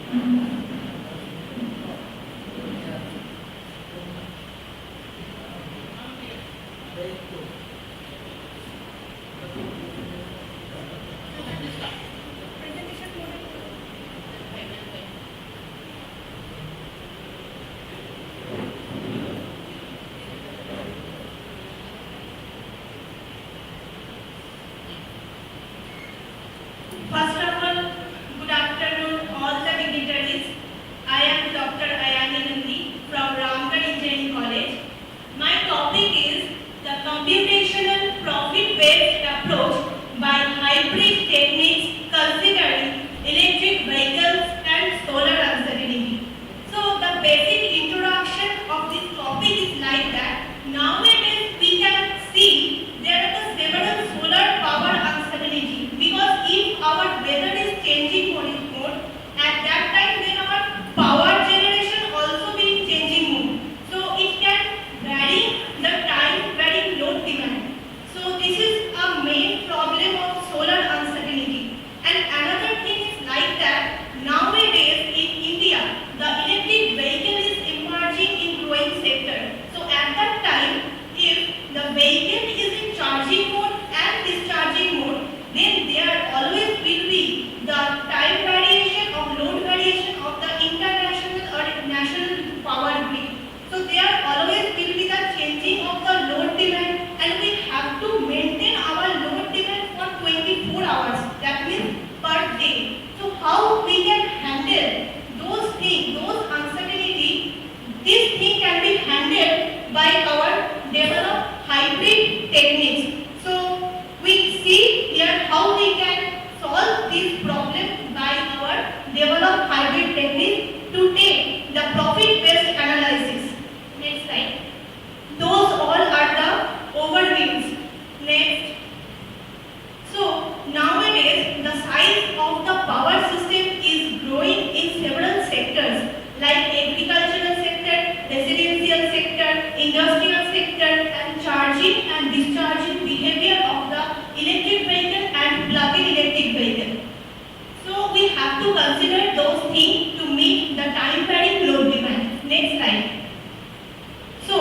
First of all, good afternoon all the dignitaries. I am Dr. Ayani Nandi from Ramgarh Engineering College. My topic is the computational profit-based approach by hybrid techniques considering electric vehicles and solar uncertainty. So the basic introduction of this topic is like that. Nowadays we can see there are several solar power uncertainty, because if our weather is changing mode, at that time then our power generation also be changing mode. So it can vary the time, vary load demand. So this is a main problem of solar uncertainty. And another thing is like that, nowadays in India, the electric vehicle is emerging in growing sector. So at that time, if the vehicle is in charging mode and discharging mode, then there always will be the time variation of load variation of the international or national power grid. So there always will be the changing of the load demand, and we have to maintain our load demand for 24 hours. That means per day. So how we can handle those things, those uncertainty? This thing can be handled by our developed hybrid techniques. So we see here how we can solve this problem by our developed hybrid technique to take the profit-based analysis. Next slide. Those all are the overviews. Next. So nowadays the size of the power system is growing in several sectors like agricultural sector, residential sector, industrial sector, and charging and discharging behavior of the electric vehicle and plug-in electric vehicle. So we have to consider those things to meet the time varying load demand. Next slide. So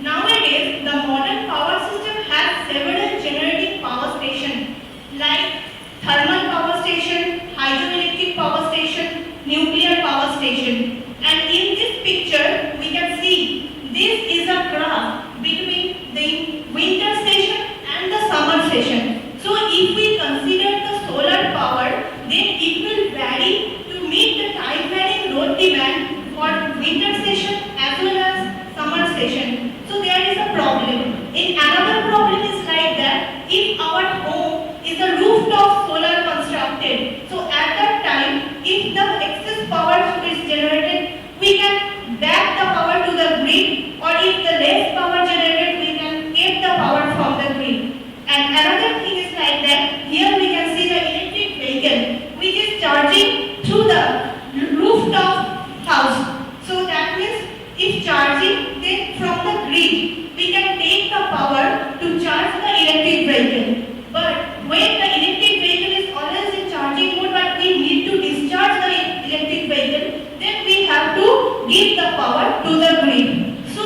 nowadays the modern power system has several generating power stations like thermal power station, hydroelectric power station, nuclear power station. And in this picture we can see this is a graph between the winter session and the summer session. So if we consider the solar power, then it will vary to meet the time varying load demand for winter session as well as summer session. So there is a problem. In another problem is like that, if our home is a rooftop solar constructed, so at that time if the excess power is generated, we can back the power to the grid, or if the less power generated, we can get the power from the grid. And another thing is like that, here we can see the electric vehicle which is charging through the rooftop house. So that means if charging, then from the grid we can take the power to charge the electric vehicle. But when the electric vehicle is always in charging mode, but we need to discharge the electric vehicle, then we have to give the power to the grid. So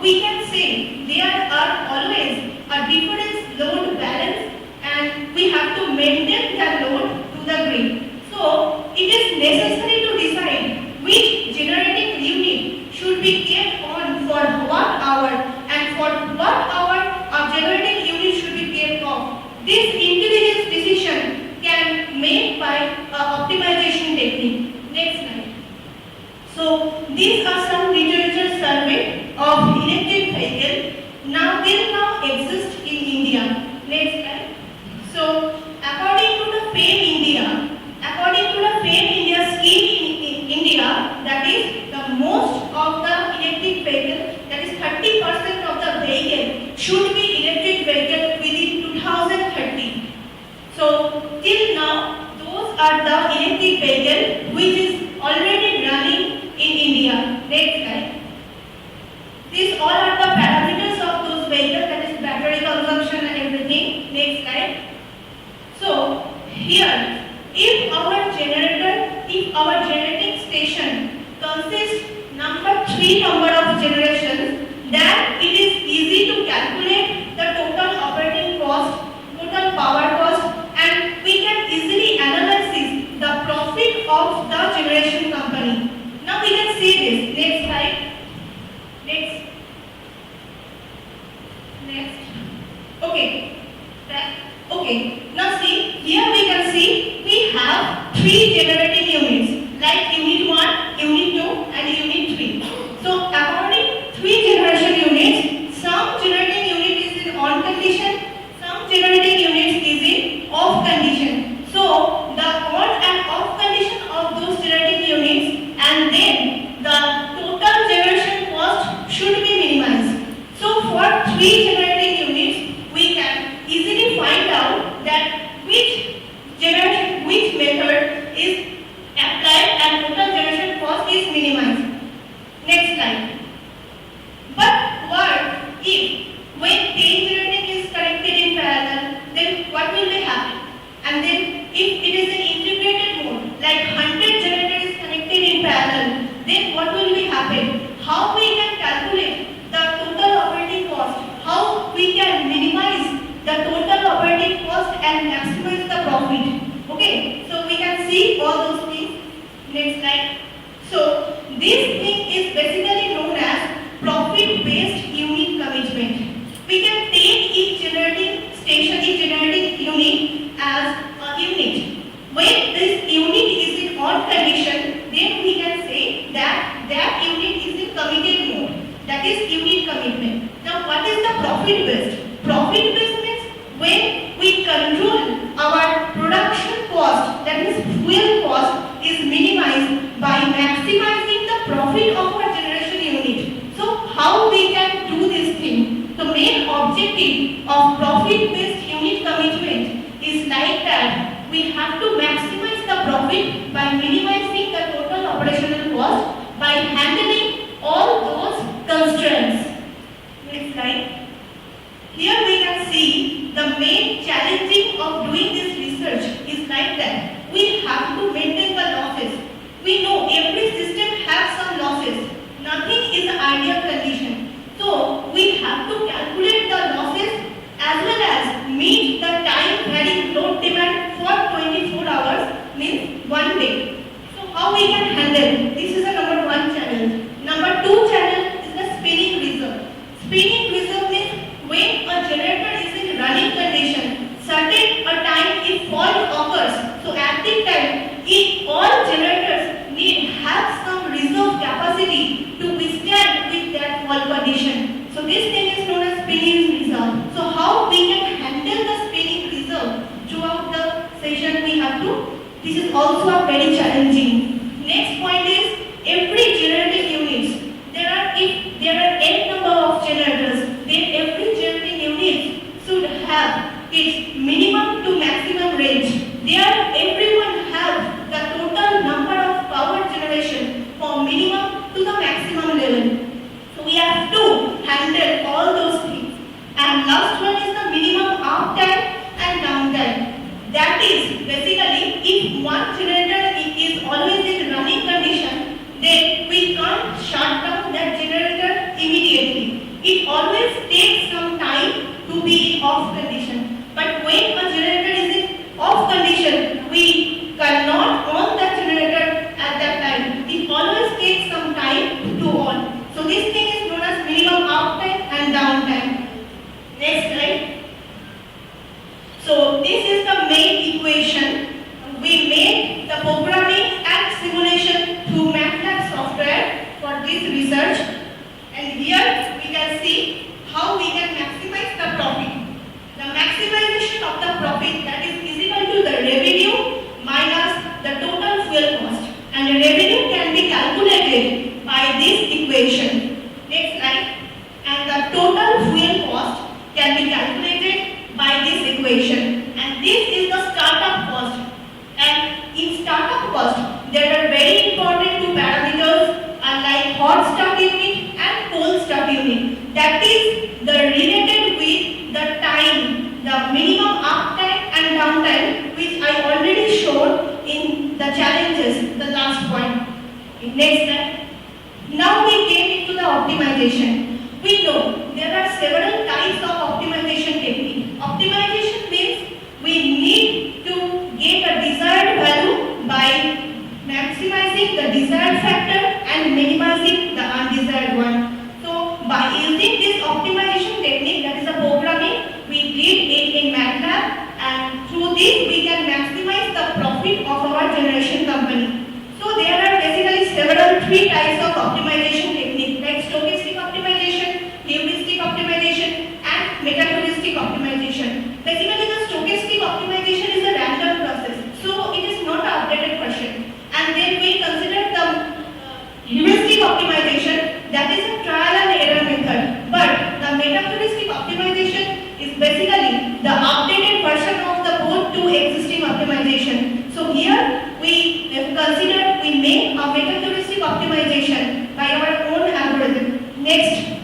we can say there are always a different load balance, and we have to maintain the load to the grid. So it is necessary to decide which generating unit should be kept on for what hour, and for what hour a generating unit should be kept off. This intelligence decision can made by optimization technique. Next slide. So these are some literature survey of electric vehicle. Now they now exist in India. Next slide. So according to the FAME India scheme in India, that is the most of the electric vehicle, that is 30% of the vehicle should be electric vehicle within 2030. So till now those are the electric vehicle which is already running in India. Next slide. These all are the parameters of those vehicles, that is battery consumption and everything. Next slide. So here, if our generating station consists three number of generations, then it is easy to calculate the total operating cost, total power cost, and we can easily analyze the profit of the generation company. Now we can see this. Next slide. Next. Next. Okay. Okay. Now see, here we can see we have three generating units like unit 1, unit 2 and unit 3. So according three generation units, some generating unit is in on condition, some generating units is in off condition. So the on and off condition of those generating units and then the total generation cost should be minimized. So for three generating units, we can easily find out that which method is applied and total generation cost is minimized. Next slide. But what if when 10 generating is connected in parallel, then what will be happen? And then if it is an integrated mode, like 100 generator is connected in parallel, then what will be happen? How we can calculate the total operating cost? How we can minimize the total operating cost and maximize the profit? Okay, so we can see all those things. Next slide. So this thing is basically known as profit-based unit commitment. We can take each generating station, each generating unit as a unit. When this unit is in on condition, then we can say that that unit is in committed mode. That is unit commitment. Now what is the profit-based? Profit-based means when we control our production cost, that is fuel cost, is minimized by maximizing the profit of our generation unit. So how we can do this thing? The main objective of profit-based unit commitment is like that we have to maximize the profit by minimizing the total operational cost by handling all those constraints. Next slide. Here we can see the main challenging of doing this research is like that we have to maintain the losses. We know every system has some losses. Nothing is an ideal condition. So we have to calculate the losses as well as meet the time varying load demand for 24 hours means 1 day. So how we can handle? This is the number 1 challenge. Number 2 challenge is the spinning reserve. Spinning reserve means when a generator is in running condition, certain a time if fault occurs. So at the time, if all generators need have some reserve capacity to withstand with that fault condition. So this thing is known as spinning reserve. So how we can handle the spinning reserve throughout the session we have to. This is also a very challenging. Next point is every generating units. If there are n number of generators, then every generating unit should have its minimum to maximum range. There everyone have the total number of power generation from minimum to the maximum level. So we have to handle all those things. And last one is the minimum uptime and downtime. That is basically if one generator is always in running condition, then we can't shut down that generator immediately. It always takes some time to be in off condition. But when a generator is in off condition, we cannot on that generator at that time. It always takes some time to on. So this thing is known as minimum uptime and downtime. Next slide. So this is the main equation. We made the programming and simulation through MATLAB software for this research. And here we can see how we can maximize the profit. The maximization of the profit, that is equal to the revenue minus the total fuel cost. And the revenue can be calculated by this equation. Next slide. And the total fuel cost can be calculated by this equation. And this is the startup cost. And in startup cost, there are very important two parameters like hot start unit and cold start unit. That is the related with the time, the minimum uptime and downtime, which I already showed in the challenges, the last point. Next slide. Now we get into the optimization. We know there are several types of optimization technique. Optimization means we need to get a desired value by maximizing the desired factor and minimizing the undesired one. So by using this optimization technique, that is a programming, we did it in MATLAB, and through this we can maximize the profit of our generation company. So there are basically three types of optimization technique, like stochastic optimization, heuristic optimization, and meta-heuristic optimization. Basically, the stochastic optimization is a random process, so it is not an updated question. And then we consider the heuristic optimization, that is a trial and error method. But the meta-heuristic optimization is basically the updated version of the both two existing optimization. So here we consider we make a meta-heuristic optimization by our own algorithm. Next,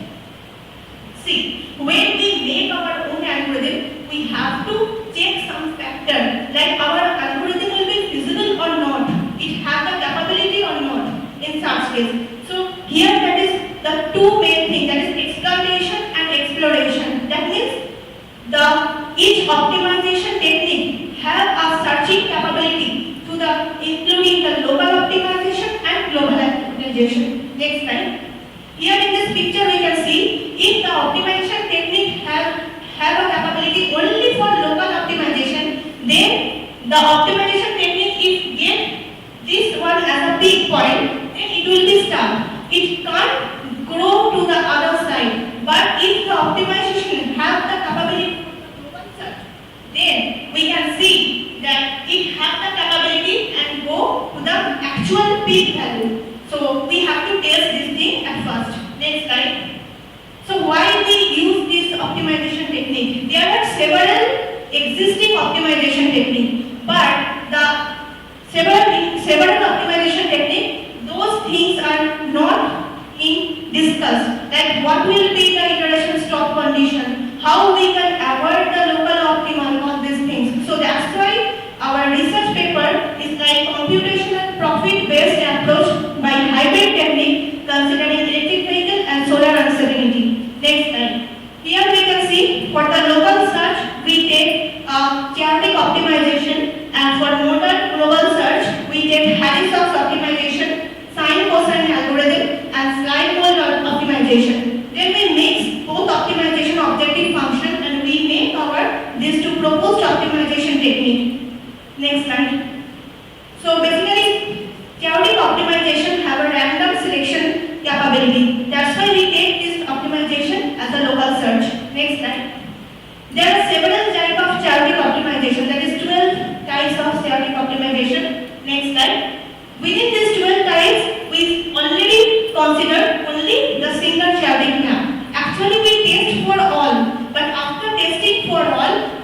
see, when we make our own algorithm, we have to check some factor, like our algorithm will be feasible or not, it has the capability or not in such case. So here that is the two main things, that is exploitation and exploration. That means each optimization technique have a searching capability to including the local optimization and global optimization. Next slide. Here in this picture we can see if the optimization technique have a capability only for local optimization, then the optimization technique, if get this one as a peak point, then it will be stuck. It can't grow to the other side. But if the optimization have the capability for global search, then we can see that it has the capability and go to the actual peak value. So we have to test this thing at first. Next slide. So why we use this optimization technique? There are several existing optimization techniques, but the several optimization techniques, those things are not in discussed. Like what will be the iteration stop condition, how we can avoid the local optimal, all these things. So that's why our research paper is like computational profit-based approach by hybrid technique considering electric vehicle and solar uncertainty. Next slide. Here we can see for the local search we take chaotic optimization, and for modal global search we take Harris-Fox optimization, sine cosine algorithm, and slide mode optimization. Then we mix both optimization objective function and we make these two proposed optimization technique. Next slide. So basically, chaotic optimization have a random selection capability. That's why we take this optimization as a local search. Next slide. There are several types of chaotic optimization. That is 12 types of chaotic optimization. Next slide. Within these 12 types, we already consider only the single chaotic map. Actually, we test for all, but after testing for all,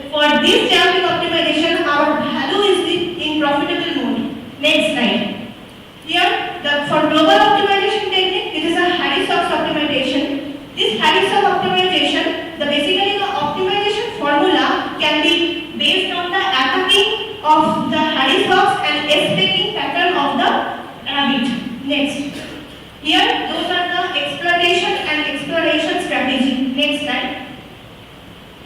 for this chaotic optimization, our value is in profitable mode. Next slide. Here, for global optimization technique, it is a Harris-Fox optimization. This Harris-Fox optimization, basically the optimization formula can be based on the attacking of the Harris-Fox and escaping pattern of the rabbit. Next. Here, those are the exploitation and exploration strategy. Next slide.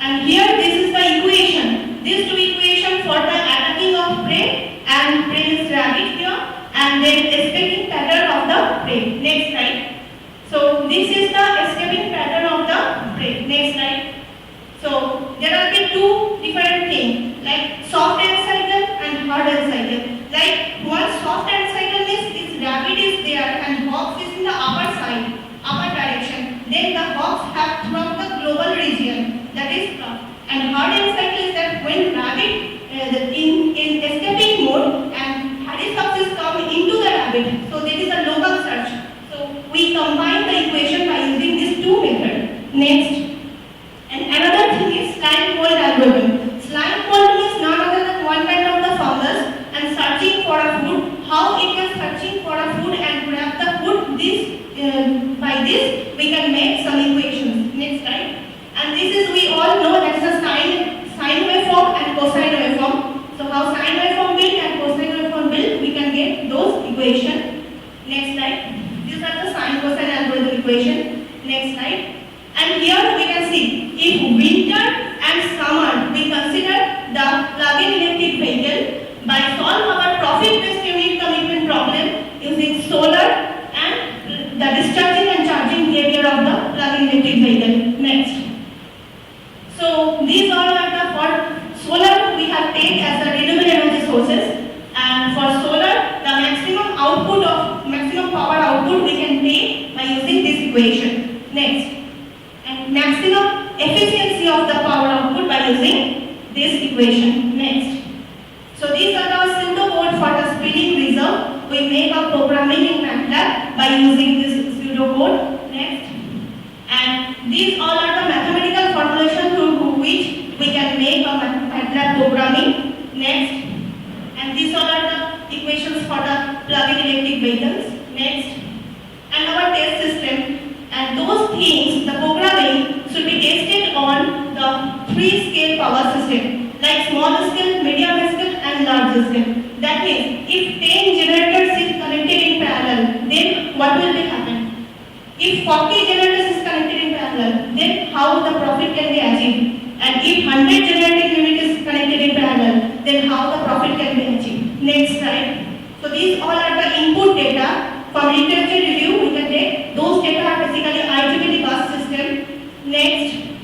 And here, this is the equation. These two equations for the attacking of prey, and prey is rabbit here, and then escaping pattern of the prey. Next slide. So this is the escaping pattern of the prey. Next slide. So there will be two different things, like soft end cycle and hard end cycle. Like one soft end cycle means this rabbit is there and box is in the upper side, upper direction. Then the box have from the global region, that is soft. And hard end cycle is that when rabbit in escaping mode and Harris-Fox is come into the rabbit. So there is a local search. So we combine the equation by using these two methods. Next. And another thing is slide mold algorithm. Slide profit-based unit commitment problem using solar and the discharging and charging behavior of the plug-in electric vehicle. Next. So these all are the for solar we have taken as the renewable energy sources, and for solar the maximum power output we can take by using this equation. Next. And maximum efficiency of the power output by using this equation. Next. So these are our pseudocode for the speeding reserve. We make a programming in MATLAB by using this pseudocode. Next. And these all are the mathematical formulation through which we can make a MATLAB programming. Next. And these all are the equations for the plug-in electric vehicles. Next. And our test system. And those things, the programming should be tested on the 3-scale power system, like small scale, medium scale and large scale. That means, if 10 generators is connected in parallel, then what will be happen? If 40 generators is connected in parallel, then how the profit can be achieved? And if 100 generating unit is connected in parallel, then how the profit can be achieved? Next slide. So these all are the input data. From literature review, we can take those data are basically IEEE bus system. Next.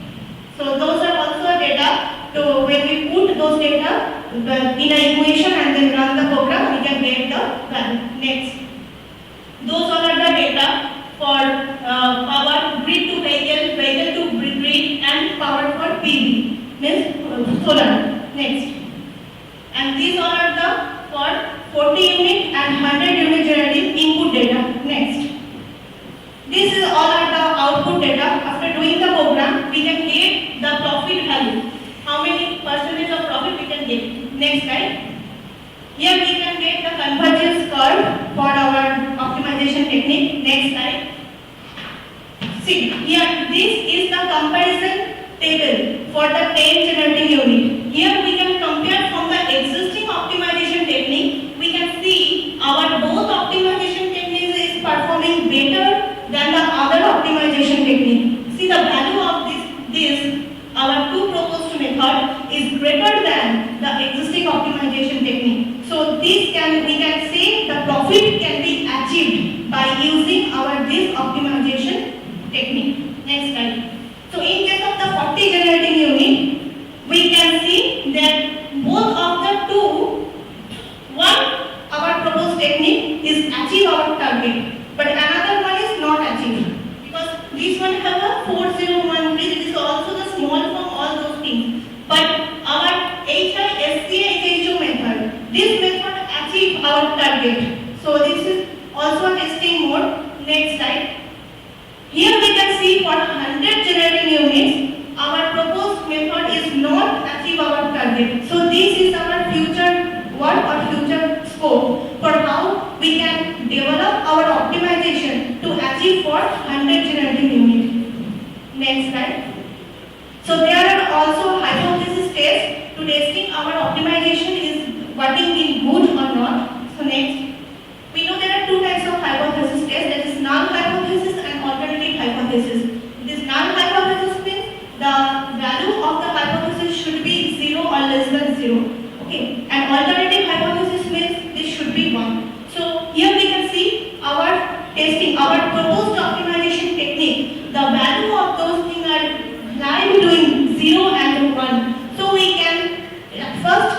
So those are also data. So when we put those data in an equation and then run the program, we can get the value. Next. Those all are the data for power grid to vehicle, vehicle to grid, and power for PV, means solar. Next. And these all are the for 40 unit and 100 unit generating input data. Next. This is all are the output data. After doing the program, we can get the profit value. How many percentage of profit we can get. Next slide. Here we can get the convergence curve for our optimization technique. Next slide. See, here this is the comparison table for the 10 generating unit. Here we can compare from the existing optimization technique. We can see our both optimization techniques is performing better than the other optimization technique. See the value of this our two proposed method is greater than the existing optimization technique. So we can say the profit can be achieved by using this optimization technique. Next slide. So in case of the 40 generating unit, we can see that both of the two, one our proposed technique is achieve our target, but another one is not achieved, because this one have a 4013, it is also the small form, all those things. But our HISCA method, this method achieve our target. So this is also a testing mode. Next slide. Here we can see for 100 generating units, our proposed method is not achieve our target. So this is our future work or future scope for how we can develop our optimization to achieve for 100 generating unit. Next slide. So there are also hypothesis tests to testing our optimization is working in good or not. So next. We know there are two types of hypothesis tests, that is null hypothesis and alternative hypothesis. This null hypothesis means the value of the hypothesis should be 0 or less than 0. Okay. And alternative hypothesis means this should be 1. So here we can see our testing, our proposed optimization technique. The value of those things are lying between 0 and 1. So we can first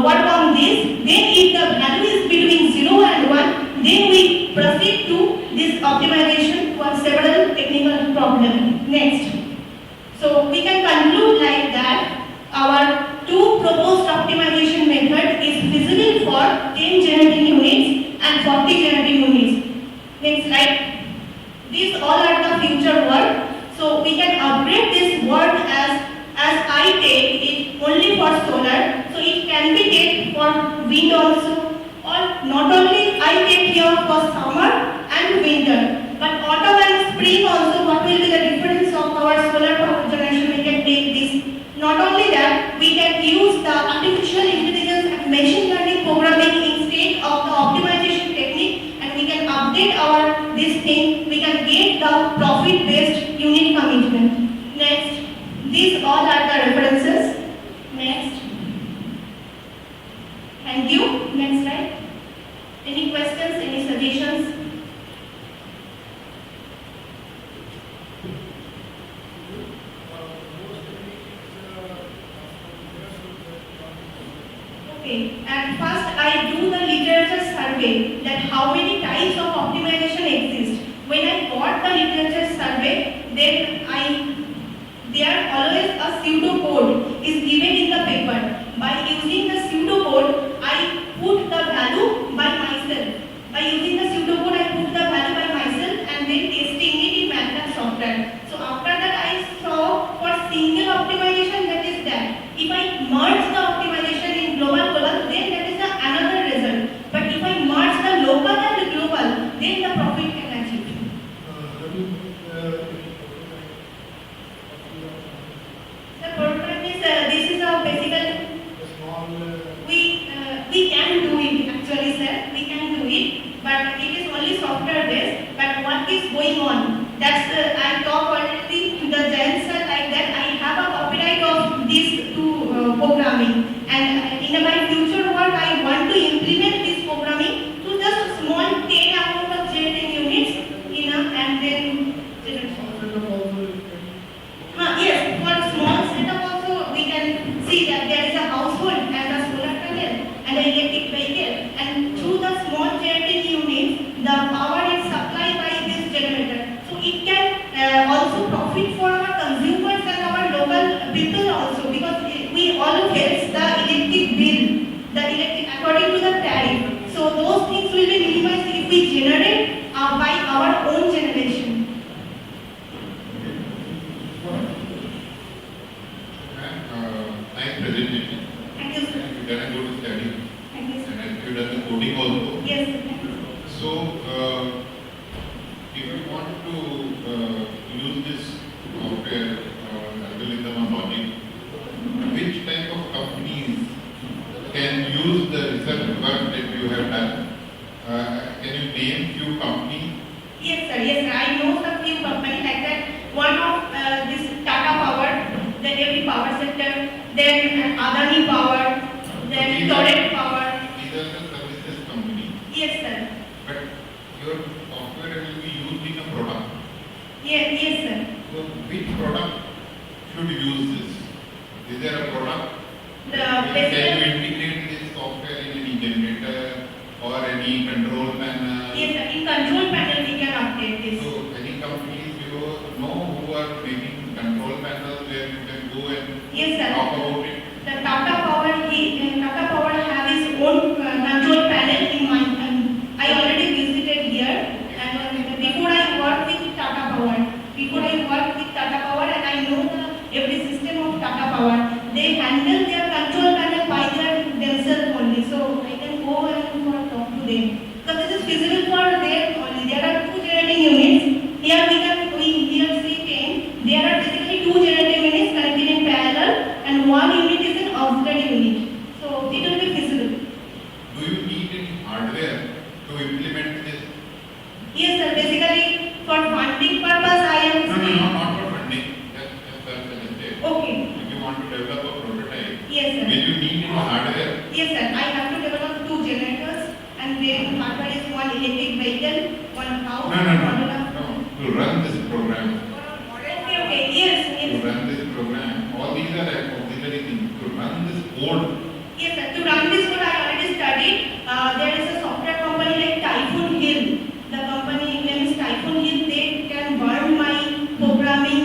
work on this. Then if the value is between 0 and 1, then we proceed to this optimization for several technical problems. Next. So we can conclude like that our two proposed optimization method is feasible for 10 generating units and 40 generating units. Next slide. These all are the future work. So we can upgrade this work as I take it only for solar. So it can be taken for wind also, or not only I take here for summer and winter, but autumn and spring also. What will be the difference of our solar power generation? We can take this. Not only that, we can use the artificial intelligence and machine learning programming instead of the optimization technique, and we can update our this thing. We can get the profit-based unit commitment. Next, these all are the references. Next. Thank you. Next slide. Any questions, any suggestions? Okay, at first I do the literature survey that how many types of optimization exist. When I got the literature survey, then there always a pseudo code is given in the paper. By using the pseudo code, I put the value by myself. By using the pseudo code, I put the value by myself and then testing it in MATLAB software. So after that, I saw for single optimization that is that. If I merge the optimization in global column, then that is another result. But if I merge the local and the global, then the profit can achieve. The prototype is this is a basical. We can do it actually, sir. We can do it, but it is only software based. But what is going on? That's I talk already to the gents like that. I have a copyright of these two programming, and in my future work, I want to implement this programming to just small 10 amount of generating units, and then. Yes, for small setup also we can see that there is a household and a solar panel and an electric vehicle, and through the small generating units, the power is supplied by this generator. So it can also profit for our consumers and our local people also, because we all face the electric bill, according to the tariff. So those things will be minimized if we generate by our own generation. Nice presentation. Thank you, sir. You've done a good study. Thank you, sir. And you've done the coding also. Yes, sir. Thank you. So, if you want to use this software algorithm or logic, which type of companies can use the research work that you have done? Can you name few companies? Yes, sir. Yes, sir. I know some few companies like that. One of this Tata Power, then every power sector, then Adani Power, then Torrent Power. These are the services companies. Yes, sir. But your software will be used in a product. Yes, sir. So, which product should use this? Is there a product? Can you integrate this software in any generator or any control panel? Yes, sir. In control panel we can update this. So, any companies you know who are making control panels where you can go and Yes, sir. talk about it? The Tata Power have his own control panel in mind. I already visited here, and before I worked with Tata Power, and I know every system of Tata Power. They handle their control panel by themselves only. So I can go and talk to them. Because this is feasible for them only. There are two generating units. Here we see 10. There are basically two generating units connected in parallel, and one unit is an auxiliary unit. So it will be feasible. Do you need any hardware to implement this? Yes, sir. Basically, for funding purpose, I am saying. No, not for funding. Just suggested. Okay. If you want to develop a prototype, Yes, sir. will you need any hardware? Yes, sir. I have to develop two generators, and then hardware is one electric vehicle, one house. No. To run this program. Okay. Yes. To run this program. All these are auxiliary things. To run this code. Yes, sir. To run this code, I already studied. There is a software company like Typhoon Hill. The company name is Typhoon Hill. They can burn my programming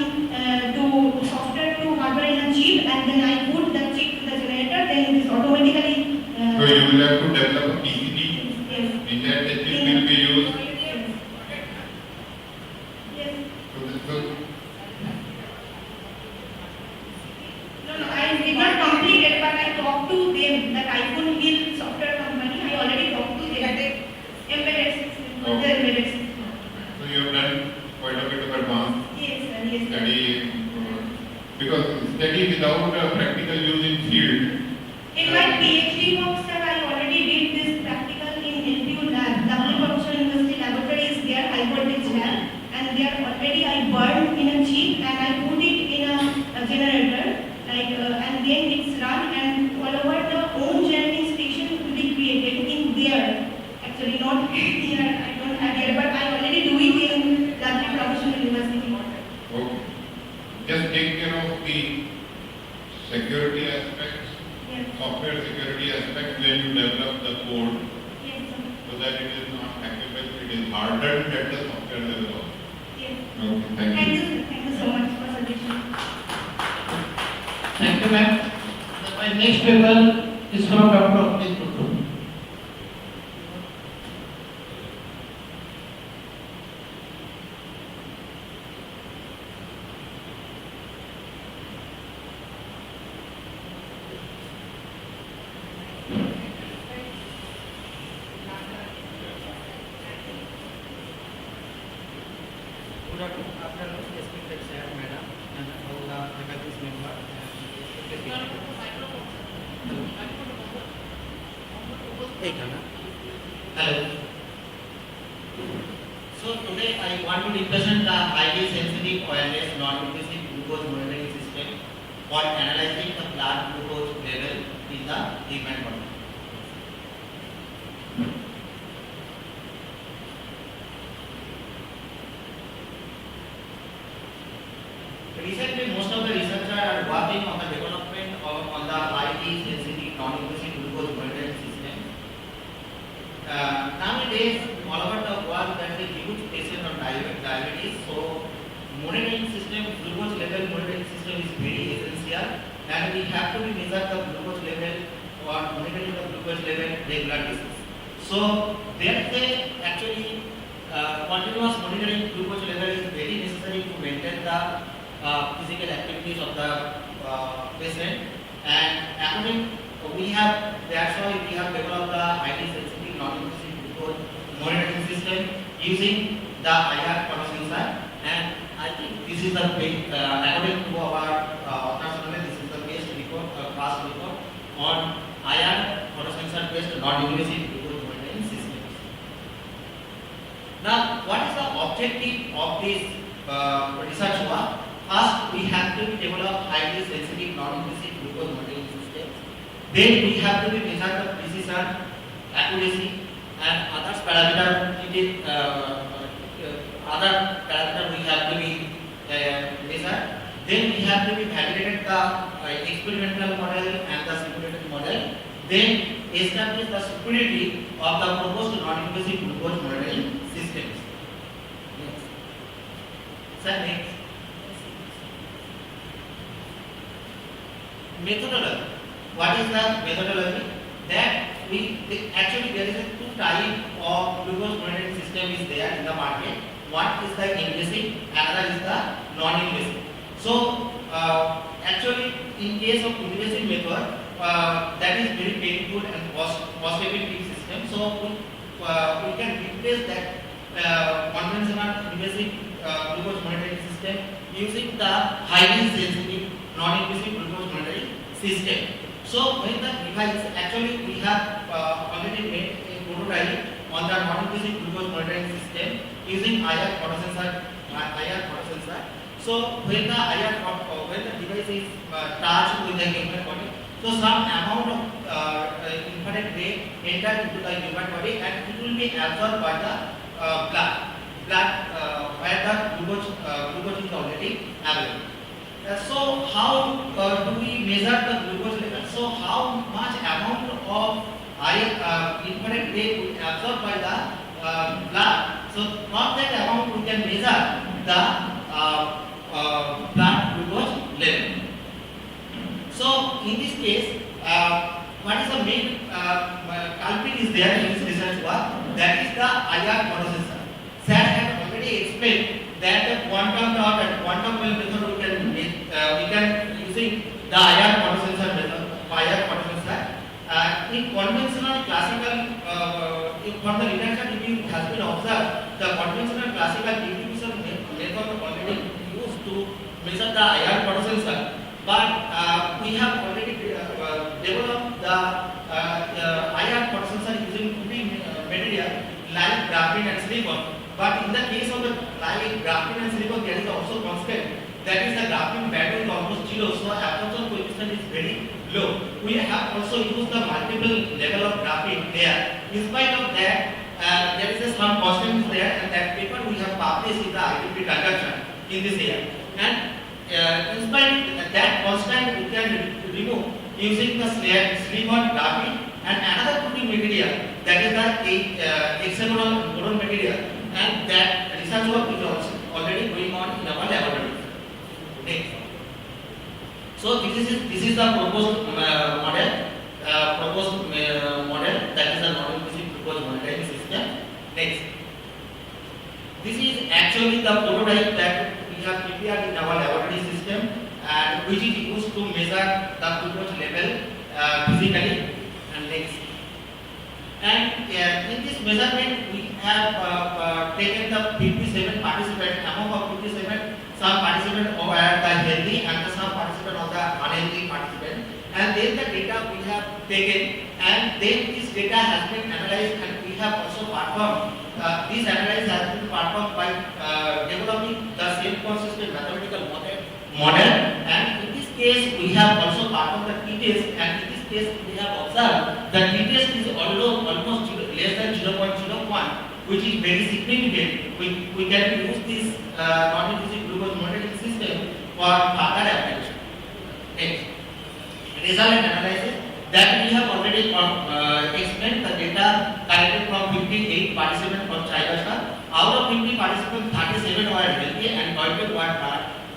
to software to hardware in a chip, and then I put the chip to the generator. Then it is automatically. So you will have to develop a PCB. Yes. In that the chip will be used. Yes. So No, I did not complete it, but I talked to them, the Typhoon Hill software company. I already talked to them. Embedded system, Okay. the embedded system. So you have done quite a bit of advanced Yes, sir. Yes, sir. study, because study without practical use in field. In my PhD work, sir, I already did this practical in LPU lab. The that it is not sacrificed, it is hardened at the software level also. Yes. Okay, thank Thank you. you, sir. Thank you so much for suggestion. Thank you, ma'am. My next paper is from Dr. Amit Kuttu. Good afternoon, respected sir, madam, and all the faculty members and respected Hello. Hello. So today I want to represent the highly sensitive wireless non-invasive glucose monitoring system for analyzing the blood glucose level in the human body. Recently, most of the researchers are working on the development of on the highly sensitive non-invasive glucose monitoring system. Nowadays, all over the world, there is a huge patient on diabetes. So, monitoring system, glucose level monitoring system is very essential, and we have to measure the glucose level or monitoring the glucose level regular basis. So, there is a actually continuous monitoring glucose level is very necessary to maintain the physical activities of the patient, and according we have that's why we have developed the highly sensitive non-invasive glucose monitoring system using the IR sensor, and I think this is the according to our authors, this is the best report, past report on IR sensor based non-invasive glucose monitoring systems. Now, what is the objective of this research work? First, we have to develop highly sensitive non-invasive glucose monitoring systems. Then we have to measure the precision, accuracy, and other parameter. Other parameter we have to be measured. Then we have to be validated the experimental model and the simulated model. Then establish the security of the proposed non-invasive glucose monitoring systems. Next. Sir, next. Methodology. What is the methodology? That actually there is a two type of glucose monitoring system is there in the market. One is the invasive, another is the non-invasive. So actually, in case of invasive method, that is very painful and cost-effective system. So we can replace that conventional invasive glucose monitoring system using the highly sensitive non-invasive glucose monitoring system. So when the device, actually we have already made a prototype on the non-invasive glucose monitoring system using IR photosensor. So when the device is touched with the human body, so some amount of infrared ray enter into the human body and it will be absorbed by the blood where the glucose is already available. So how do we measure the glucose level? So how much amount of infrared ray will absorbed by the blood? So from that amount we can measure the blood glucose level. So in this case, what is the main culprit is there in this research work? That is the IR photosensor. Sir had already explained that the quantum dot and quantum well method we can using the IR photosensor method, IR photosensor. In conventional classical, for the literature review has been observed, the conventional classical distribution method already used to measure the IR photosensor. But we have already developed the IR photosensor using 2D material like graphene and silicon. But in the case of the like graphene and silicon, there is also constant. That is the graphene value is almost 0, so absorption coefficient is very low. We have also used the multiple level of graphene there. In spite of that, there is some constant there, and that paper we have published in the ITP conduction in this year. And in spite of that constant, we can remove using the silicon graphene and another proving material, that is the hexagonal boron material, and that research work is also already going on in our laboratory. Next. So this is the proposed model, that is the non-inclusive proposed monitoring system. Next. This is actually the prototype that we have prepared in our laboratory system, and which is used to measure the glucose level physically. And next. And in this measurement, we have taken the 57 participants. Among of 57, some participants were the healthy and some participants are the unhealthy participants. And then the data we have taken, and then this data has been analyzed, and we have also performed. This analysis has been performed by developing the self-consistent mathematical model. And in this case, we have also performed the t-test, and in this case, we have observed that t-test is almost less than 0.01, which is very significant. We can use this non-inclusive glucose monitoring system for further application. Next. Result and analysis that we have already explained. The data collected from 58 participants from China. Out of 50 participants, 37 were healthy and 20 were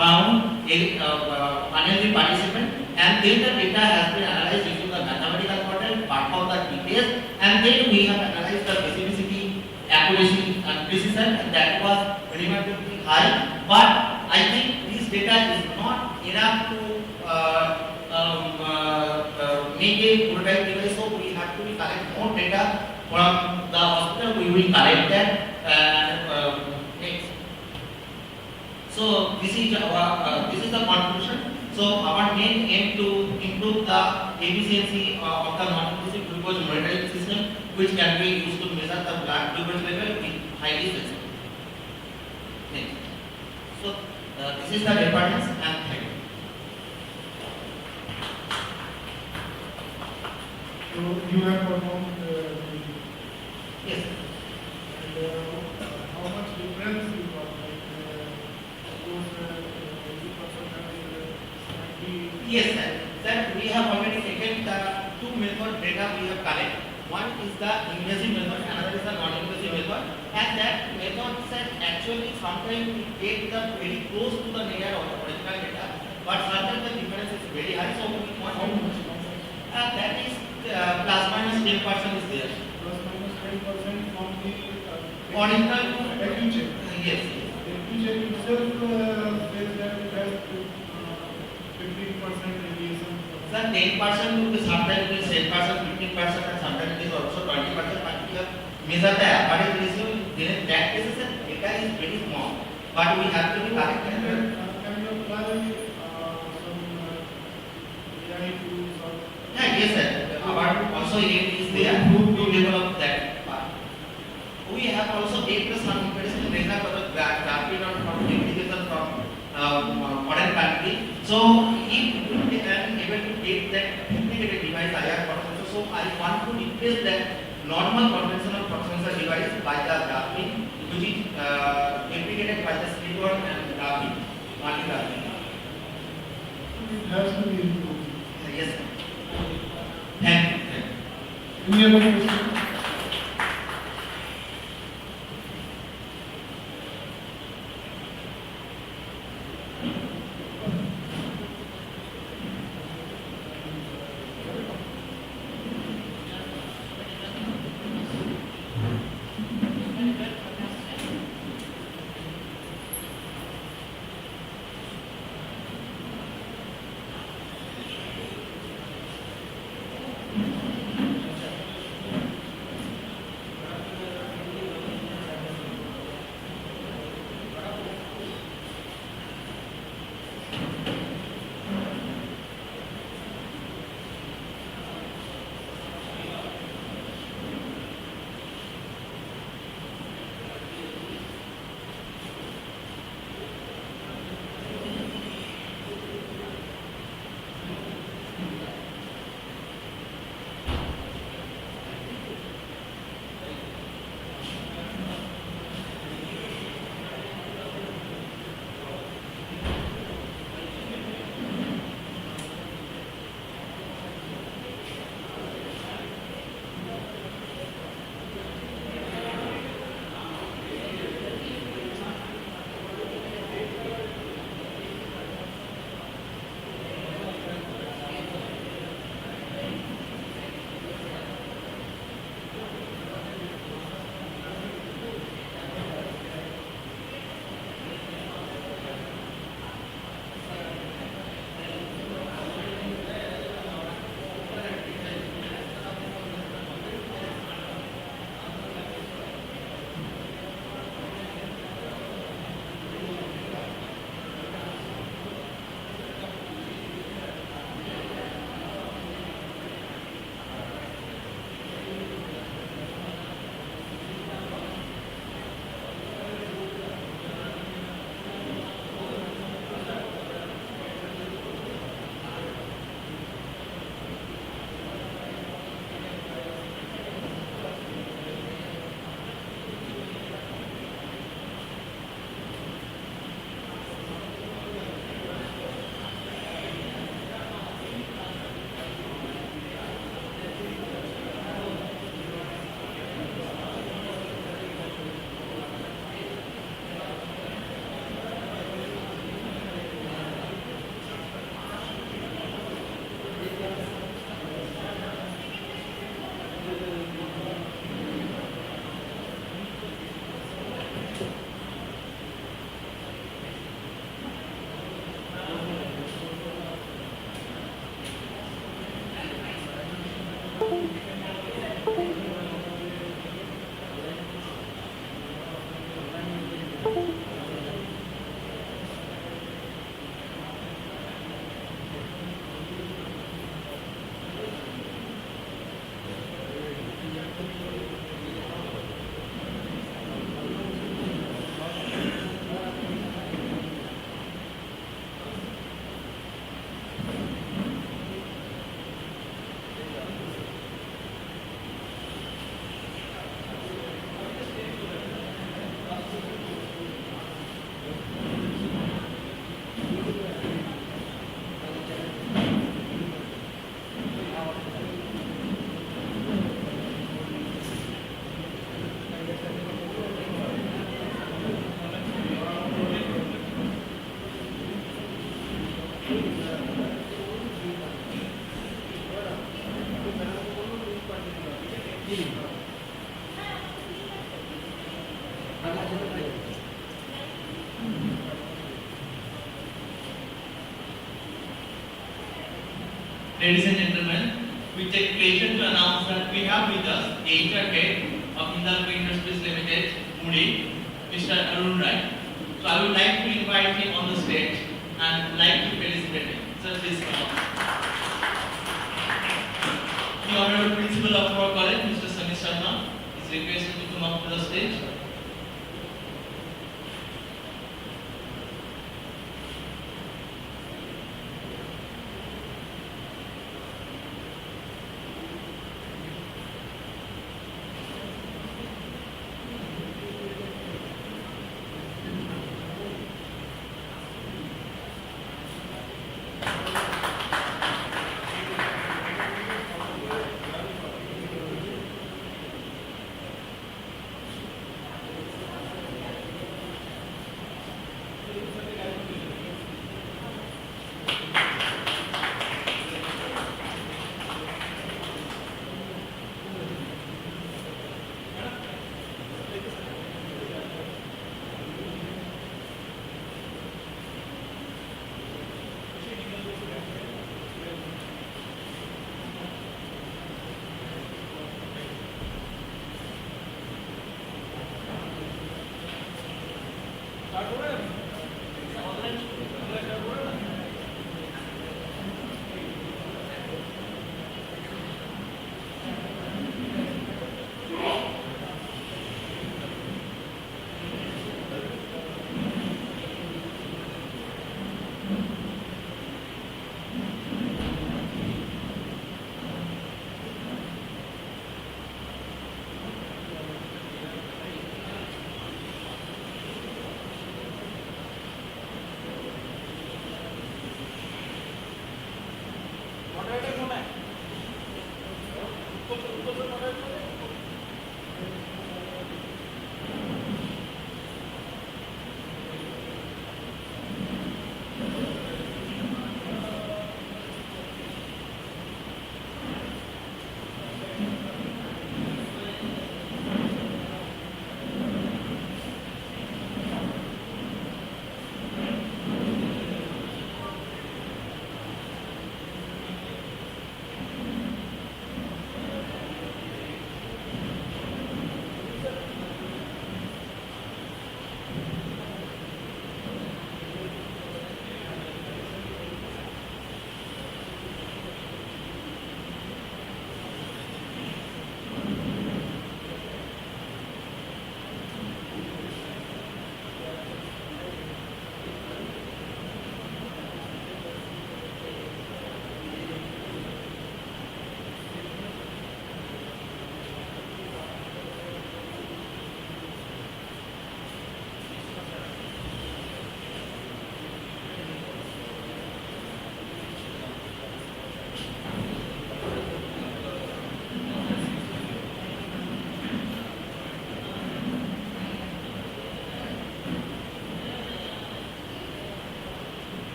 found unhealthy participants. And then the data has been analyzed using the mathematical model, perform the t-test, and then we have analyzed the specificity, accuracy, and precision, and that was relatively high. But I think this data is not enough to make a prototype device, so we have to collect more data from the hospital. We will collect that. Next. So this is the conclusion. So our main aim to improve the efficiency of the non-inclusive glucose monitoring system, which can be used to measure the blood glucose level with highly sensitive. Next. So this is the reference, and thank you. So you have performed Yes. and how much difference you got? Yes, sir. That we have already taken the two method data we have collected. One is the invasive method, another is the non-invasive method. And that method said actually sometimes we get the very close to the layer of the original data, but sometimes the difference is very high. So we want that is plus minus 10% is there. Plus minus 10% from the Original. AccuCheck. Yes. AccuCheck itself says that it has 15% deviation. Sir, 10% will be sometimes it is 10%, 15%, and sometimes it is also 20%. But we have measured the average ratio. In that case, the data is very small, but we have to be correct. Can you apply some AI tools or? Yeah, yes, sir. Our also aim is there to develop that part. We have also taken some interesting data for the graphene or from application from modern country. So if we are able to get that integrated device IR processor, so I want to replace that normal conventional processor device by the graphene, which is integrated by the silicon and graphene, only graphene. It has to be improved. Yes, sir. Thank you. Any other question? Ladies and gentlemen, we take pleasure to announce that we have with us the HR head of Hindalco Industries Limited, Muri, Mr. Arun Rai. So I would like to invite him on the stage and like to felicitate him. Sir, please come on. The Honorable Principal of our college, Mr. Cmaes is requested to come up to the stage.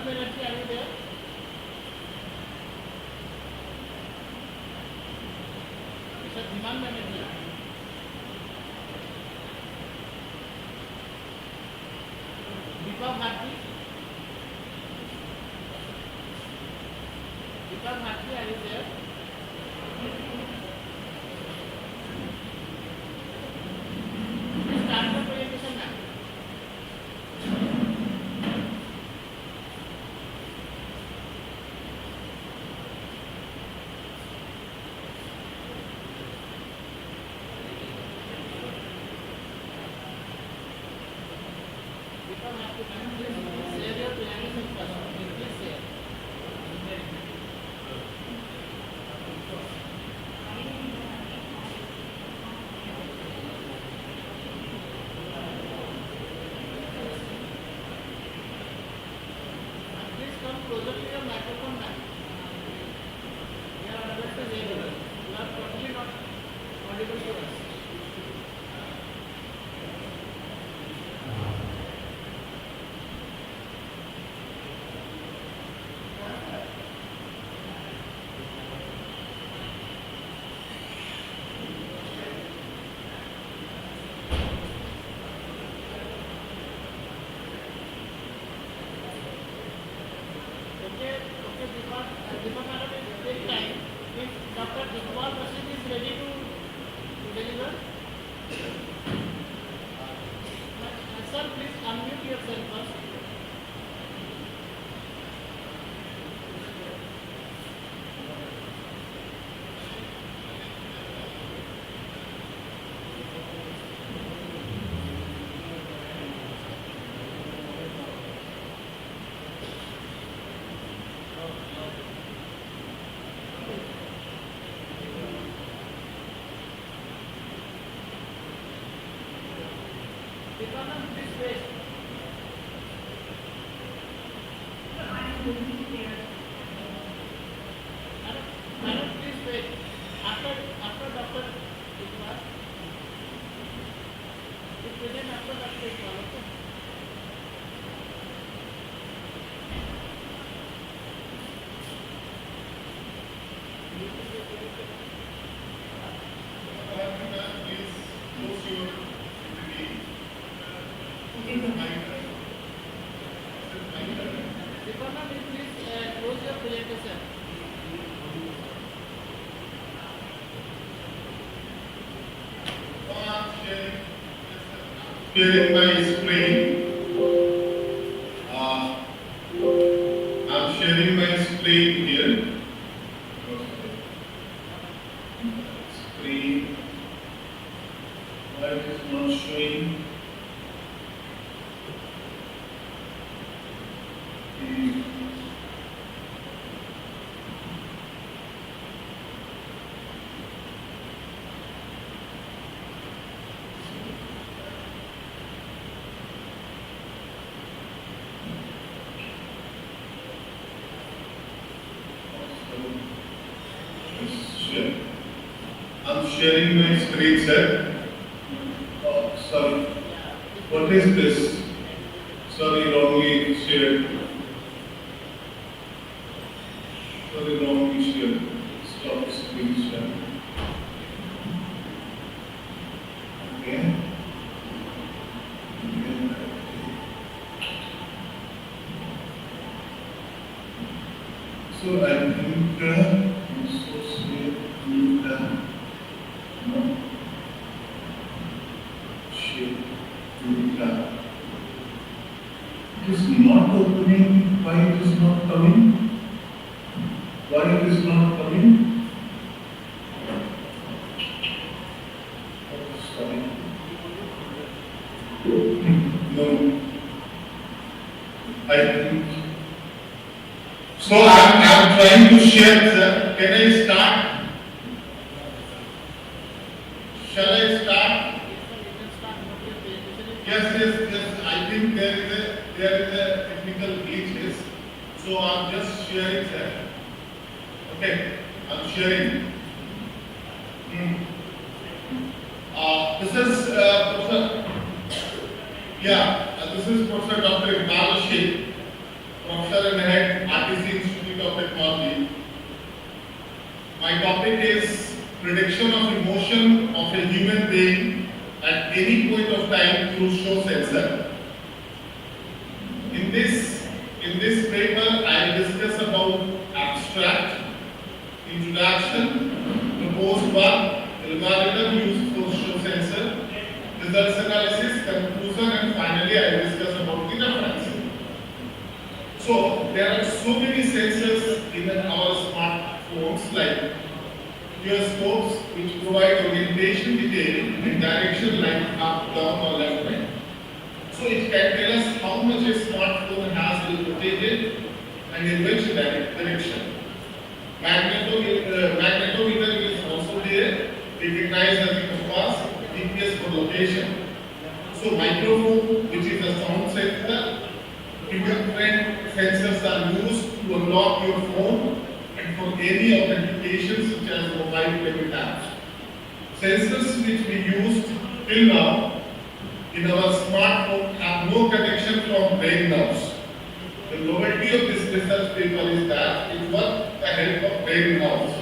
Banerjee, are you there? Mr. Dhiman Banerjee. Deepak Bharti. Deepak Bharti, are you there? Please start the presentation now. Deepak Bharti, please share your presentation first. Please share. Please come closer to your microphone now. We are unable to hear you. You are totally not audible to us. Okay, Deepak madam, take time. If Dr. Iqbal Rashid is ready to deliver, sir, please unmute yourself first. Deepak madam, please wait. Madam, please wait. After Dr. Iqbal, you present after Dr. Iqbal, okay? Please close your Deepak madam, please close your presentation. Sharing my screen. I'm sharing my screen here. Screen. Why it is not showing? The I'm sharing my screen, sir. Oh, sorry. What is this? Sorry, wrongly shared. Sorry, wrongly shared. Stop screen share. Okay. So I think associate no shape it is not opening. Why it is not coming? Why it is not coming? Oh, sorry. No. I think. So I'm trying to share, sir. Can I start? Shall I start? Yes. I think there is a technical glitch. So I'm just sharing, sir. Okay, I'm sharing. This is Professor. Yeah, this is Professor Dr. Iqbal Sheikh. Professor and Head, RTC Institute of Technology. My topic is prediction of emotion of a human being at any point of time through show sensor. In this paper, I discuss about abstract, introduction, proposed work, algorithm used for show sensor, results analysis, conclusion, and finally I discuss about the reference. So there are so many sensors in our smartphones like gyroscopes which provide orientation detail and direction like up, down or left right. So it can tell us how much a smartphone has been rotated and in which direction. Magnetometer is also there, recognized as the compass, GPS for location. So microphone, which is a sound sensor, fingerprint sensors are used to unlock your phone and for any authentication such as mobile payment apps. Sensors which we used till now in our smartphone have no connection from brain nerves. The novelty of this research paper is that it works with the help of brain nerves.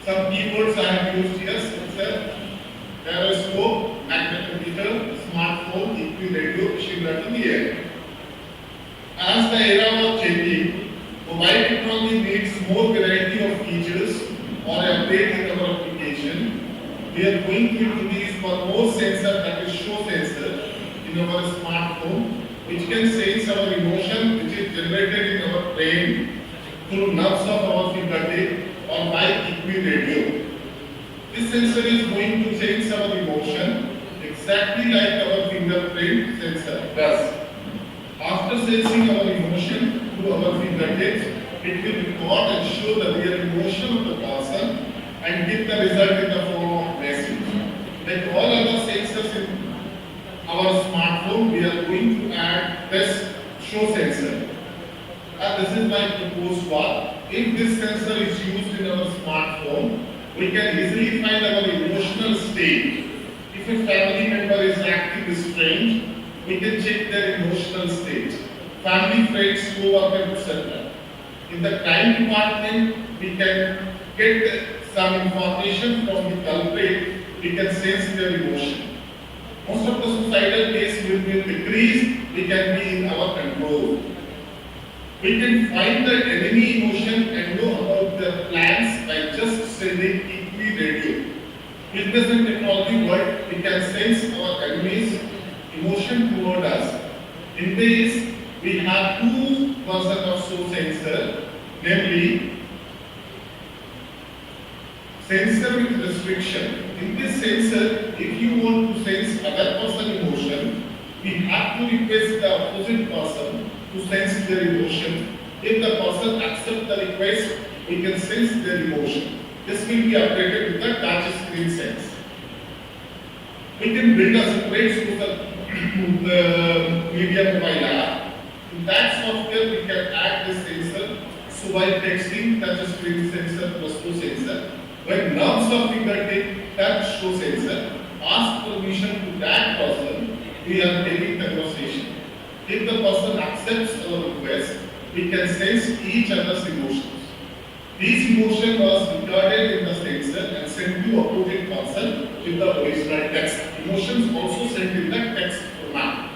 Some keywords I have used here: sensor, gyroscope, magnetometer, smartphone, EQ radio, machine learning AI. As the era was changing, mobile technology needs more variety of features or update in our application. We are going to introduce one more sensor, that is show sensor, in our smartphone, which can sense our emotion which is generated in our brain through nerves of our fingertip or by EQ radio. This sensor is going to sense our emotion exactly like our fingerprint sensor does. After sensing our emotion through our fingertips, it will record and show the real emotion of the person and give the result in the form of message. Like all other sensors in our smartphone, we are going to add this show sensor. And this is my proposed work. If this sensor is used in our smartphone, we can easily find our emotional state. If a family member is acting strange, we can check their emotional state. Family, friends, co-workers, etc. In the crime department, we can get some information from the culprit. We can sense their emotion. Most of the suicidal cases will be decreased. We can be in our control. We can find the enemy emotion and know about their plans by just sending EQ radio. Business and technology world, we can sense our enemies' emotion toward us. In this, we have two versions of show sensor, namely sensor with restriction. In this sensor, if you want to sense other person's emotion, we have to request the opposite person to sense their emotion. If the person accepts the request, we can sense their emotion. This will be updated with the touch screen sense. We can build a separate social media mobile app. In that software, we can add this sensor. So while texting, touch screen sensor plus show sensor. When nerves of fingertip touch show sensor, ask permission to that person. We are having conversation. If the person accepts our request, we can sense each other's emotions. These emotions was recorded in the sensor and sent to opposite person with the original text. Emotions also sent in the text format.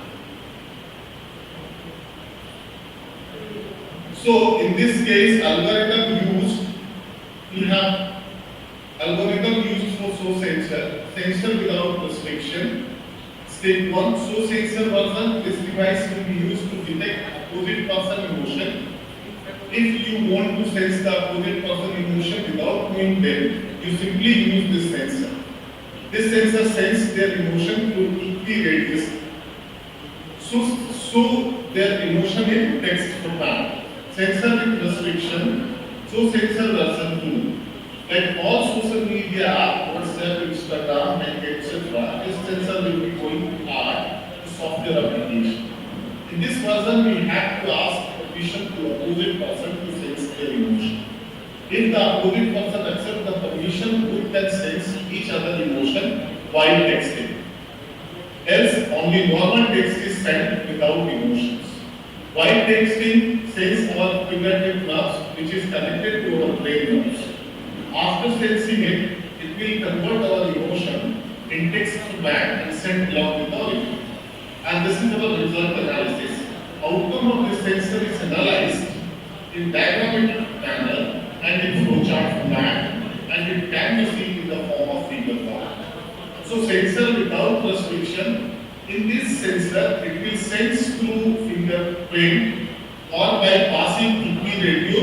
So in this case, algorithm used, we have algorithm used for show sensor without restriction. Step 1, show sensor version. This device will be used to detect opposite person emotion. If you want to sense the opposite person emotion without knowing them, you simply use this sensor. This sensor senses their emotion through EQ radius. So their emotion in text format. Sensor with restriction. So sensor version 2. Like all social media, WhatsApp, Instagram, and etc., this sensor will be going to add to software application. In this version, we have to ask permission to opposite person to sense their emotion. If the opposite person accepts the permission, both can sense each other emotion while texting. Else, only normal text is sent without emotions. While texting sends our fingertip nerves, which is connected to our brain nerves. After sensing it, it will convert our emotion in text format and send along with the original. And this is our result analysis. Outcome of this sensor is analyzed in diagrammatic manner and in flowchart format, and it can be seen in the form of figure form. So sensor without restriction, in this sensor it will sense through fingerprint or by passing Cmaes radio.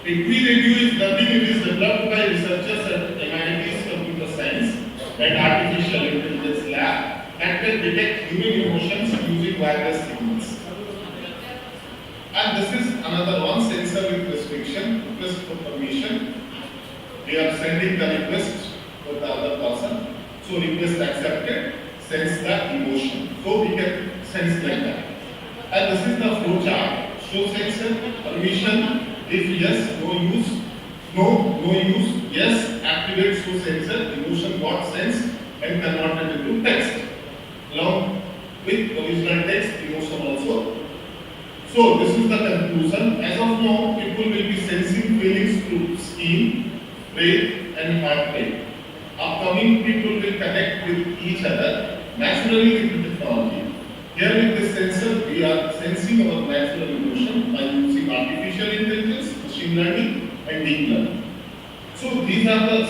Cmaes radio is nothing, it is developed by researchers at MIT's Computer Science and Artificial Intelligence Lab and can detect human emotions using wireless signals. And this is another one, sensor with restriction, request for permission. We are sending the request for the other person. So request accepted, sense the emotion. So we can sense like that. And this is the flow chart. Show sensor, permission, if yes, no use, no use, yes, activate show sensor, emotion got sensed and converted into text. Along with original text, emotion also. So this is the conclusion. As of now, people will be sensing feelings through skin, brain and heart rate. Upcoming people will connect with each other naturally with the technology. Here with this sensor, we are sensing our natural emotion by using artificial intelligence, machine learning and deep learning. So these are the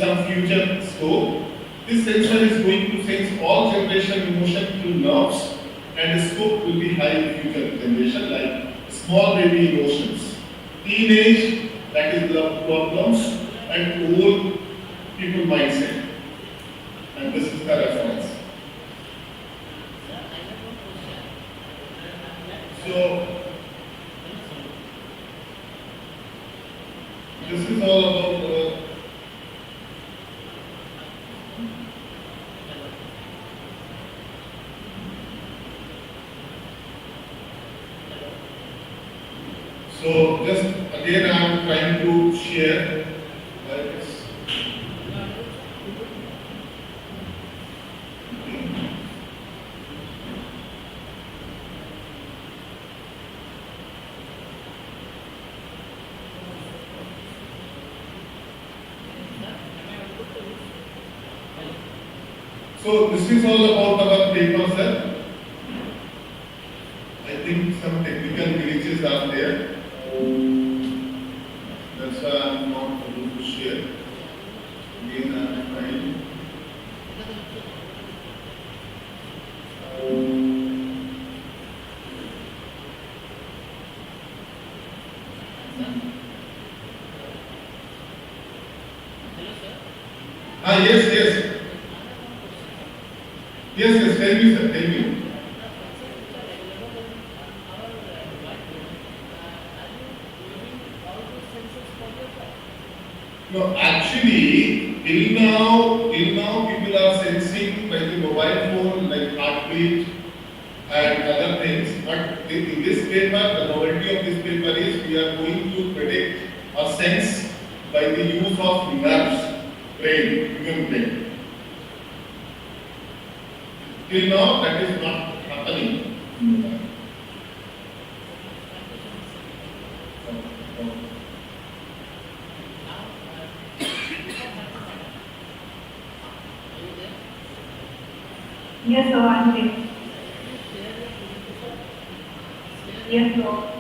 some future scope. This sensor is going to sense all generation emotion through nerves, and the scope will be high in future generation, like small baby emotions, teenage, that is the problems, and old people mindset. And this is the reference. So this is all about our so just again I am trying to share this. So this is all about our paper, sir. I think some technical glitches are there. That's why I am not able to share. Again, I am trying. Yes. Yes, tell me, sir, tell me. No, actually, till now people are sensing by the mobile phone like heartbeat and other things. But in this paper, the novelty of this paper is we are going to predict or sense by the use of nerves, brain, human brain. Till now, that is not happening. Yes, sir, I'm there. Yes, sir.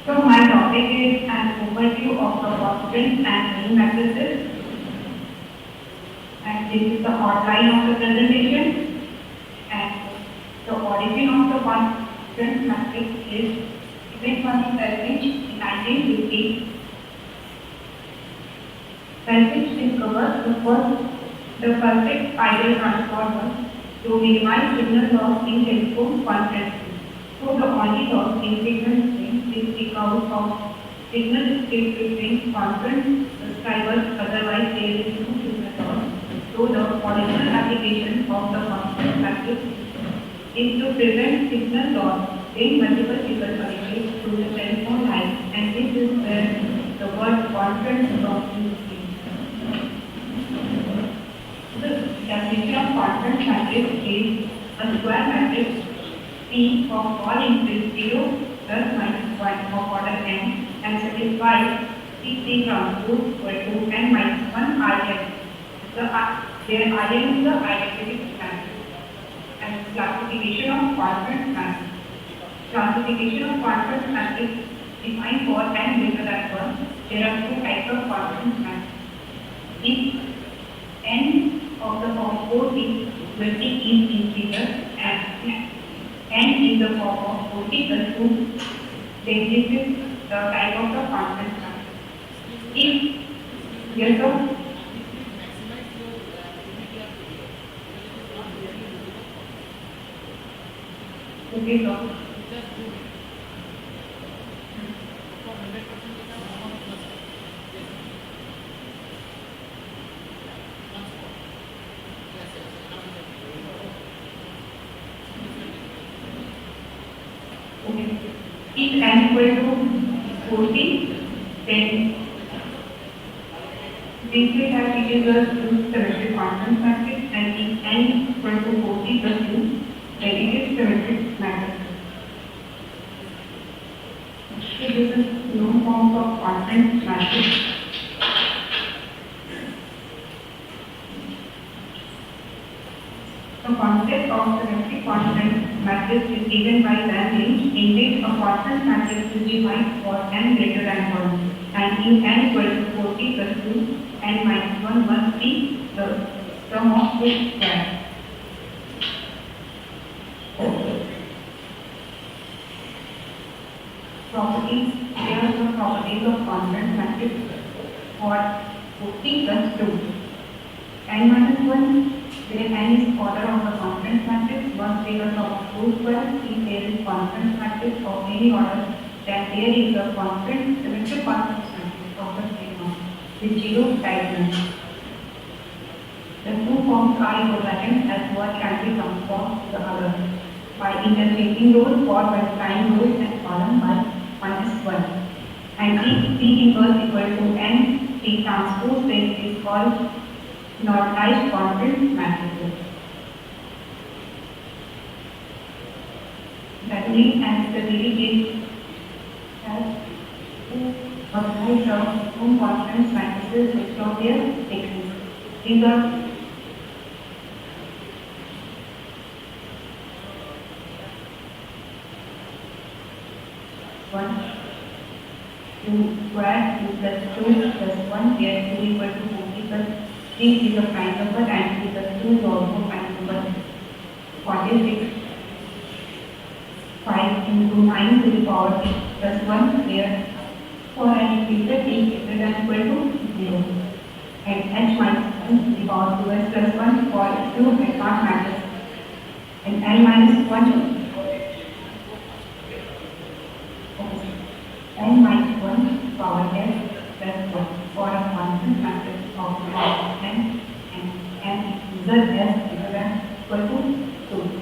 So my topic is an overview of the constants and mean matrices. And this is the outline of the presentation. And the origin of the constant matrix is given by Selfridge in 1950. Selfridge discovered the first The perfect ideal transformer to minimize signal loss in telephone conferencing. So the only loss in signal strength is because of signal state between conference subscribers, otherwise there is no signal loss. So the original application of the conference package is to prevent signal loss when multiple people communicate through the telephone line, and this is where the word conference comes into play. The definition of conference matrix is a square matrix P of all inputs 0 plus minus 1 of order n and satisfies C3 transpose equal to n minus 1 Rn. Where Rn is the identity matrix. And classification of conference matrix. Classification of conference matrix defined for n greater than 1. There are two types of conference matrix. If n of the form 40 will be is integer and n is the form of 40 plus 2, then this is the type of the conference matrix. If yes sir. Okay, so okay. If n equal to 40, then this will have it is a symmetric conference matrix, and if n equal to 40 plus 2, then it is symmetric matrix. So this is known form of conference matrix. The concept of symmetric conference matrix is given by that range in which a conference matrix is defined for n greater than 1, and in n equal to 40 plus 2, n minus 1 must be the sum of two squares. Properties, here are the properties of conference matrix for 40 plus 2. N minus 1, where n is order of the conference matrix, must be the sum of two squares. If there is conference matrix of any order, then there is a symmetric conference matrix of the same order with zero diagonals. The two forms are equivalent as one can be summed from the other by interchanging rows or multiplying rows and column by minus 1. And if P inverse equal to n T transpose, then it is called normalized conference matrices. That means and stability is as applied the home conference matrices based on their thickness. These are one, 2 square, 2 plus 2 plus 1, where 2 equal to 40 plus 3 is a prime number and 2 plus 2 is also prime number. 46, 5 into 9 to the power p plus 1, where for an integer p greater than equal to 0. And h minus 1 to the power 2s plus 1 for 2 and not matters. And n minus 1 n minus 1 power s plus 1 for a constant matrix of power n and z s greater than equal to 2.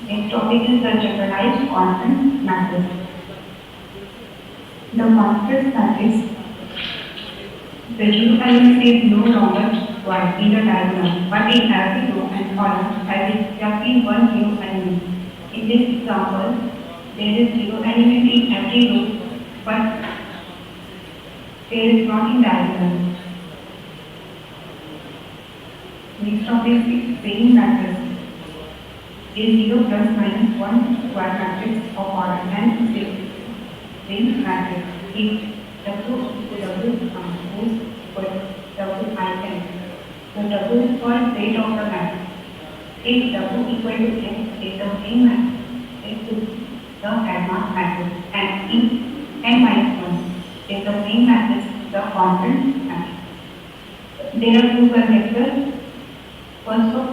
Next topic is the generalized conference matrix. The conference matrix, the zero element is no longer required in the diagram, but in every row and column has exactly one zero element. In this example, there is zero element in every row, but there is not in diagram. Next topic is same matrix. A0 plus minus 1 square matrix of order n is same matrix. If W equal to W transpose equal to W I n, the W is called rate of the matrix. If W equal to n is the same matrix, it is the Hermann matrix, and if n minus 1 is the same matrix, the conference matrix. There are two conjectures First row,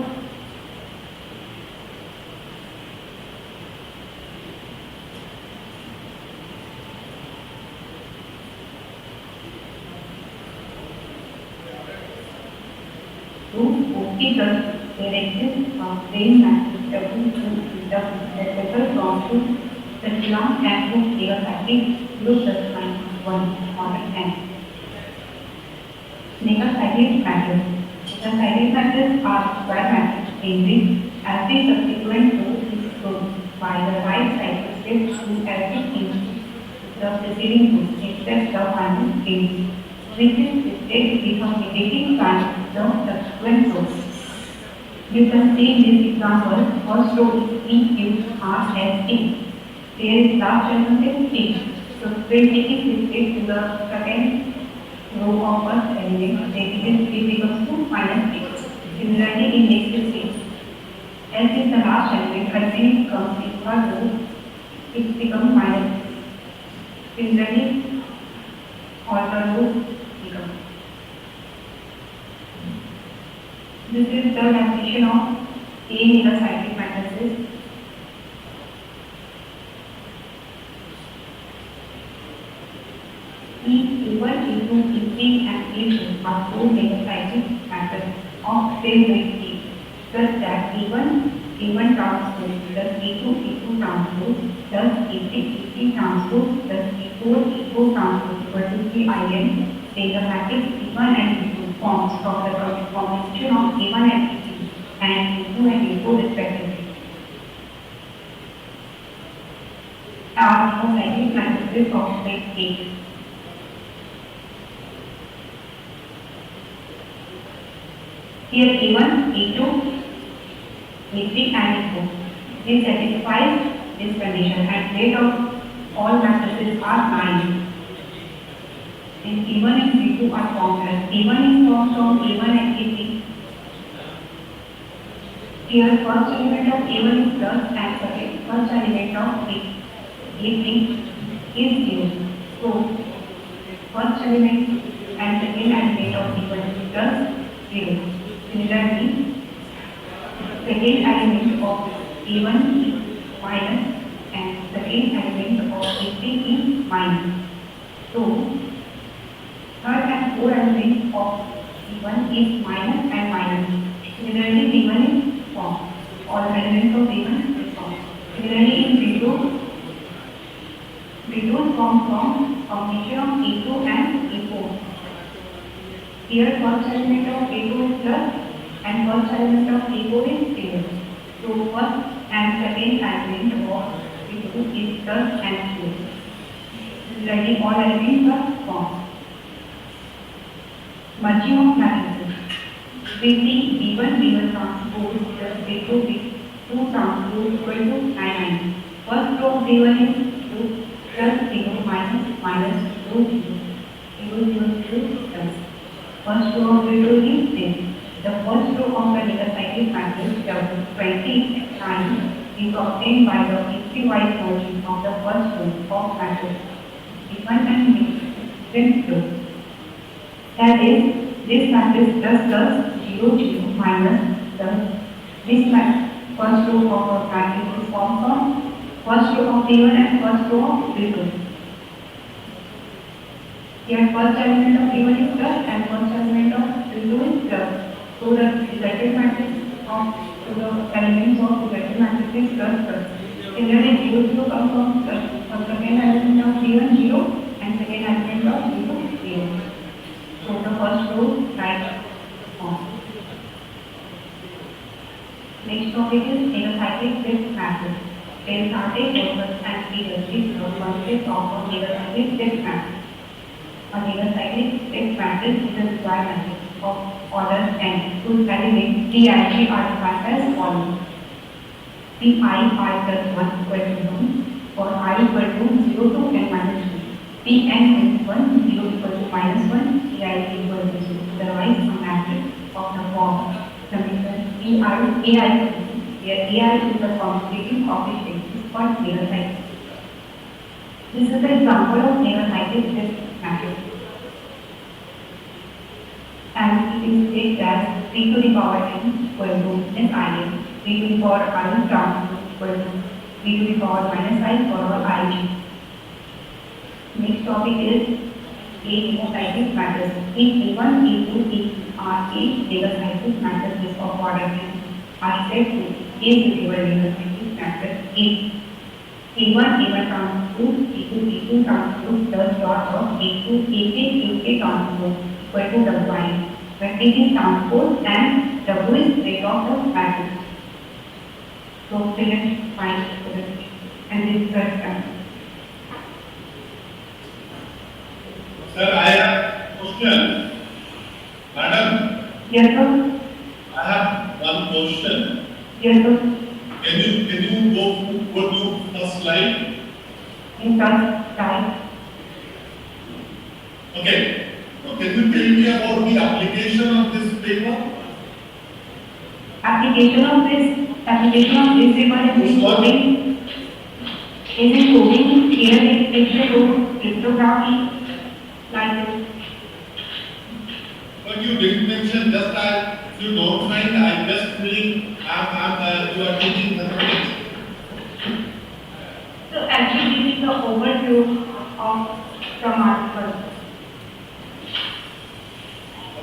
to OT plus there exists a same matrix W to the total belongs to the class and to clear cyclic loop plus minus 1 order n. Next cyclic matrix. The cyclic matrix are square matrix changing as the subsequent row is closed by the right cycle step to every in the preceding row except the final case, which is shifted before negating sign the subsequent row. You can see in this example, first row is P, Q, R, S, T. There is last element T. So when T is shifted to the second row of first element, then T becomes to minus T. Similarly, in next case, S is the last element, and when it comes in third row, it becomes minus. Similarly, all the rows become. This is the definition of A in the cyclic matrices. E1, E2, E3 and E2 are four major cyclic matrices of same weight E, such that E1 transpose plus E2 transpose plus E3 transpose plus E4 transpose equal to 3IN. Take the matrix E1 and E2 forms from the combination of E1 and E3 and E2 and E4 respectively. Are the cyclic matrices of weight A. Here E1, E2, E3 and E4. This satisfies this condition and rate of all matrices are 9. And E1 and E2 are formed as E1 is formed from E1 and E3. Here first element of E1 is plus and second first element of E3 is 0. So first element and second element of E1 is plus 0. Similarly, second element of E1 is minus and second element of E3 is minus. So, third and fourth element of E1 is minus and minus. Similarly, V1 is formed. All elements of V1 is formed. Similarly, in V2 is formed from combination of E2 and E4. Here, first element of A2 is plus and first element of A4 is 0. So, first and second element of A2 is plus and 0. Similarly, all elements are formed. Merging of matrices. We see V1 transpose plus V2 transpose equal to 9. First row of V1 is 2 plus 0 minus 2 0 plus. First row of V2 is this. The first row of the data cyclic matrix W20 times is obtained by the piecewise merging of the first row of matrix V1 and V2. That is, this matrix plus 0 0 minus this first row of a matrix is formed from first row of V1 and first row of V2. Here first element of V1 is plus and first element of V2 is plus. So the resultant matrix of the elements of resultant matrix is plus. Similarly, 0 0 comes from plus. For second element of V1 0 and second element of V2 0. So the first row right form. Next topic is cyclic shift matrix. There is a purpose and leadership of one shift of a cyclic shift matrix. A cyclic shift matrix is a square matrix of order n whose elements Pij are defined as follows. Pi plus 1 equal to 1 for I equal to 0 to n minus 2. Pn is 1, 0 equal to minus 1, Pi is equal to 0. Otherwise, a matrix of the form summation Ai, where Ai is the constitutive coefficient is called cyclic. This is the example of cyclic shift matrix. And it is stated as p to the power n equal to minus in p to the power I transpose equal to p to the power minus I for all ig. Next topic is A hemocytic matters. If A1, A2, A3 are A legocytic matters list of order n are said to A suitable legocytic matters if A1, A1 transpose, A2, A2 transpose plus dot of A2, AK, AK transpose equal to W. When it is transpose and W is rate of the matrix. So let's find the and this is correct answer. Sir, I have question. Madam, Yes, sir. I have one question. Yes, sir. Can you go to first slide? In first time. Okay. So can you tell me about the application of this paper? Application of this paper is in coding here it's a cryptography like this. But you didn't mention just that. If you don't mind, I just feeling you are teaching mathematics. So actually this is the overview of from article.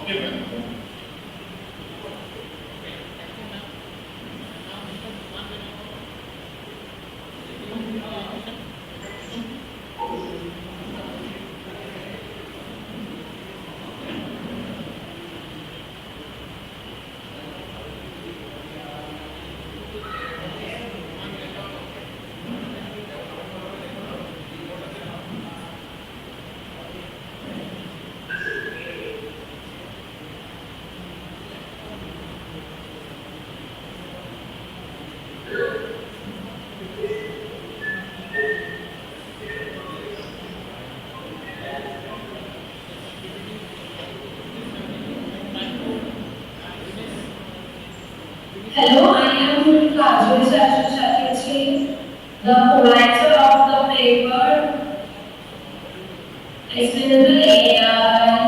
Okay, ma'am. Hello, I am the co-writer of the paper Explainable AI.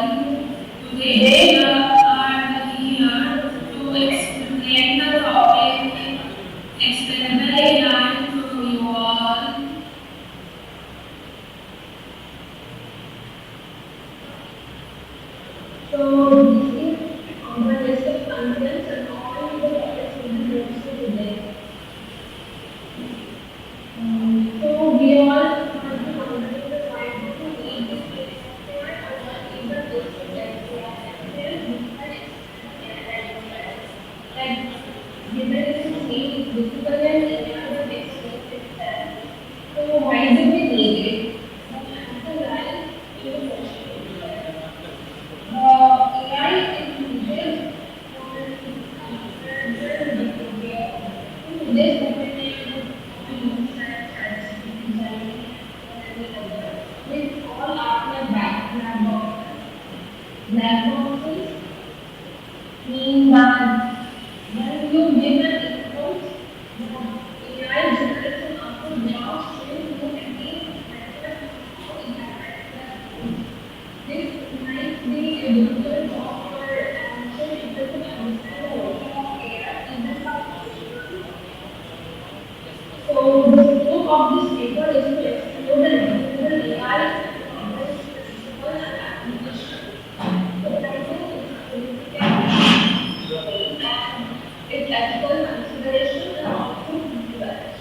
Today we are here to explain the topic Explainable AI to you all. So this is our list of contents and all the topics we will go through today. So we all have to understand the point to each like given is need difficult and inadequate itself. So why is it needed? The answer lies in the question. AI is needed for this dependent on with all our black boxes. Black boxes mean that when you give an input, the AI generates an output without showing you any method how it happens. This might be a difficult job for answer people to understand the working of AI even some. So the scope of this paper is to explore the different AI and its principles and applications. The title is significant and its ethical considerations and output research.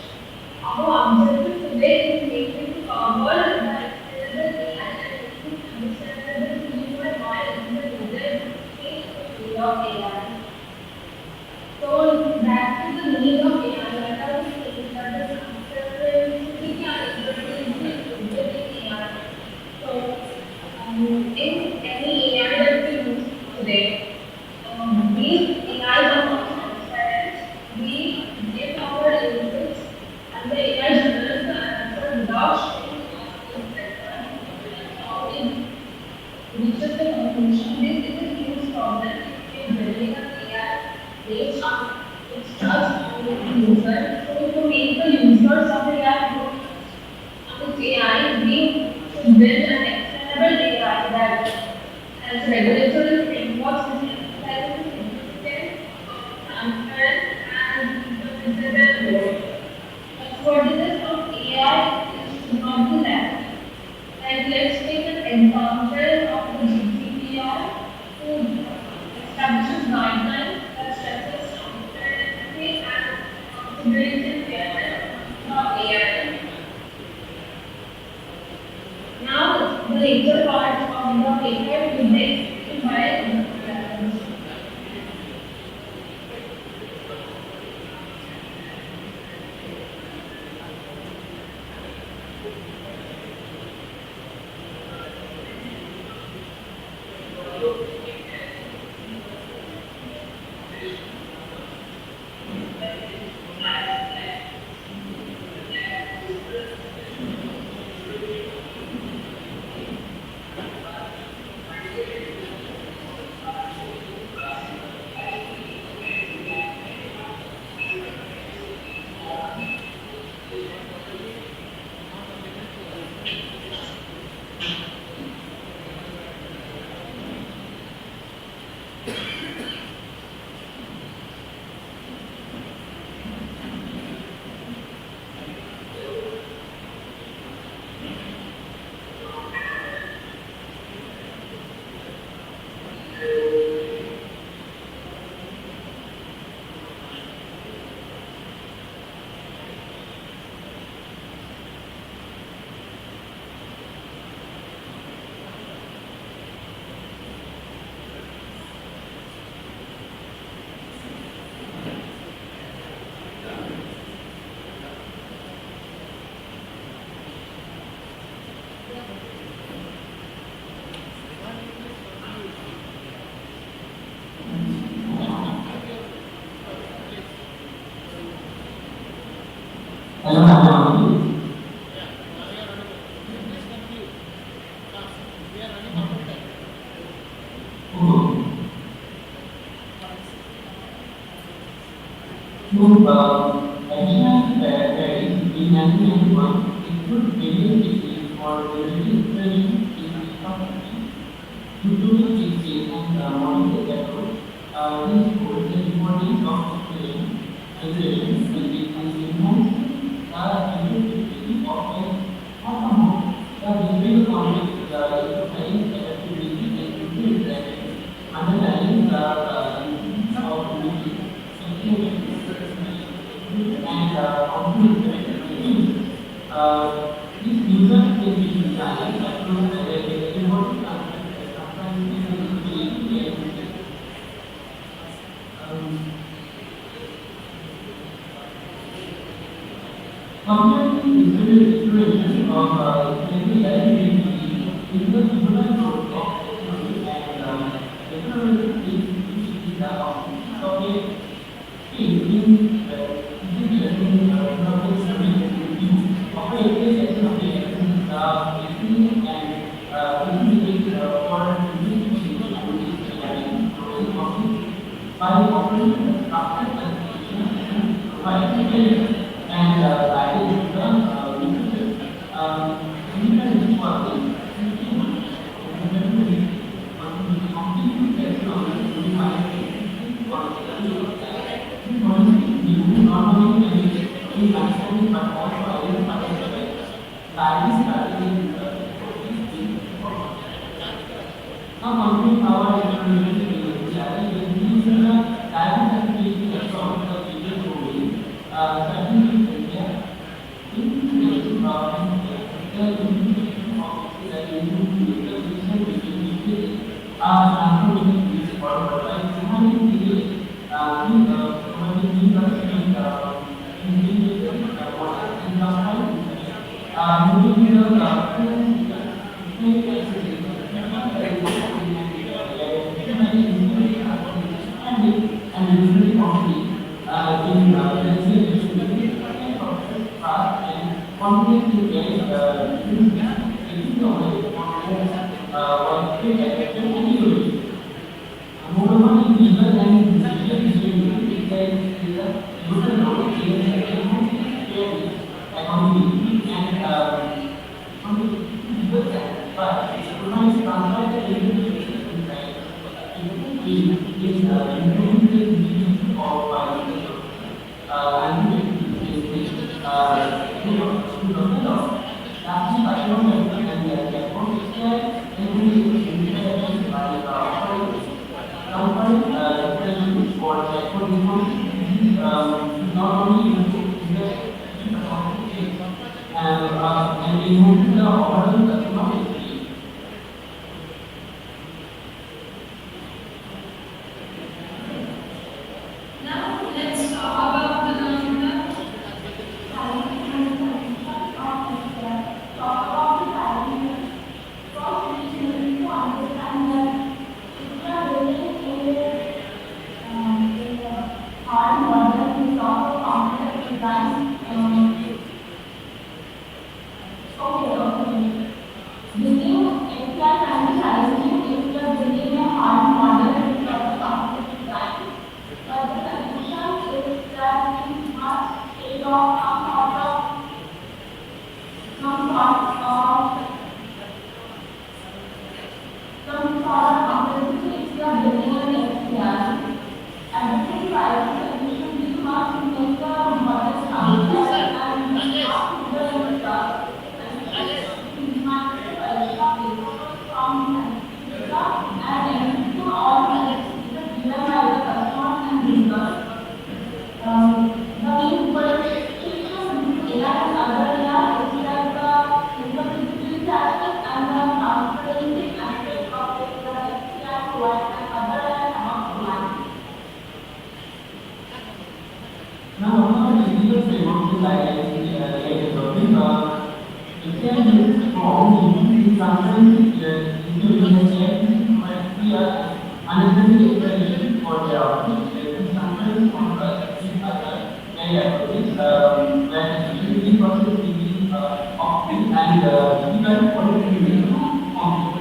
Our objective today is mainly to cover the explainable AI and its understandable human mind in the user field of AI. So back to the need of AI, let us say that the consistency and ability is included in AI. So in any AI that we use today, these AIs are not transparent. We give our inputs and the AI generates the answer without showing us how it reaches the conclusion. This is a huge problem if we are building an AI based on its trust on the user. So to make the users of the AI more on its AI, we should build an explainable AI that has regulatory frameworks and emphasizes significant Hello, everyone. Yeah, now we are running. Please conclude. We are running out of time. So, additional credits in 1991 include various degrees for related inspiration in the company, including teaching and modeling approach. This holds the importance of inspiration will be enhanced the effectivity of a automotive. The visual context emphasizes adaptability and interaction, underlining the importance of music, and confidence. This user can be designed across the remote concept, sometimes Community inspiration of daily life is the human growth of technology and technology is the office of a in learning knowledge review of a education and by operating the structured education and providing and guidance to the users. Even this was completely based on the not only in understanding but also identifying the guidance strategy now complete our explanation is these guidance activities across the video domain, certainly India, integration of the integration of the integration between uses transforming this forward by defining the providing industry in moving and usually complete in the fast and confident to get taking away what they get anyway. Moreover, in legal and decision it is a user knowledge accountability and but it provides transfer improving of not only and improving the overall customer experience. Now let's talk about the is transparency ensuring that AICC provides clear and understanding explanation for their outputs. This transparency contrasts with other AI approaches where the decision process is often and difficult for it to be complex.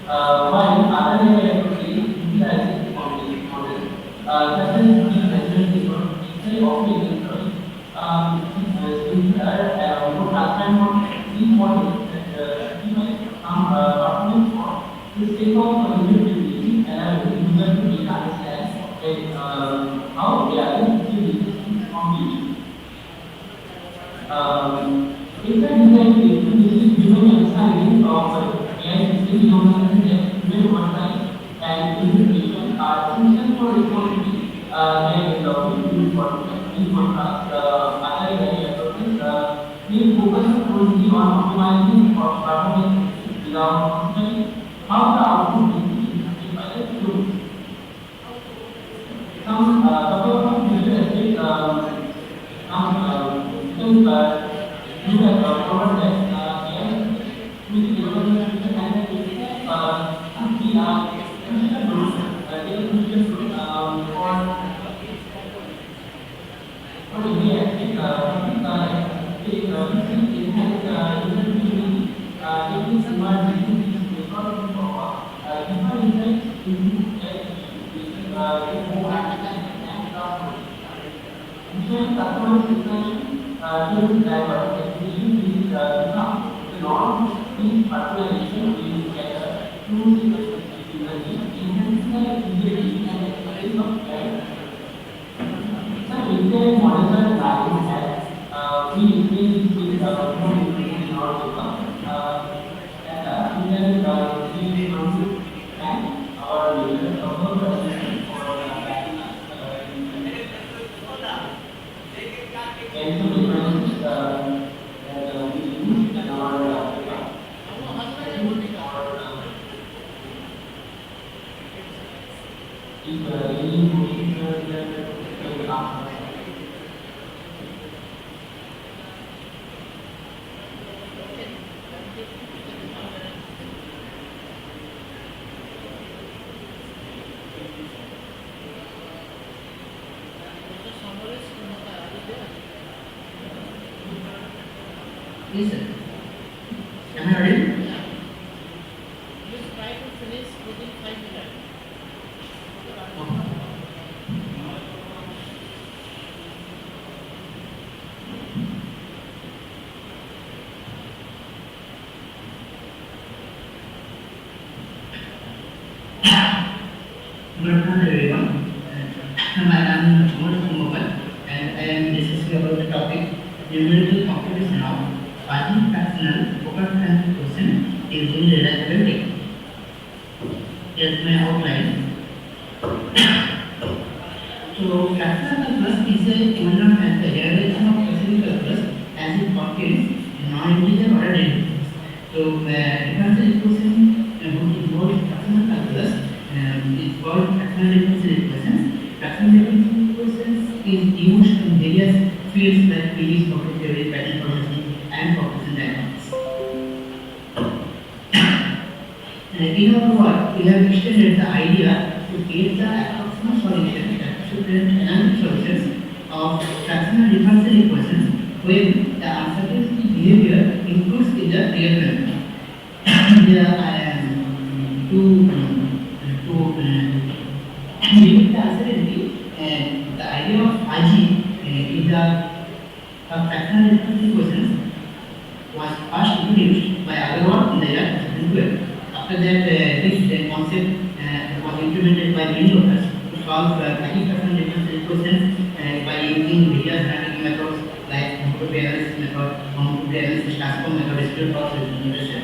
While other AI approaches utilize complex models, such as deep learning techniques, they often encourage simpler, more transparent models. These models that optimize some performance for the sake of usability, allow the user to better understand how they are going to use this computation. Inside design is human understanding of AI systems, human oversight and implementation are essential for responsibility. Their development in contrast, other AI approaches will focus only on optimizing for performance without considering how the output will be impacted by the tools. Some couple of future aspects, systems you have covered that AI with development and we are future proof, they are future proof for the AI aspect, it enhance usability, techniques emerging is recording for deeper insights into AI with more applications and customers. Ensuring customer satisfaction during driver acquisition is become the norm. This personalization will gather tools enhancing the usability and experience of driver. Some retail models are lying as we explain this with more information in our paper. And we can use from and our user support assistant for and some differences that we use in our paper. If any question Yes, sir. Am I ready? Please try to finish within 5 minutes. Good afternoon, everyone. I am Thomas Mobile, and I am discussing about the topic numerical computation of partial fractional focal question using reducibility. Here's my outline. So, fractional calculus is a given as the derivation of specific calculus as it contains non-integer order derivatives. So, differential equation which involves fractional calculus is called fractional differential equations. Fractional differential equations is used in various fields like physics, computer theory, pattern processing, and population dynamics. In our work, we have extended the idea to get the approximate solution, approximate analytic solutions of fractional differential equations when the uncertainty behavior includes in the real number. To limit the uncertainty, the idea of IG is the fractional differential equations was first introduced by Agarwal in the year 2012. After that, this concept was implemented by many authors to solve fractional differential equations by using various mathematical methods like homotopy analysis method, homotopy analysis transform method, distributed power representation.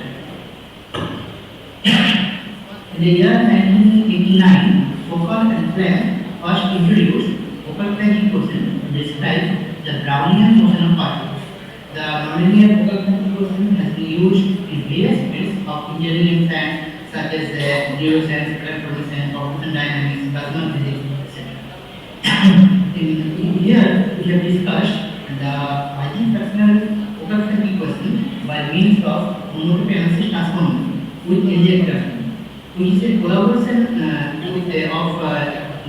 In the year 1989, Fokker and Planck first introduced Fokker-Planck equation to describe the Brownian motion of particles. The nonlinear Fokker-Planck equation has been used in various fields of engineering science such as neuroscience, electronics, population dynamics, plasma physics, etc. Here we have discussed the IG fractional Fokker-Planck equation by means of homotopy analysis transform. with injector, which is a collaboration of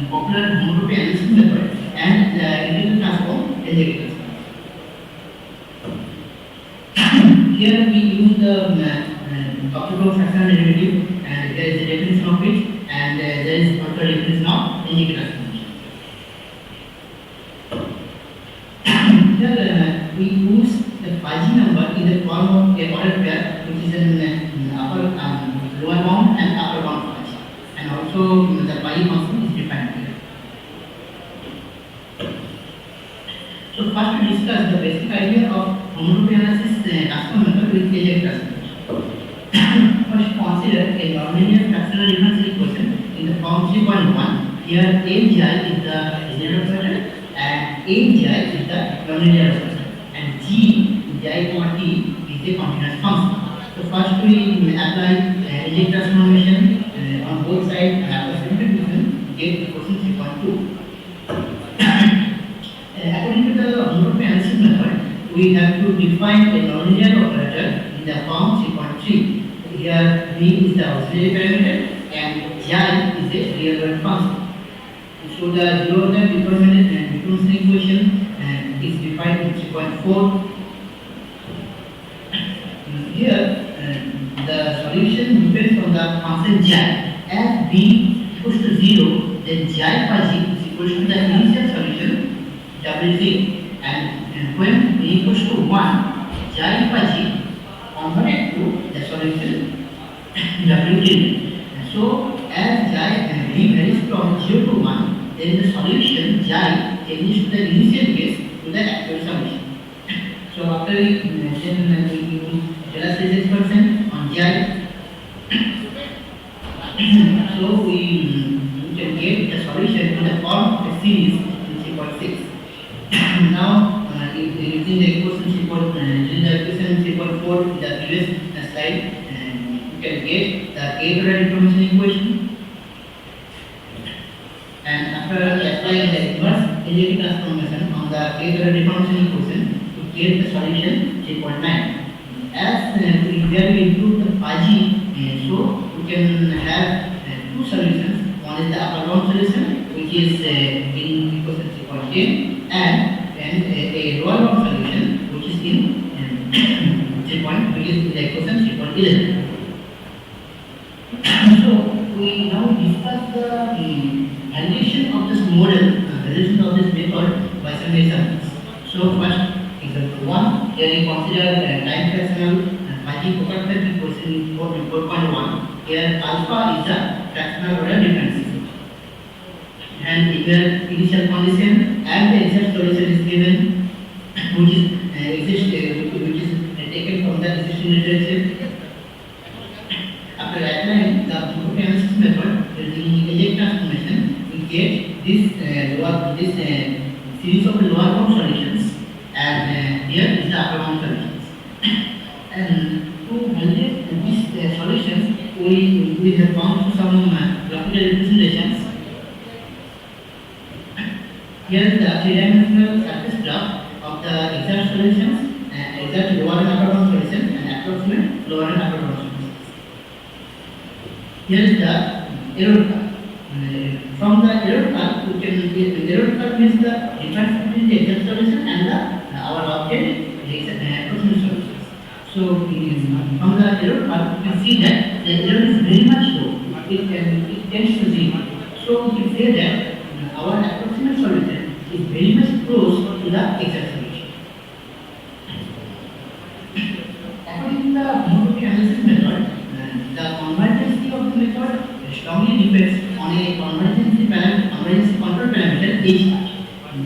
popular homotopy analysis method and integral transform injector. Here we use the optical fractional derivative, and there is a definition of it, and there is also a definition of injector transformation. Here we use the fuzzy number in the form of a ordered pair, which is an lower bound and upper bound fuzzy, and also the pi function is defined here. So first we discuss the basic idea of homotopy analysis transform method with Aj transformation. First consider a nonlinear fractional differential equation in the form 3.1. Here Aj is the linear operator and Aj is the nonlinear operator, and G J, T is a continuous function. So first we apply Aj transformation on both sides and after simplification get the equation 3.2. According to the homotopy analysis method, we have to define a nonlinear operator in the form 3.3. Here V is the auxiliary parameter and J is a real world function. So the zero order differential equation is defined in 3.4. Here the solution depends on the function J. As B equals to 0, then J fuzzy is equals to the initial solution W0, and when B equals to 1, J fuzzy converted to the solution W0. So as J and B varies from 0 to 1, then the solution J changes to the initial case to the actual solution. So after we use Taylor's expression on J, so we can get the solution in the form of a series in 3.6. Now, using the equation 3.4 in the previous slide, you can get the k-order deformation equation. And after applying the inverse Aj transformation on the k-order deformation equation, to get the solution 3.9. As here we include the fuzzy, so we can have two solutions. One is the upper bound solution, which is in equation 3.10, and a lower bound solution, which is in 3. Which is the equation 3.11. So we now discuss the validation of this model, validation of this method by some examples. So first, example 1, here we consider time fractional fuzzy coefficient equation 4.1. Here alpha is the fractional order difference, and here initial condition and the exact solution is given, which is taken from the existing literature. After applying the homotopy analysis method using Aj transformation, we get this series of lower bound solutions, and here is the upper bound solutions. And to validate these solutions, we have found some graphical representations. Here is the three-dimensional surface graph of the exact solutions, exact lower and upper bound solution, and approximate lower and upper bound solutions. Here is the error curve. From the error curve, we can get the error curve means the difference between the exact solution and our object, the approximate solutions. So from the error curve, we can see that the error is very much low. It tends to 0. So we can say that our approximate solution is very much close to the exact solution. According to the homotopy analysis method, the convergency of the method strongly depends on a convergency control parameter H hat.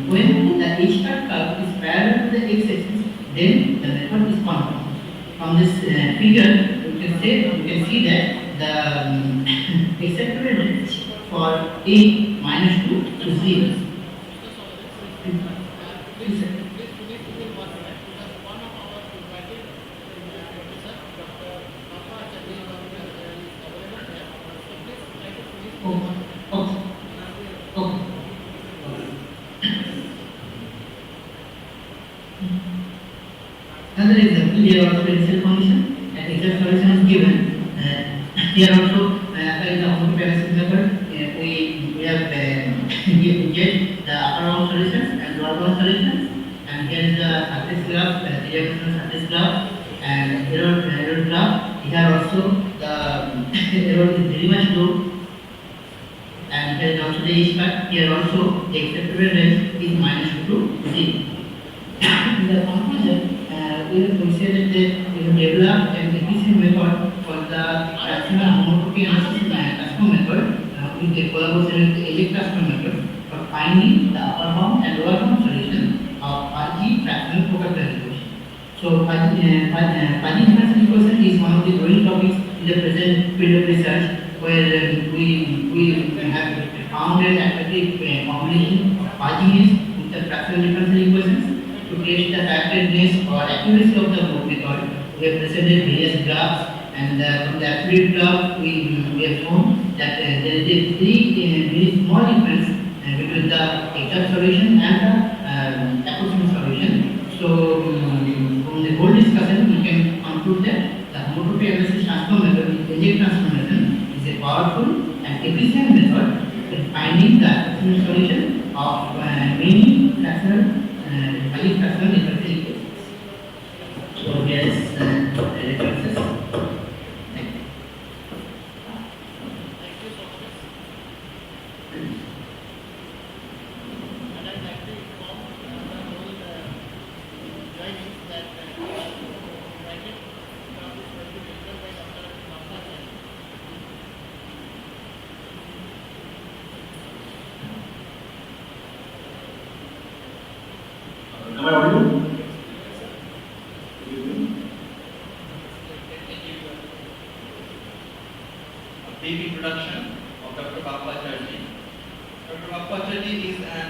When the H hat curve is parallel to the x-axis, then the method is conform. From this figure, you can see that the acceptable range for A minus 2 to 0. Another example, here also initial condition and exact solution is given. Here also, applying the homogeneous method, we have get the upper bound solutions and lower bound solutions, and here is the surface graph, three-dimensional surface graph, and error graph. Here also the error is very much low, and here is also the H cut. Here also the acceptable range is minus 2 to 0. In the conclusion, we have considered that we have developed an efficient method for the fractional homotopy analysis transform method with the collaboration with the eject transform method for finding the upper bound and lower bound solution of fuzzy fractional Fokker equation. So, fuzzy differential equation is one of the growing topics in the present field of research, where we have found an attractive combination of fuzziness with the fractional differential equations. To test the factoredness or accuracy of the mode method, we have presented various graphs, and from the absolute graph, we have shown that there is a very small difference between the exact solution and the approximate solution. So, from the whole discussion, we can conclude that the homotopy analysis transform method with eject transformation is a powerful and efficient method in finding the approximate solution of many fractional highly fractional differential equations. So here is references. Thank you. Thank you so much. And I'd like to inform the whole joining that bracket talk is going to be delivered by Dr. Ramnath. Am I audible? A brief introduction of Dr. Bapacharji. Dr. Bapacharji is an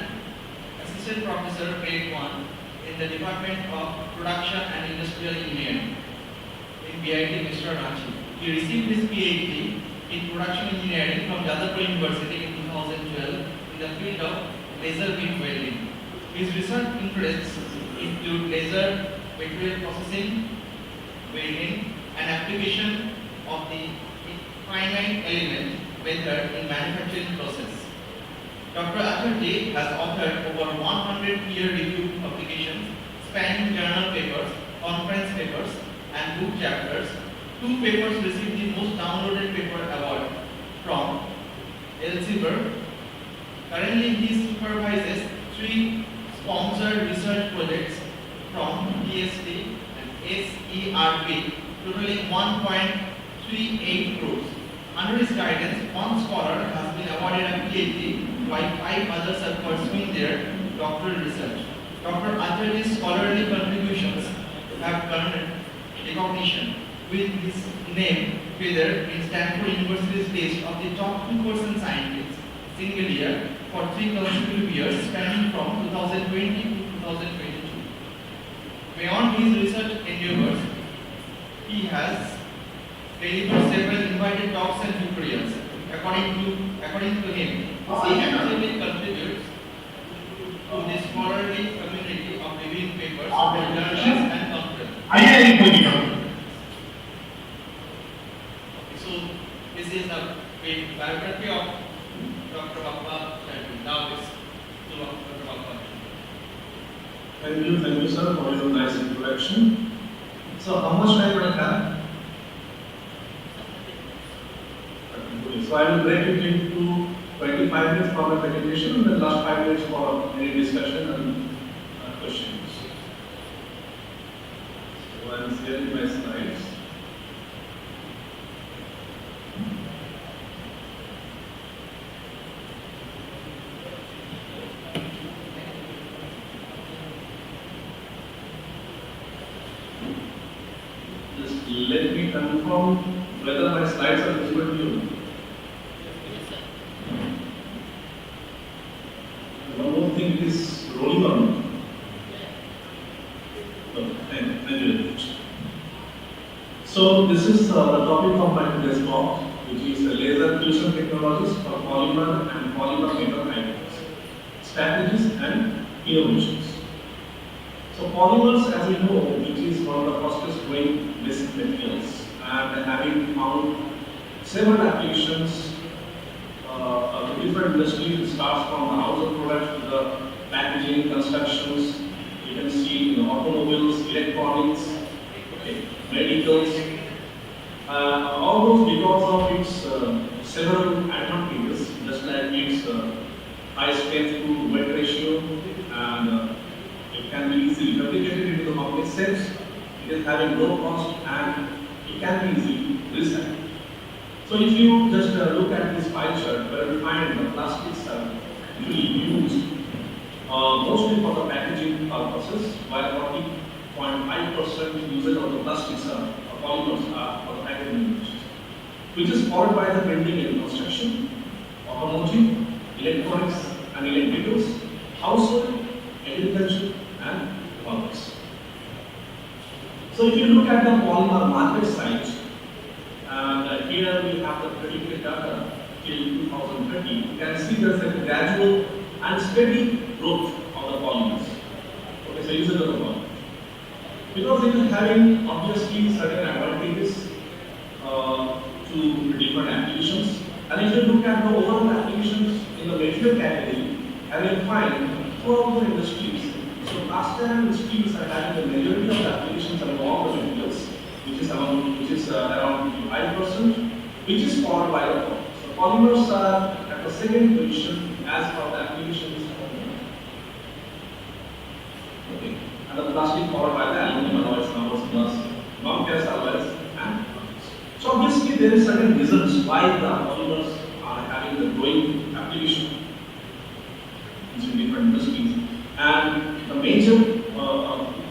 assistant professor grade 1 in the Department of Production and Industrial Engineering in BIT Mr. Ranchi. He received his PhD in production engineering from Jadavpur University in 2012 in the field of laser beam welding. His research interests include laser material processing, welding, and application of the finite element method in manufacturing process. Dr. Acharjee has authored over 100 peer-reviewed publications spanning journal papers, conference papers, and book chapters. 2 papers received the most downloaded paper award from Elsevier. Currently, he supervises 3 sponsored research projects from PhD and SERP, totaling 1.38 crores. Under his guidance, 1 scholar has been awarded a PhD, while 5 others are pursuing their doctoral research. Dr. Acharjee's scholarly contributions have garnered recognition, with his name featured in Stanford University's list of the top 2% scientists single year for 3 consecutive years spanning from 2020 to 2022. Beyond his research endeavors, he has delivered several invited talks and tutorials. According to him, he actively contributes to the scholarly community of reviewing papers, journals, and conferences. So, this is a biography of Dr. Bapacharjee. Now it's to Dr. Bapacharjee. Thank you, sir, for your nice introduction. So, how much time do I have? So, I will break it into 25 minutes for my presentation and the last 5 minutes for any discussion and questions. So, I am sharing my slides. Just let me confirm whether my slides are visible to you. One more thing, is rolling on. Thank you very much. So this is the topic of my today's talk, which is laser fusion technologies for polymer and polymer metal hybrids, strategies and innovations. So polymers, as we know, which is one of the fastest growing basic materials, and having found several applications of different industries. It starts from the household products to the packaging, constructions. You can see automobiles, electronics, okay, medicals. All those because of its several advantages, just like its high strength to weight ratio, and it can be easily fabricated into the market sense. It is having low cost and it can be easily recycled. So if you just look at this pie chart, where we find the plastics are usually used mostly for the packaging purposes, while 40.5% usage of the plastics are polymers are for the packaging industry, which is followed by the printing and construction, automotive, electronics and electricals, household, agriculture and commerce. So if you look at the polymer market size, and here we have the predicted data till 2030, you can see there's a gradual and steady growth of the polymers. Okay, so usage of the polymers. Because it is having obviously certain advantages to different applications. And if you look at the overall applications in the material category, I will find throughout the industries. So plaster industries are having the majority of the applications among all the materials, which is around 5%, which is followed by the polymers. So polymers are at the second position as per the applications. Okay. And the plastic followed by the aluminum alloys, numbers plus non-ferrous alloys and others. So obviously there is certain reasons why the polymers are having the growing application in different industries, and the major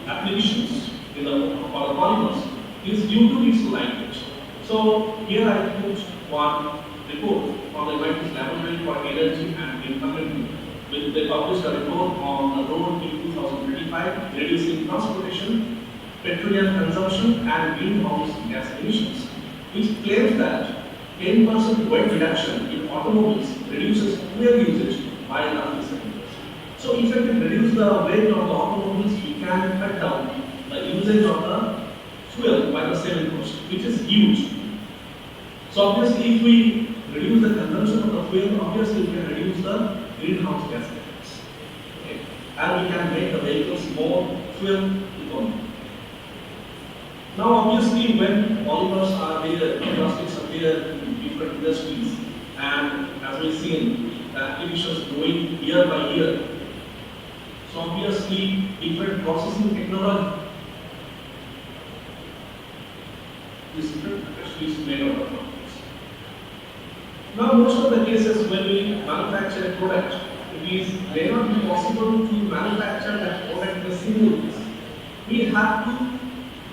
applications in for the polymers is due to its lightweight. So here I put one report from the United Laboratory for Energy and Environment. They published a report on the road in 2025, reducing transportation, petroleum consumption and greenhouse gas emissions, which claims that 10% weight reduction in automobiles reduces fuel usage by roughly 7%. So if you can reduce the weight of the automobiles, you can cut down the usage of the fuel by the 7%, which is huge. So obviously if we reduce the consumption of the fuel, obviously we can reduce the greenhouse gas emissions. Okay. And we can make the vehicles more fuel economic. Now obviously when polymers are there, plastics are there in different industries, and as we've seen, the applications growing year by year. So obviously different processing technology is made out of polymers. Now most of the cases when we manufacture a product, it may not be possible to manufacture that product in a single piece. We have to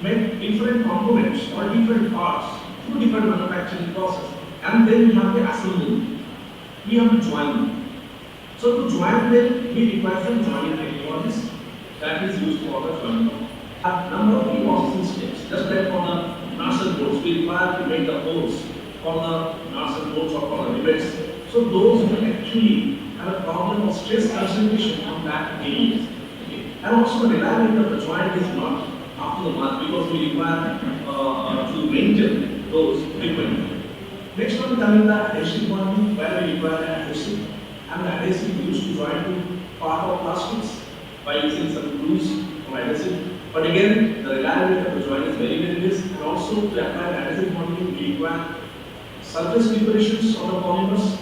make different components or different parts through different manufacturing process, and then we have to assemble. We have to join them. So to join them, we require some joining technologies that is used for the joining. A number of processing steps, just like for the nacelle bolts, we require to make the holes for the nacelle bolts or for the rivets. So those will actually have a problem of stress concentration on that area. Okay. And also the reliability of the joint is not up to the mark because we require to maintain those frequently. Next one coming the adhesive bonding, where we require an adhesive, and the adhesive used to join to part of plastics by using some glues or adhesive. But again, the reliability of the joint is very less, and also to apply adhesive bonding, we require surface preparations on the polymers,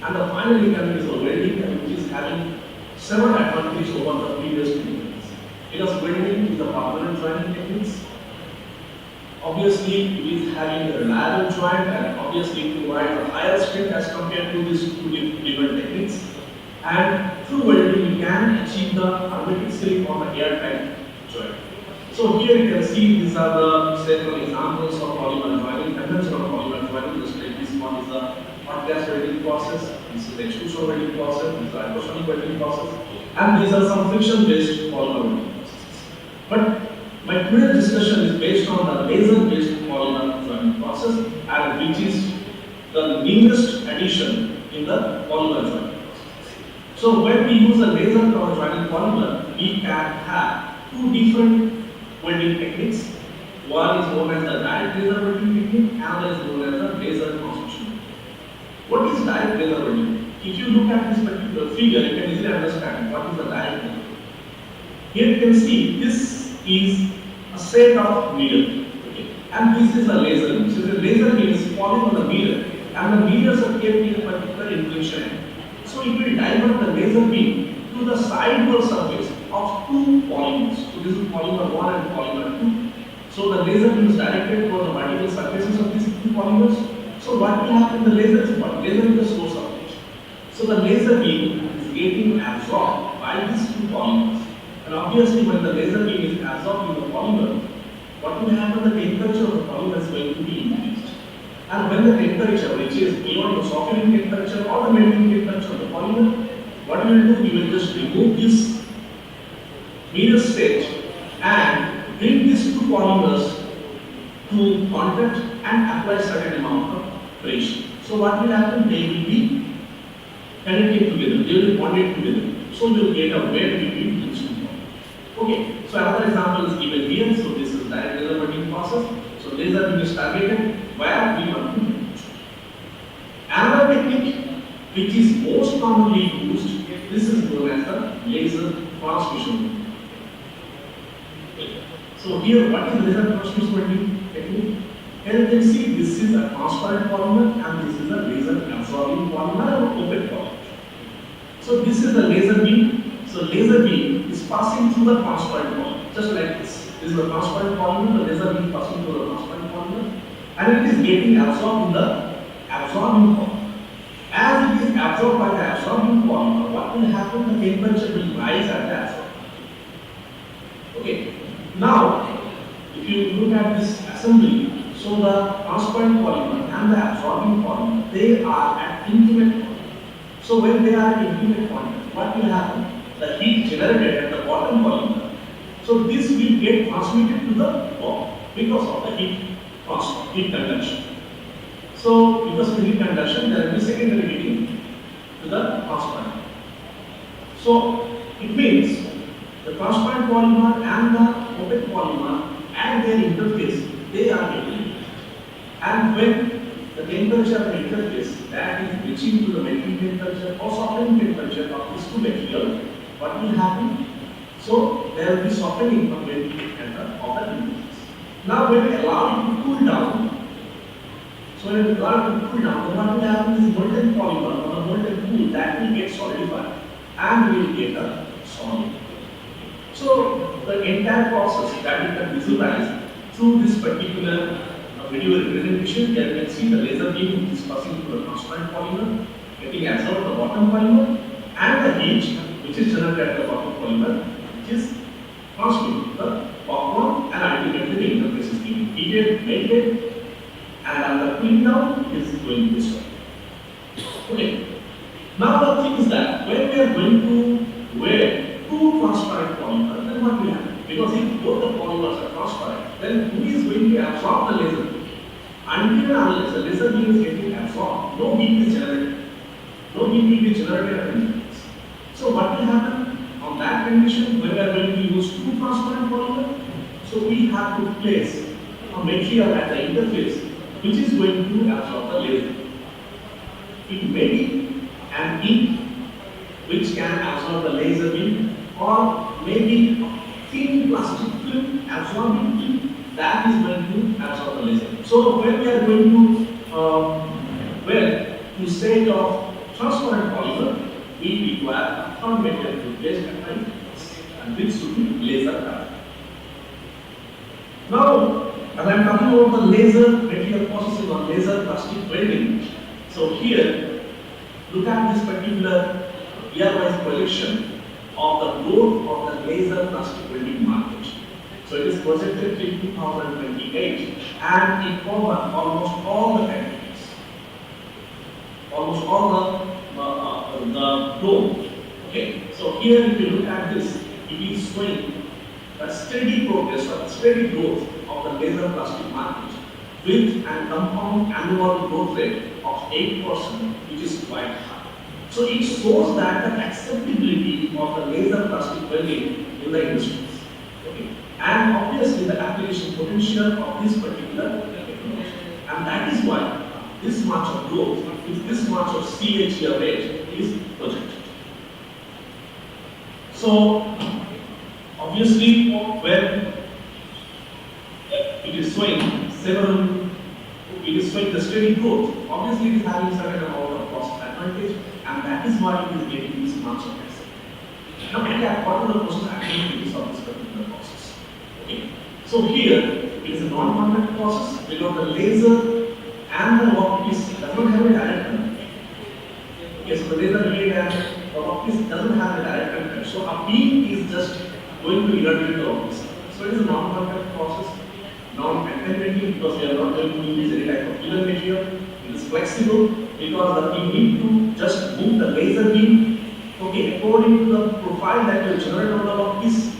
and the final coming is the welding, which is having several advantages over the previous techniques. Because welding is the permanent joining techniques. Obviously, it is having a reliable joint and obviously it provides a higher strength as compared to these two different techniques. And through welding, we can achieve the hermetic seal on the airtight joint. So here you can see these are the several examples of polymer joining, conventional polymer joining. Just like this one is the hot gas welding process, this is the extrusion welding process, this is the hypersonic welding process, and these are some friction-based polymer welding processes. But my today's discussion is based on the laser-based polymer joining process, and which is the newest addition in the polymer joining process. So when we use a laser power joining polymer, we can have two different welding techniques, One is known as the direct laser welding technique, another is known as the laser transmission. What is direct laser welding? If you look at this particular figure, you can easily understand what is the direct laser. Here you can see this is a set of mirror, okay, and this is a laser beam. So the laser beam is falling on the mirror, and the mirrors are kept in a particular inclination. So it will divert the laser beam to the sideward surface of two polymers. So this is polymer 1 and polymer 2. So the laser beam is directed toward the vertical surfaces of these two polymers. So what will happen? The laser is what? Laser is the source of it. So the laser beam is getting absorbed by these two polymers. And obviously when the laser beam is absorbed in the polymer, what will happen? The temperature of the polymer is going to be increased. And when the temperature, which is beyond the softening temperature or the melting temperature of the polymer, what you will do? You will just remove this mirror stage and bring these two polymers to contact and apply certain amount of pressure. So what will happen? They will be connected together, they will be bonded together. So you will get a weld between these two polymers. Okay, so another example is given here. So this is direct laser welding process. So laser beam is targeted where we want to use. Another technique which is most commonly used, this is known as the laser transmission. So here, what is laser transmission technique? Here you can see this is a transparent polymer and this is a laser absorbing polymer or opaque polymer. So this is the laser beam. So laser beam is passing through the transparent polymer, just like this. This is a transparent polymer, the laser beam passing through the transparent polymer, and it is getting absorbed in the absorbing polymer. As it is absorbed by the absorbing polymer, what will happen? The temperature will rise at the absorbing. Okay. Now, if you look at this assembly, so the transparent polymer and the absorbing polymer, they are at intimate contact. So when they are at intimate contact, what will happen? The heat generated at the bottom polymer, so this will get transmitted to the top because of the heat transfer, heat conduction. So because of the heat conduction, there will be secondary heating to the transparent. So it means the transparent polymer and the opaque polymer and their interface, they are getting heated. And when the temperature of the interface that is reaching to the melting temperature or softening temperature of these two material, what will happen? So there will be softening of melting and of the interface. Now when we allow it to cool down, so when we allow it to cool down, then what will happen is molten polymer or the molten pool that will get solidified and we will get a solid. So the entire process that we can visualize through this particular video representation, here you can see the laser beam which is passing through the transparent polymer, getting absorbed the bottom polymer, and the heat which is generated at the bottom polymer, which is transmitted to the top one, and ultimately the interface is being heated, melted, and after cooling down, it is going this way. Okay. Now the thing is that when we are going to wear two transparent polymers, then what will happen? Because if both the polymers are transparent, then who is going to absorb the laser beam? Until and unless the laser beam is getting absorbed, no heat is generated. No heat will be generated at the interface. So what will happen on that condition when we are going to use two transparent polymers? So we have to place a material at the interface which is going to absorb the laser. It may be an ink which can absorb the laser beam, or maybe thin plastic film absorbing film that is going to absorb the laser. So when we are going to wear instead of transparent polymer, we require a third material to place at the interface, and this should be laser carbon. Now, as I am talking about the laser material processing or laser plastic welding, so here, look at this particular year-wise collection of the growth of the laser plastic welding market. So it is projected till 2028 and it covers almost all the categories, almost all the globe. Okay, so here if you look at this, it is showing a steady progress or steady growth of the laser plastic market with a compound annual growth rate of 8%, which is quite high. So it shows that the acceptability of the laser plastic welding in the industries. Okay. and obviously the application potential of this particular technology. And that is why this much of growth, with this much of CAGR rate is projected. So, obviously, when it is showing the steady growth, obviously it is having certain amount of cost advantage, and that is why it is getting this much of asset. Now, what are the process activities of this particular process? Okay. So here, it is a non-contact process because the laser and the workpiece does not have a direct contact. Okay, so the laser head and the workpiece doesn't have a direct contact. So a beam is just going to irradiate the workpiece. So it is a non-contact process, non-contaminating because we are not going to use any type of filler material. It is flexible because we need to just move the laser beam, okay, according to the profile that will generate on the workpiece.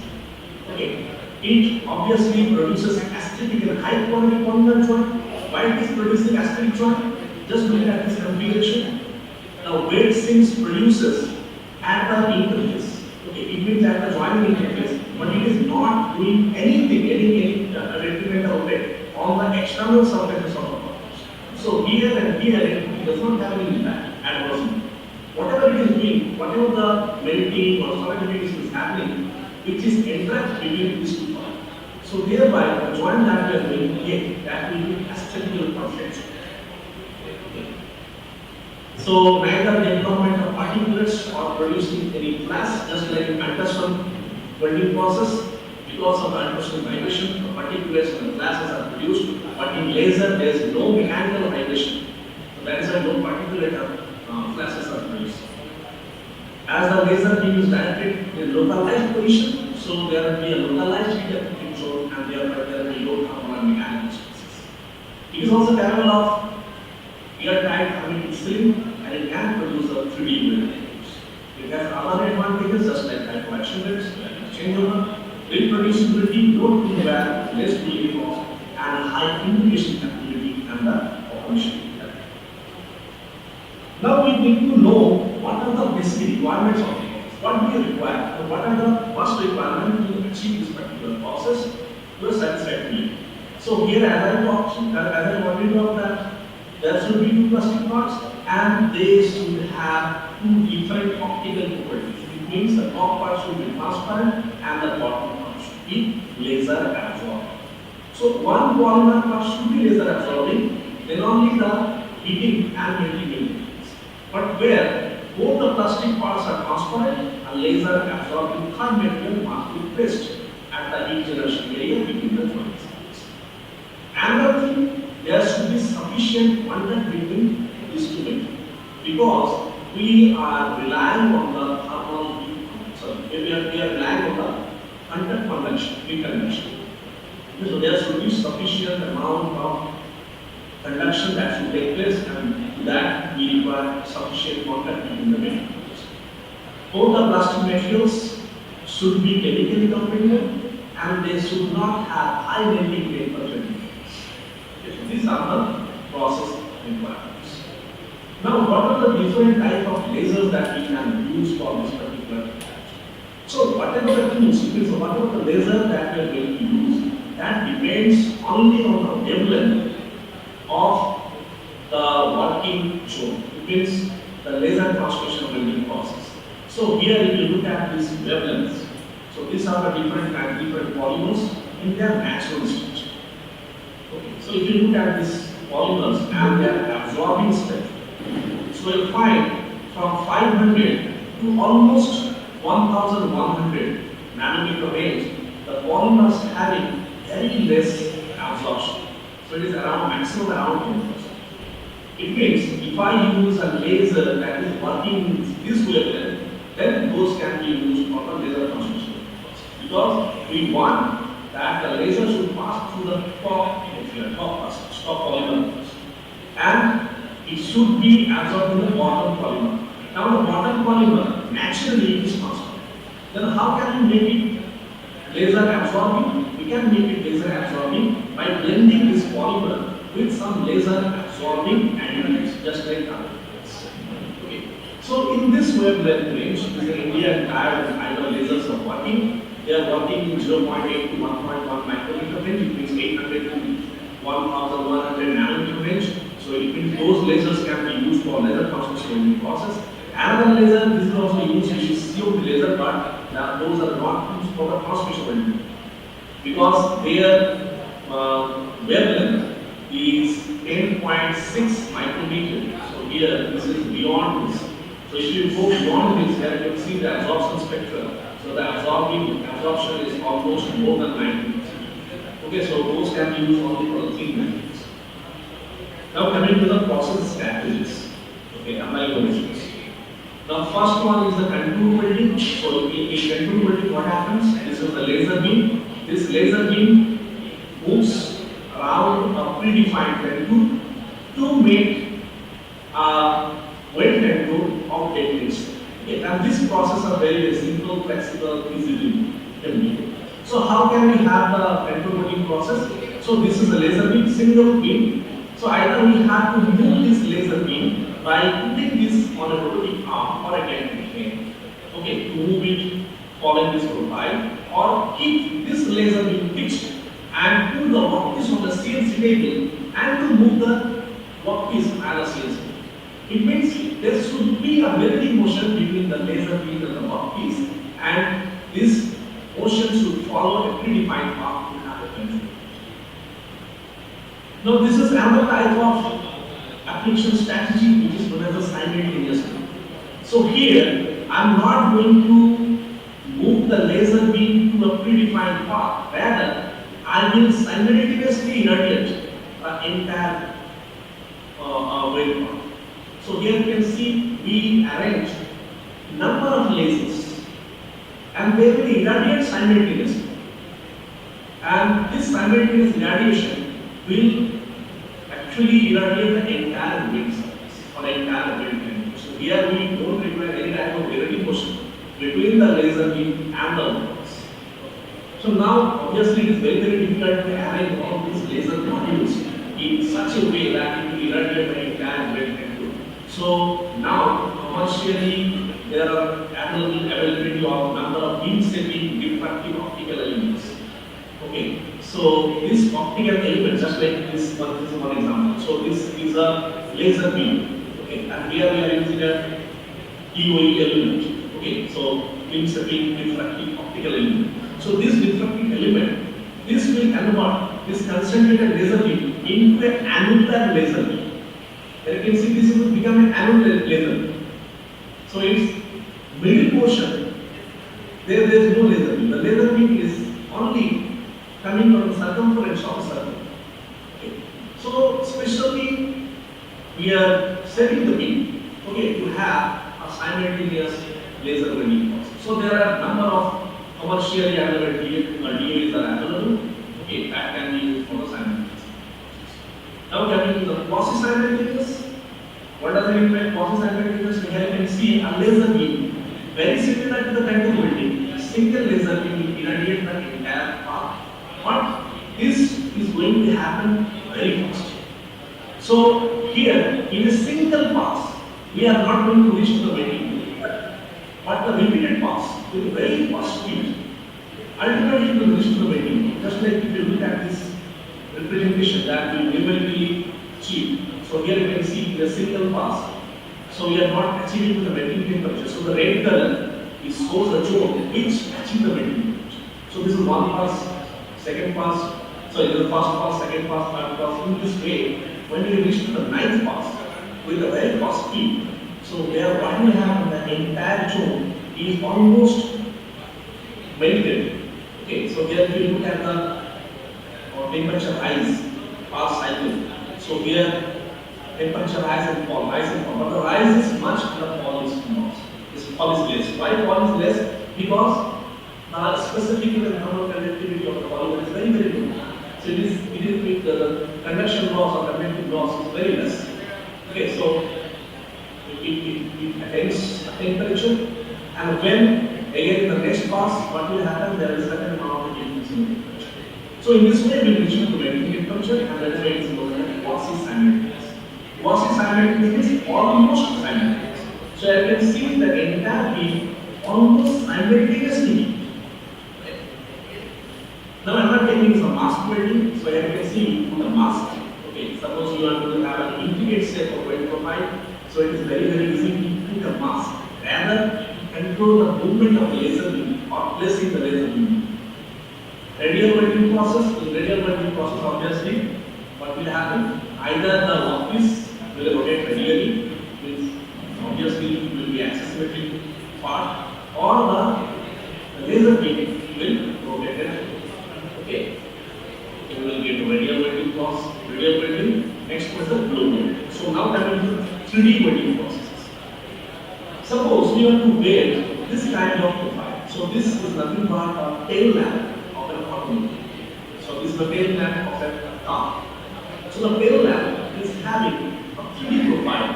Okay. It obviously produces aesthetic and high quality polymer joint. Why it is producing aesthetic joint? Just look at this configuration. The weight sinks produces at the interface. Okay, it means at the joining interface, but it is not doing anything, any detrimental weight on the external surfaces of the part. So here and here it does not have any impact adversely. Whatever it is doing, whatever the melting or solidification is happening, which is entrapped between these two parts. So thereby, the joint that we are going to get, that will be aesthetically perfect. So neither the development of particulates or producing any flash, just like Anderson welding process, because of the Anderson vibration, the particulates and the flashes are produced, but in laser there is no mechanical vibration. So that is why no particulate flashes are produced. As the laser beam is directed in localized position, so there will be a localized heat affecting zone and thereby there will be low thermal and mechanical stresses. It is also capable of airtight hermetic sealing and it can produce a 3D welding. It has other advantages just like high collection rates, changeover, reproducibility, low to wear, less delivery cost, and high integration capability and the operation. Now we need to know what are the basic requirements of the process. What do we require? What are the first requirements to achieve this particular process to a satisfactory? So here, as I pointed out that there should be two plastic parts and they should have two different optical properties. It means the top part should be transparent and the bottom part should be laser absorbing. So one polymer part should be laser absorbing, then only the heating and melting will be. But where both the plastic parts are transparent, a laser absorbing third material must be placed at the heat generation area between the joints. Another thing, there should be sufficient contact between these two materials because we are relying on the thermal, we are relying on the contact conduction, heat conduction. So there should be sufficient amount of conduction that should take place, and to that we require sufficient contact between the materials. Both the plastic materials should be chemically compatible and they should not have high melting rate for materials. So these are the process requirements. Now, what are the different types of lasers that we can use for this particular? So whatever the tools, so whatever the laser that we are going to use, that depends only on the wavelength of the working zone. It means the laser transmission welding process. So here if you look at these wavelengths, so these are the different polymers in their natural structure. Okay. So if you look at these polymers and their absorbing strength, so you'll find from 500 to almost 1100 nanometer range, the polymers having very less absorption. So it is around maximum around 10%. It means if I use a laser that is working in this wavelength, then those can be used for the laser transmission. Because we want that the laser should pass through the top polymer and it should be absorbed in the bottom polymer. Now the bottom polymer naturally is transparent. Then how can we make it laser absorbing? We can make it laser absorbing by blending this polymer with some laser absorbing additives, just like other things. Okay. So in this wavelength range, this is Indian diode and fiber lasers are working. They are working in 0.8 to 1.1 micrometer range, it means 800 to 1100 nanometer range. So it means those lasers can be used for laser transmission welding process. Another laser, this is also used, which is COP laser, but those are not used for the transmission welding because their wavelength is 10.6 micrometer. So here, this is beyond this. So if you go beyond this, here you can see the absorption spectrum. So the absorption is almost more than 90%. Okay, so those can be used only for the thin metals. Now coming to the process strategies. Okay, evaluations. The first one is the contour welding. So in contour welding, what happens? This is the laser beam. This laser beam moves around a predefined contour to make a weld contour of dead list. Okay, and this process is very simple, flexible, easily can be. So how can we have the contour welding process? So this is a laser beam, single beam. So either we have to move this laser beam by putting this on a rotating arm or a canting chain. Okay, to move it following this profile, or keep this laser beam fixed and put the workpiece on the CNC table and to move the workpiece as a CNC. It means there should be a melting motion between the laser beam and the workpiece, and this motion should follow a predefined path to have a control. Now this is another type of application strategy which is known as a simultaneous move. So here I am not going to move the laser beam to a predefined path. Rather, I will simultaneously irradiate the entire wave path. So here you can see we arrange number of lasers and they will irradiate simultaneously. And this simultaneous irradiation will actually irradiate the entire wave surface or entire wave length. So here we don't require any type of irradiation motion between the laser beam and the workpiece. So now obviously it is very difficult to arrange all these laser modules in such a way that it will irradiate the entire wave length. So now commercially there are availability of number of beam stepping diffractive optical elements. Okay, so this optical element, just like this one is one example. So this is a laser beam. Okay, and here we are using a EOE element. Okay, so beam stepping diffractive optical element. So this diffractive element, this will convert this concentrated laser beam into an annular laser beam. You can see this will become an annular laser beam. So its middle portion, there is no laser beam. The laser beam is only coming from the circumference of the circle. Okay. So specially we are setting the beam, okay, to have a simultaneous laser welding process. So there are a number of commercially available DAs are available. Okay, that can be used for the simultaneous. Now coming to the quasi-simultaneous. What does it mean by quasi-simultaneous? Here you can see a laser beam, very similar to the contour welding. A single laser beam will irradiate the entire path. But this is going to happen very fast. So here, in a single pass, we are not going to reach to the welding. But the repeated pass with very fast speed, ultimately we will reach to the welding. Just like if you look at this representation that we numerically achieve. So here you can see in a single pass. So we are not achieving the melting temperature. So the red color is shows the zone which achieve the melting temperature. So this is one pass, second pass. So this is the first pass, second pass, third pass. In this way, when we reach to the ninth pass with a very fast speed, so where what we have in the entire zone is almost melted. Okay, so here if you look at the temperature rise, pass cycle. So here temperature rise and fall, but the rise is much and the fall is not. This fall is less. Why fall is less? Because the specific and thermal conductivity of the polymer is very low. So it is with the conduction loss or conductive loss is very less. Okay, so it attains a temperature, and when again in the next pass, what will happen? There is a certain amount of increase in temperature. So in this way, we reach to melting temperature, and that is why it is known as quasi-simultaneous. Quasi-simultaneous is almost simultaneous. So you can see the entire beam almost simultaneously Now another technique is a mask welding. So here you can see you put a mask. Okay, suppose you are going to have an intricate shape of weld profile. So it is very easy to put a mask. Rather, control the movement of the laser beam or placing the laser beam. Radial welding process. In radial welding process, obviously, what will happen? Either the workpiece will rotate radially, means obviously it will be asymmetric part, or the laser beam will rotate it. Okay, so we will get radial welding process, radial welding. Next was the blow welding. So now coming to 3D welding processes. Suppose we want to weld this kind of profile. So this is nothing but a tail lamp of an automobile. So this is the tail lamp of a car. So the tail lamp is having a 3D profile.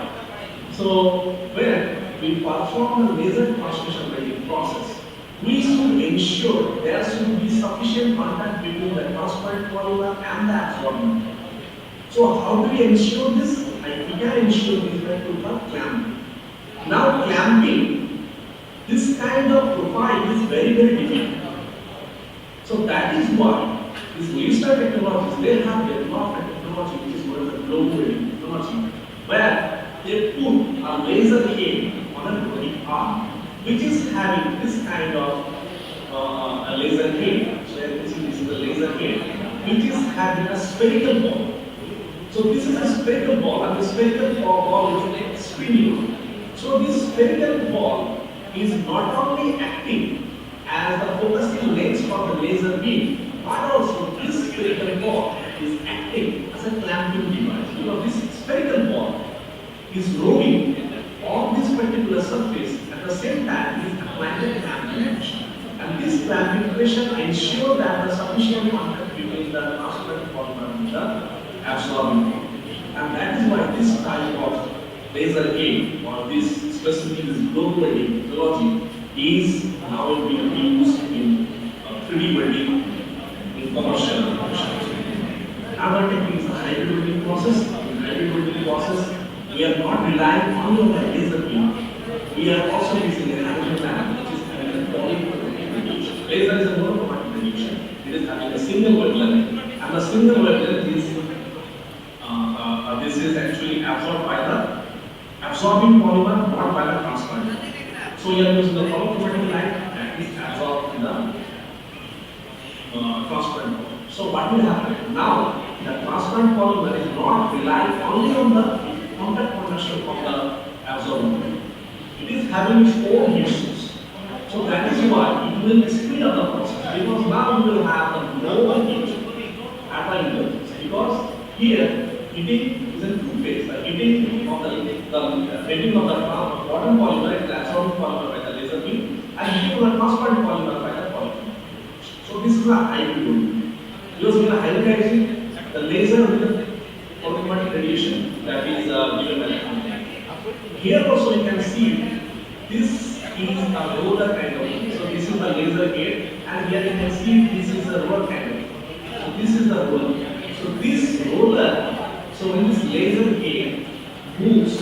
So when we perform the laser transmission welding process, we should ensure there should be sufficient contact between the transparent polymer and the absorbent. So how do we ensure this? We can ensure this by putting a clamp. Now clamping, this kind of profile is very difficult. So that is why these laser technologies, they have developed a technology which is called the blow welding technology, where they put a laser head on a rolling arm, which is having this kind of a laser head. So you can see this is the laser head, which is having a spherical ball. So this is a spherical ball, and the spherical ball is spinning. So this spherical ball is not only acting as the focusing lens for the laser beam, but also this spherical ball is acting as a clamping device. Because this spherical ball is rolling on this particular surface, at the same time it is applying the clamping pressure. And this clamping pressure ensures that the sufficient contact between the transparent polymer and the absorbing polymer. And that is why this type of laser gate or this specific blow welding technology is now being used in 3D welding in commercial applications. Another technique is the hybrid welding process. In hybrid welding process, we are not relying only on the laser beam. We are also using a halogen lamp, which is having a polychromatic radiation. Laser is a monochromatic radiation. It is having a single wavelength, and the single wavelength is this is actually absorbed by the absorbing polymer, not by the transparent. So you are using the polychromatic light that is absorbed in the transparent polymer. So what will happen? Now the transparent polymer is not relying only on the contact potential of the absorbing polymer. It is having its own heat source. So that is why it will speed up the process, because now you will have the lower heat at the interface, because here heating is in two phases. The heating of the heating of the bottom polymer is absorbing polymer by the laser beam, and heating of the transparent polymer by the polymer. So this is a hybrid welding. Because we are hybridizing the laser with the polychromatic radiation that is given by the company. Here also you can see this is a roller kind of thing. So this is the laser gate, and here you can see this is a roller kind of thing. So this is the roller. So this roller. So when this laser gate moves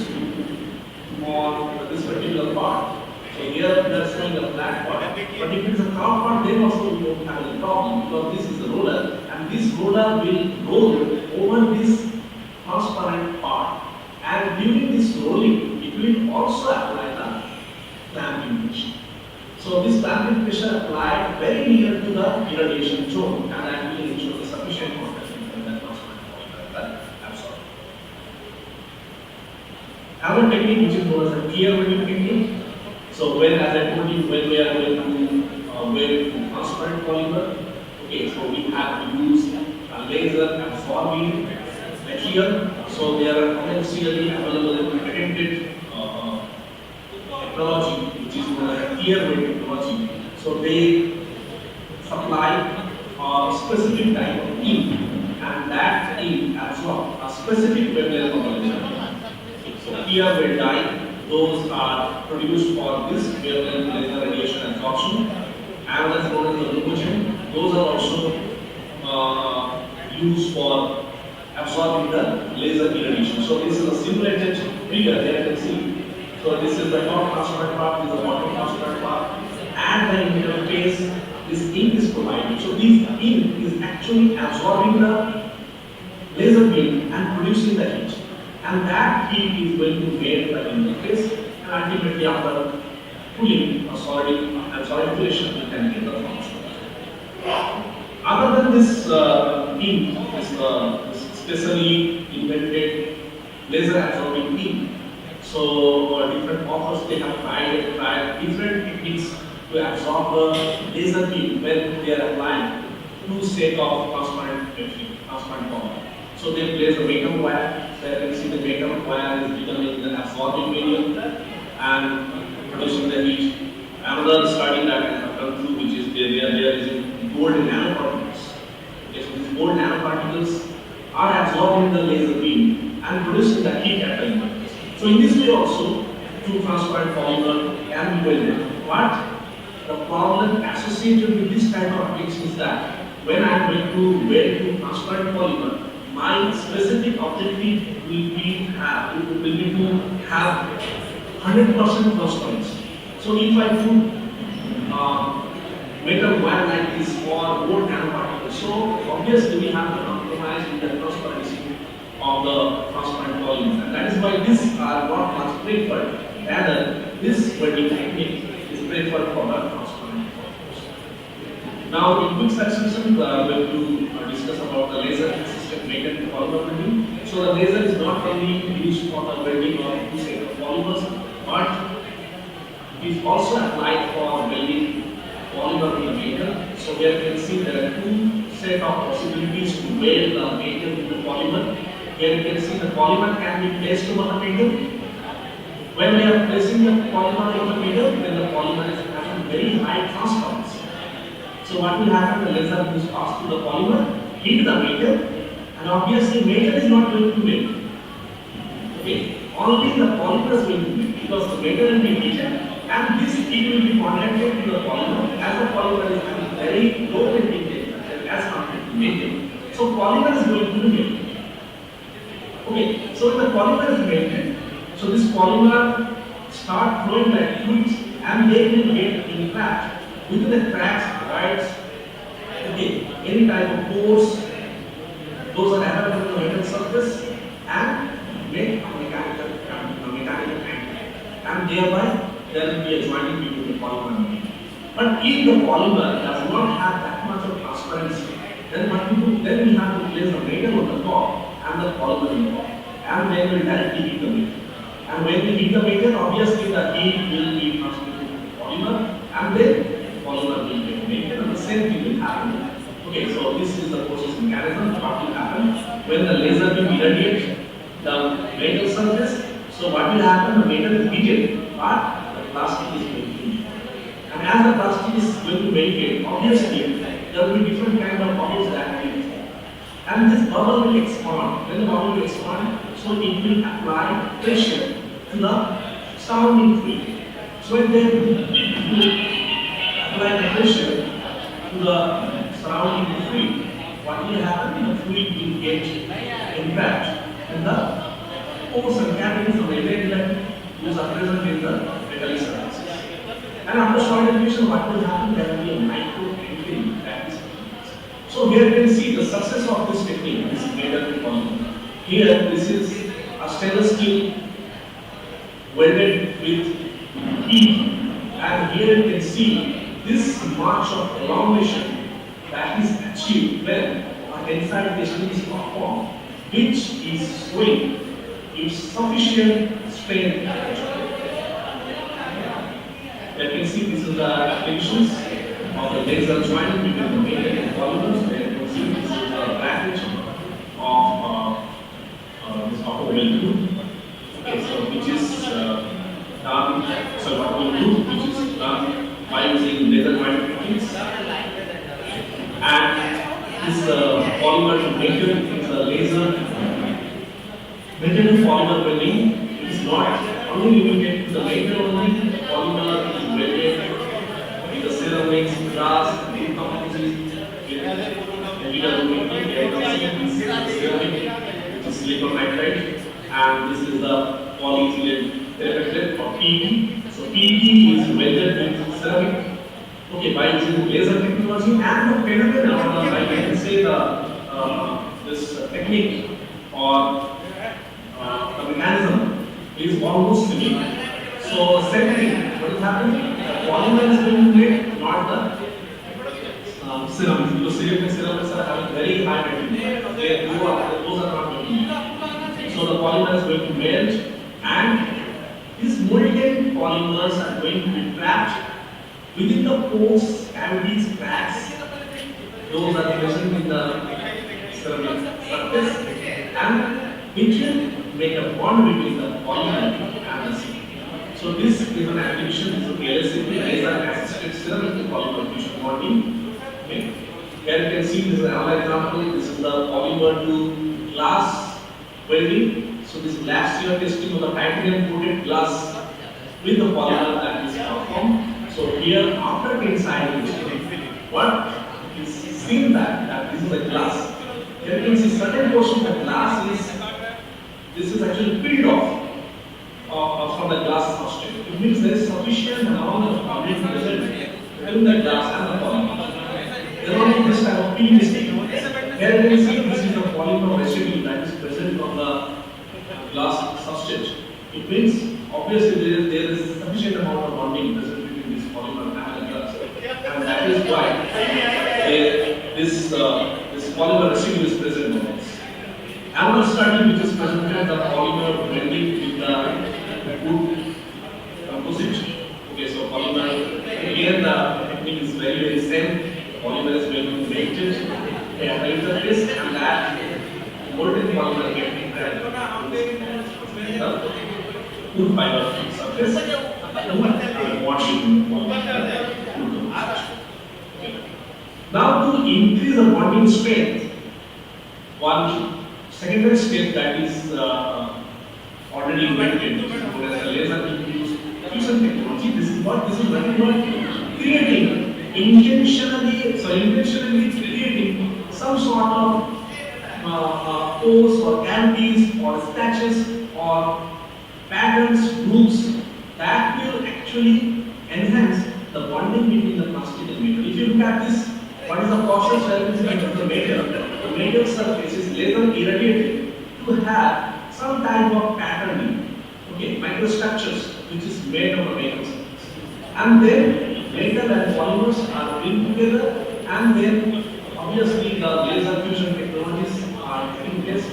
on this particular part, so here we are showing a flat part, but if it is a curved part, then also we don't have any problem, because this is the roller, and this roller will roll over this transparent part, and during this rolling, it will also apply the clamping pressure. So this clamping pressure applied very near to the irradiation zone, and that will ensure the sufficient contact between the transparent polymer. Another technique which is known as a tear welding technique. So when, as I told you, when we are going to weld transparent polymer, okay, so we have to use a laser absorbing material. So they are commercially available in patented technology, which is known as a tear welding technology. So they supply a specific type of ink, and that ink absorbs a specific wavelength of the laser. So tear weld dye, those are produced for this wavelength laser radiation absorption, and as known as the lumogen, those are also used for absorbing the laser irradiation. So this is a simulated figure there you can see. So this is the top transparent part, this is the bottom transparent part, and the interface this ink is provided. So this ink is actually absorbing the laser beam and producing the heat. And that heat is going to made by the interface, and ultimately after cooling or solidifying, you can get the function. Other than this ink, this specially invented laser absorbing ink, so different authors they have tried different techniques to absorb the laser beam when they are applying two set of transparent power. So they place a medium wire. So you can see the medium wire is becoming the absorbing medium and producing the heat. Another study that I have done through, which is there is gold nanoparticles. Okay, so these gold nanoparticles are absorbing the laser beam and producing the heat at the end. So in this way also, two transparent polymer can be welded. But the problem associated with this type of optics is that when I am going to weld to transparent polymer, my specific objective will be to have 100% transparency. So if I put metal wire like this for gold nanoparticles, so obviously we have to compromise with the transparency of the transparent polymers, and that is why these are not much preferred. Rather, this welding technique is preferred for the transparent polymers. Now, in quick succession, we are going to discuss about the laser assisted metal polymer welding. So the laser is not only used for the welding of two sets of polymers, but it is also applied for welding polymer in the metal. So here you can see there are two set of possibilities to weld the metal with the polymer. Here you can see the polymer can be placed over the metal. When we are placing the polymer over the metal, then the polymer is having very high transparency. So what will happen? The laser will pass through the polymer, hit the metal, and obviously metal is not going to melt. Okay, only the polymer is going to melt because the metal will be heated, and this heat will be conducted to the polymer as the polymer is having very low melting temperature as compared to metal. So polymer is going to be melted. Okay, so when the polymer is melted, so this polymer start flowing like fluids, and they will get entrapped within the cracks, voids, okay, any type of pores, those are available on the metal surface, and make a mechanical angle, and thereby there will be a joining between the polymer and metal. But if the polymer does not have that much of transparency, then what we do? Then we have to place the metal on the top and the polymer on the top, and then we directly heat the metal. And when we heat the metal, obviously the heat will be transmitted to the polymer, and then the polymer will get melted, and the same thing will happen. Okay, so this is the process mechanism. What will happen when the laser will irradiate the metal surface? So what will happen? The metal is heated, but the plastic is going to melt. And as the plastic is going to melt, obviously there will be different kind of bubbles that will form. And this bubble will expand. When the bubble will expand, so it will apply pressure to the surrounding fluid. So when they apply the pressure to the surrounding fluid, what will happen? The fluid will get entrapped in the pores and cavities of the irregular which are present in the metallic surfaces. And after solidification, what will happen? There will be a micro entry that is. So here you can see the success of this technique, this metal polymer. Here, this is a stainless steel welded with heat, and here you can see this march of elongation that is achieved when a tensile testing is performed, which is showing its sufficient strength. You can see this is the applications of the laser joint between the metal and polymers. There you can see this is the package of this automobile tube. Okay, so which is done, so what we do, which is done by using laser joint techniques. And this polymer to metal is a laser metal to polymer welding. It is not only limited to the metal only. The polymer is welded with the ceramics, glass, wood composites, which is silicon nitride, and this is the polyethylene therapeutic or PET. So PET is welded with ceramic, Okay, by using laser technology and the phenomena, like I can say this technique or the mechanism is almost similar. So same thing, what is happening? The polymer is going to create not the ceramics, because ceramics are having very high material. Those are not going. So the polymer is going to melt, and these molten polymers are going to be trapped within the pores, cavities, cracks. Those are present in the ceramic surface, and which will make a bond between the polymer and the ceramic. So this is an application of LSCP, laser assisted ceramic to polymer fusion bonding. Okay. Here you can see this is another example. This is the polymer to glass welding. So this last year testing of the titanium coated glass with the polymer that is performed. So here after tensile what is seen that this is a glass. Here you can see certain portion of the glass is this is actually peeled off from the glass substrate. It means there is sufficient amount of polymer present between the glass and the polymer. There will be this type of peeling stage. Here you can see this is the polymer residue that is present on the glass substrate. It means obviously there is sufficient amount of bonding present between this polymer and the glass, and that is why this polymer residue is present on this. Another study which is presented the polymer blending with the wood composite. Okay, so polymer here the technique is very same. The polymer is going to be melted at the interface, and that molten polymer getting trapped in the wood fiber surface and washing polymer. Now to increase the bonding strength, one secondary step that is already invented, which is known as the laser-induced fusion technology. This is nothing but creating intentionally creating some sort of pores or cavities or scratches or patterns, grooves that will actually enhance the bonding between the plastic and metal. If you look at this, what is the process relevant to the metal? The metal surface is laser irradiated to have some type of patterning, okay, microstructures which is made of a metal surface. And then metal and polymers are linked together, and then obviously the laser fusion technologies are taking place.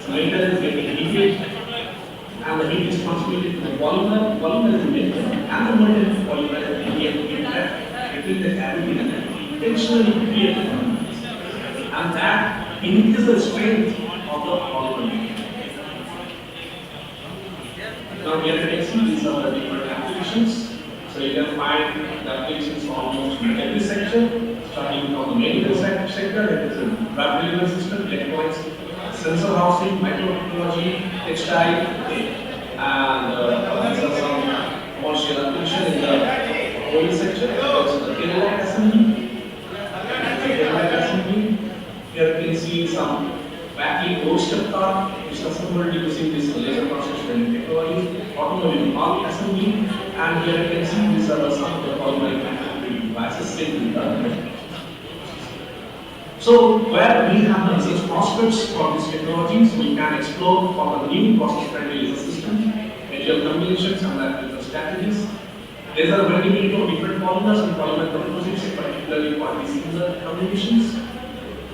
So metal is getting heated, and the heat is transmitted to the polymer. Polymer is melted, and the molten polymer is between the cavity and the intentionally created, and that increases the strength of the polymer. Now here you can see these are the different applications. So you can find the applications almost in every sector, starting from the medical sector, that is a drug delivery system, electronics, sensor housing, microtechnology, textile, and these are some commercial applications in the oil sector. Also the airline assembly. Here you can see some battery doorstep car, which is assembled using this laser process technology, automobile part assembly, and here you can see these are some of the polymer manufacturing devices sent in the. So, where we have the research prospects for these technologies, we can explore for the new process-friendly laser system, material combinations, and application strategies. These are very many different polymers and polymer composites, particularly for these similar combinations.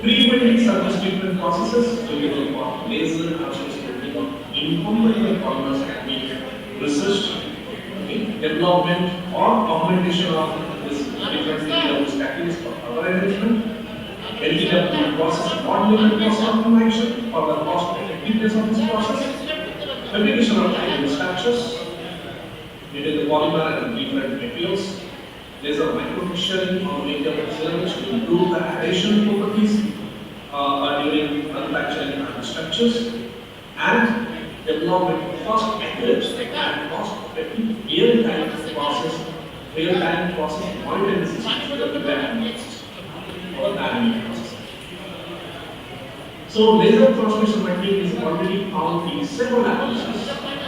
Pre-welding surface treatment processes suitable for laser and scattering of incompatible polymers can be researched, development or augmentation of this different material scattering for power arrangement. Building up the process modeling and process optimization for the cost effectiveness of this process. Fabrication of material structures using the polymer and different materials. There's a micro-fissuring on the medium ceramics to improve the adhesion properties during manufacturing of the structures, and development of cost accurate and cost effective real-time process monitoring systems for the dynamic process. So laser transmission technique is already found in several applications,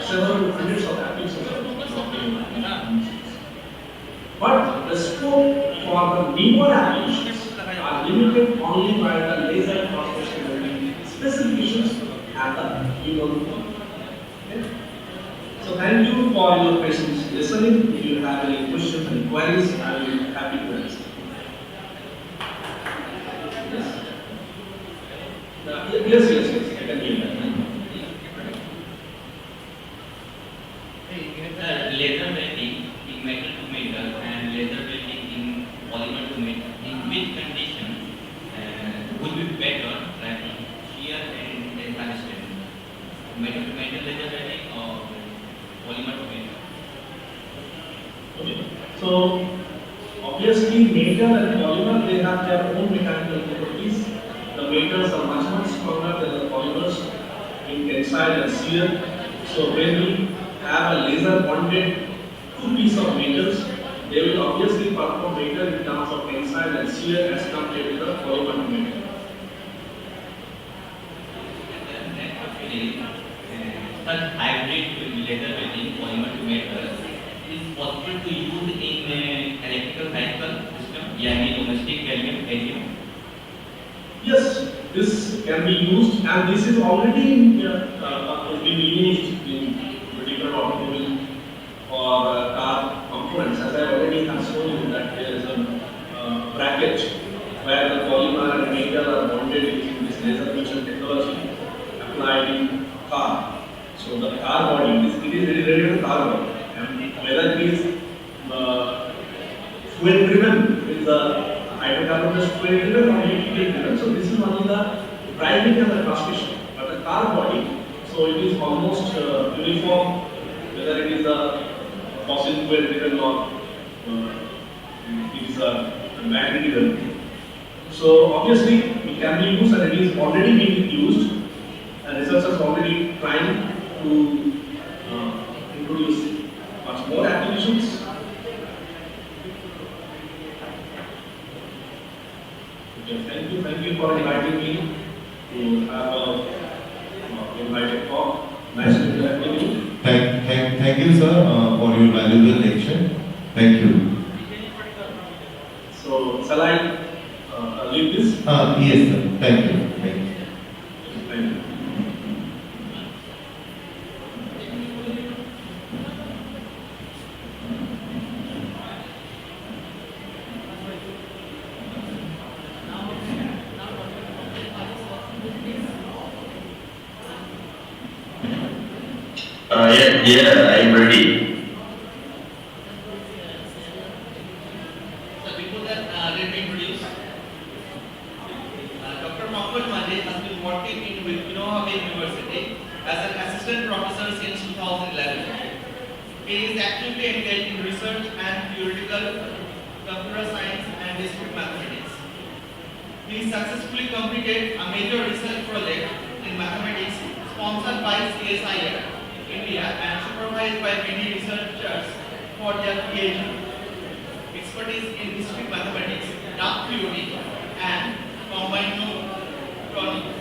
several hundreds of applications. But the scope for the newer applications are limited only by the laser cross-sectional specifications and the human work. Okay? So thank you for your patience listening. If you have any questions and queries, I will be happy to answer. Yes. Yes, I can hear that. Laser welding in metal to metal and laser welding in polymer to metal, in which condition would be better, like shear and resistance? Metal to metal laser welding or polymer to metal? Okay. So obviously metal and polymer, they have their own mechanical properties. The metals are much stronger than the polymers in tensile and shear. So when we have a laser bonded two pieces of metals, they will obviously perform better in terms of tensile and shear as compared to the polymer metal. Such hybrid laser welding polymer to metal is possible to use in electrical vehicle system, yani domestic helium. Yes, this can be used, and this is already being used in particular automobile or car components. As I already have shown you that there is a bracket where the polymer and metal are bonded using this laser fusion technology applied in car. So the car body, it is related to car body, and whether it is fuel driven, with the hydrocarbon is fuel driven or electrical driven. So this is only the driving and the transmission, but the car body, so it is almost uniform, whether it is a fossil fuel driven or it is a battery driven. So obviously it can be used, and it is already being used, and researchers already trying to introduce much more applications. Okay, thank you for inviting me to have a invited talk. Nice to interact with you. Thank you, sir, for your valuable lecture. Thank you. So, shall I leave this? Yes, sir. Thank you. Thank you. Thank you. Yeah, I'm ready. So before that, let me introduce Dr. Mohammed Majid has been working in Winoha University as an assistant professor since 2011. He is actively engaged in research and theoretical computer science and discrete mathematics. He successfully completed a major research project in mathematics sponsored by CSIR India and supervised by many researchers for their PhD. Expertise in discrete mathematics, dark theory, and combinatorics.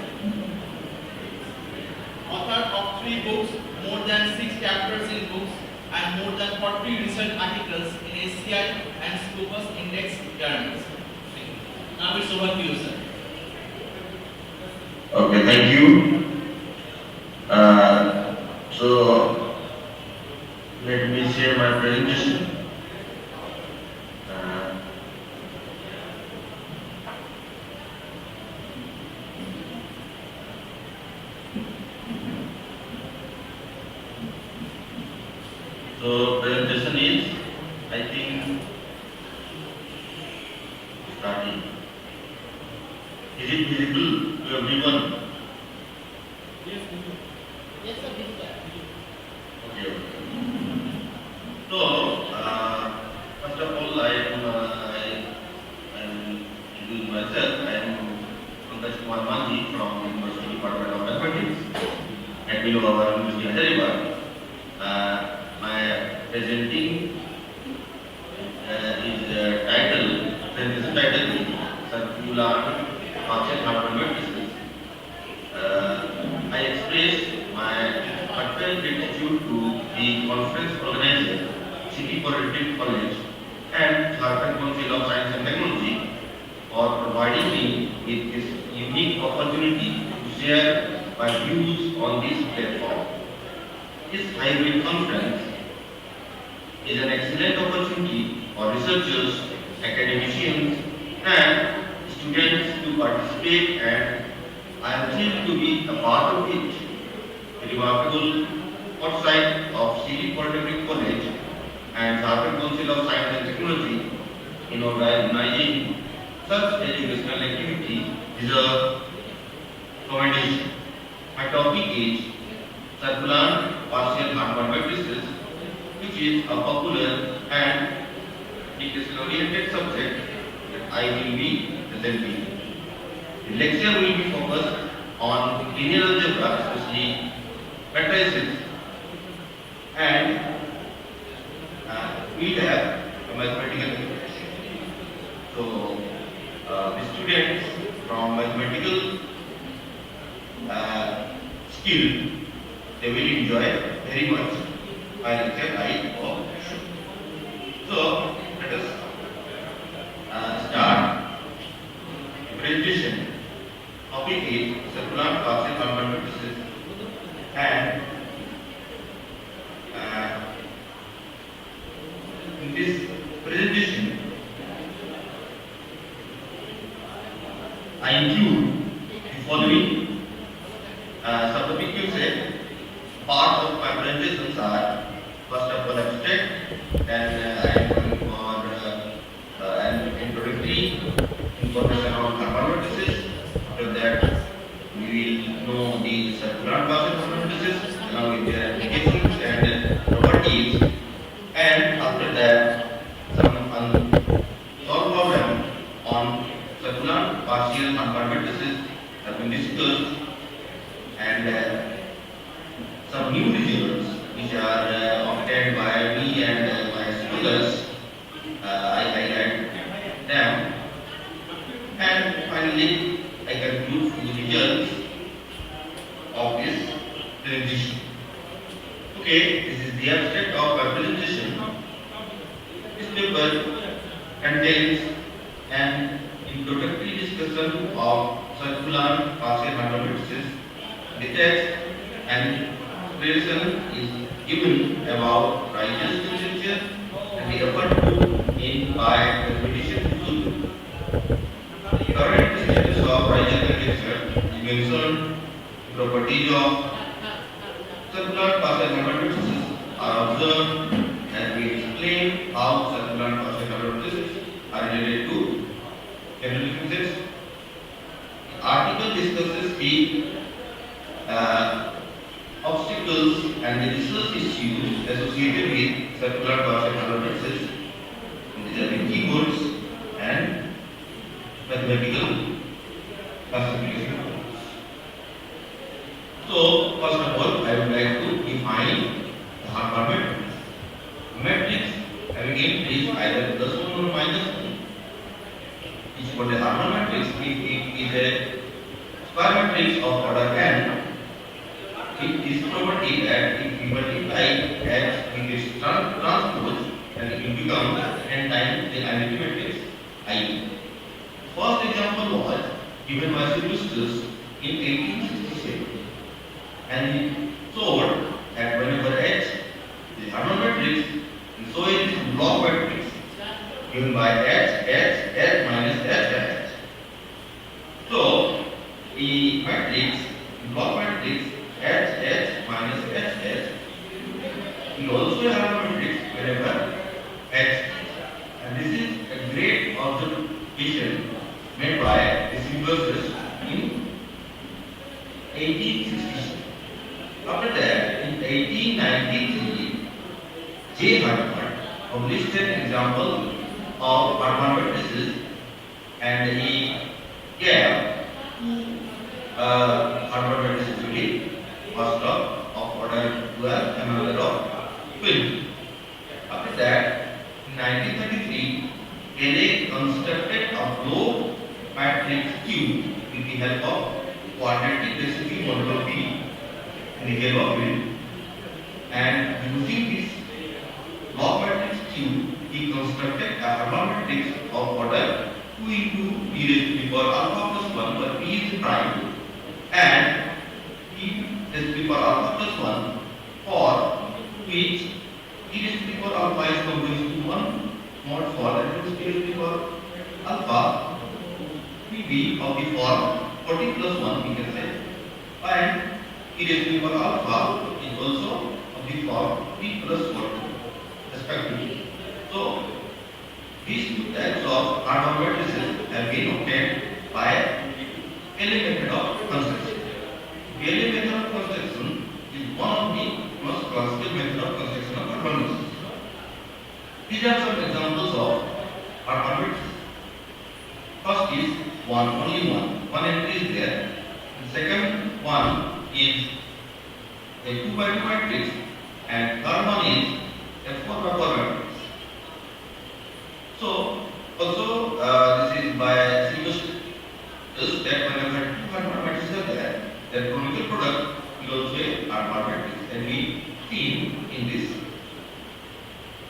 Author of 3 books, more than 6 chapters in books, and more than 40 research articles in SCI and Scopus Index journals. Now it's over to you, sir. Okay, thank you. So let me share my presentation. So presentation is, I think, starting. Is it visible to everyone? Yes, sir, this is that. Okay. So, first of all, I am introducing myself. I am Pankaj Kumar Manji from University Department of Mathematics at Winoha University, Hyderabad. My presenting is presentation title is Circular Function Hardware Matrices. I express my heartfelt gratitude to the conference organizer, City Polytechnic College, and Jharkhand Council of Science and Technology for providing me with this unique opportunity to share my views on this platform. This hybrid conference is an excellent opportunity for researchers, academicians, and students to participate, and I am thrilled to be a part of it. The remarkable foresight of City Polytechnic College and Jharkhand Council of Science and Technology in organizing such educational activity deserve commendation. My topic is circular partial harmonic matrices, which is a popular and detail-oriented subject that I will be presenting. The lecture will be focused on linear algebra, especially matrices, and we have a mathematical application. So, the students from mathematical skill, they will enjoy very much my lecture, I hope. So, let us start the presentation. Topic is circular partial harmonic matrices, and in this presentation, I include the following. So the people say part of my presentations are first of all abstract, then I am going for an introductory information on harmonic matrices. After that, we will know the circular partial harmonic matrices along with their applications and properties, and after that, some unsolved problem on circular partial harmonic matrices have been discussed, and some new results which are obtained by me and my scholars. I highlight them, and finally I conclude the results of this presentation. Okay, this is the abstract of my presentation. This paper contains an introductory discussion of circular partial harmonic matrices. The text and explanation is given about Rigel's literature and the effort put in by mathematician Zul. The current status of Rigel's literature is mentioned. The properties of circular partial harmonic matrices are observed, and we explain how circular partial harmonic matrices are related to general physics. The article discusses the obstacles and the research issues associated with circular partial harmonic matrices. These are the keywords and mathematical classification. So, first of all, I would like to define the harmonic matrix having entries either plus 1 or minus 1. Each for the harmonic matrix, if it is a square matrix of order n, it is property that if we multiply x with its transpose, then it will become n times the identity matrix I. First example was given by Sylvester in 1867, and he showed that whenever h is harmonic matrix, and so it is block matrix given by h minus h. So the matrix, block matrix h minus h, we also have a matrix whenever h, and this is a great observation made by the Sylvester in 1866. After that, in 1893, J. Hartman published an example of harmonic matrices, and he gave harmonic matrices to be first of order 12 and another of 12. After that, in 1933, Cayley constructed a flow matrix Q with the help of quadratic recipe model B in the Galois field, and using this block matrix Q, he we constructed a Harman matrix of order 2 into e raised to the power alpha plus 1 where p is prime and e raised to the power alpha plus 1 for which e raised to the power alpha is composed to 1 mod for that is e raised to the power alpha pb of the form 40 plus 1 we can say and e raised to the power alpha is also of the form p plus 40 respectively. So these two types of Harman matrices have been obtained by Cayley method of construction. Cayley method of construction is one of the most classical method of construction of Harman matrices. These are some examples of Harman matrices. First is only one entry is there. The second one is a 2 by 2 matrix and third one is a 4 by 4 matrix. So also this is by just that whenever two Harman matrices are there, their chronicle product will also a Harman matrix and we see in this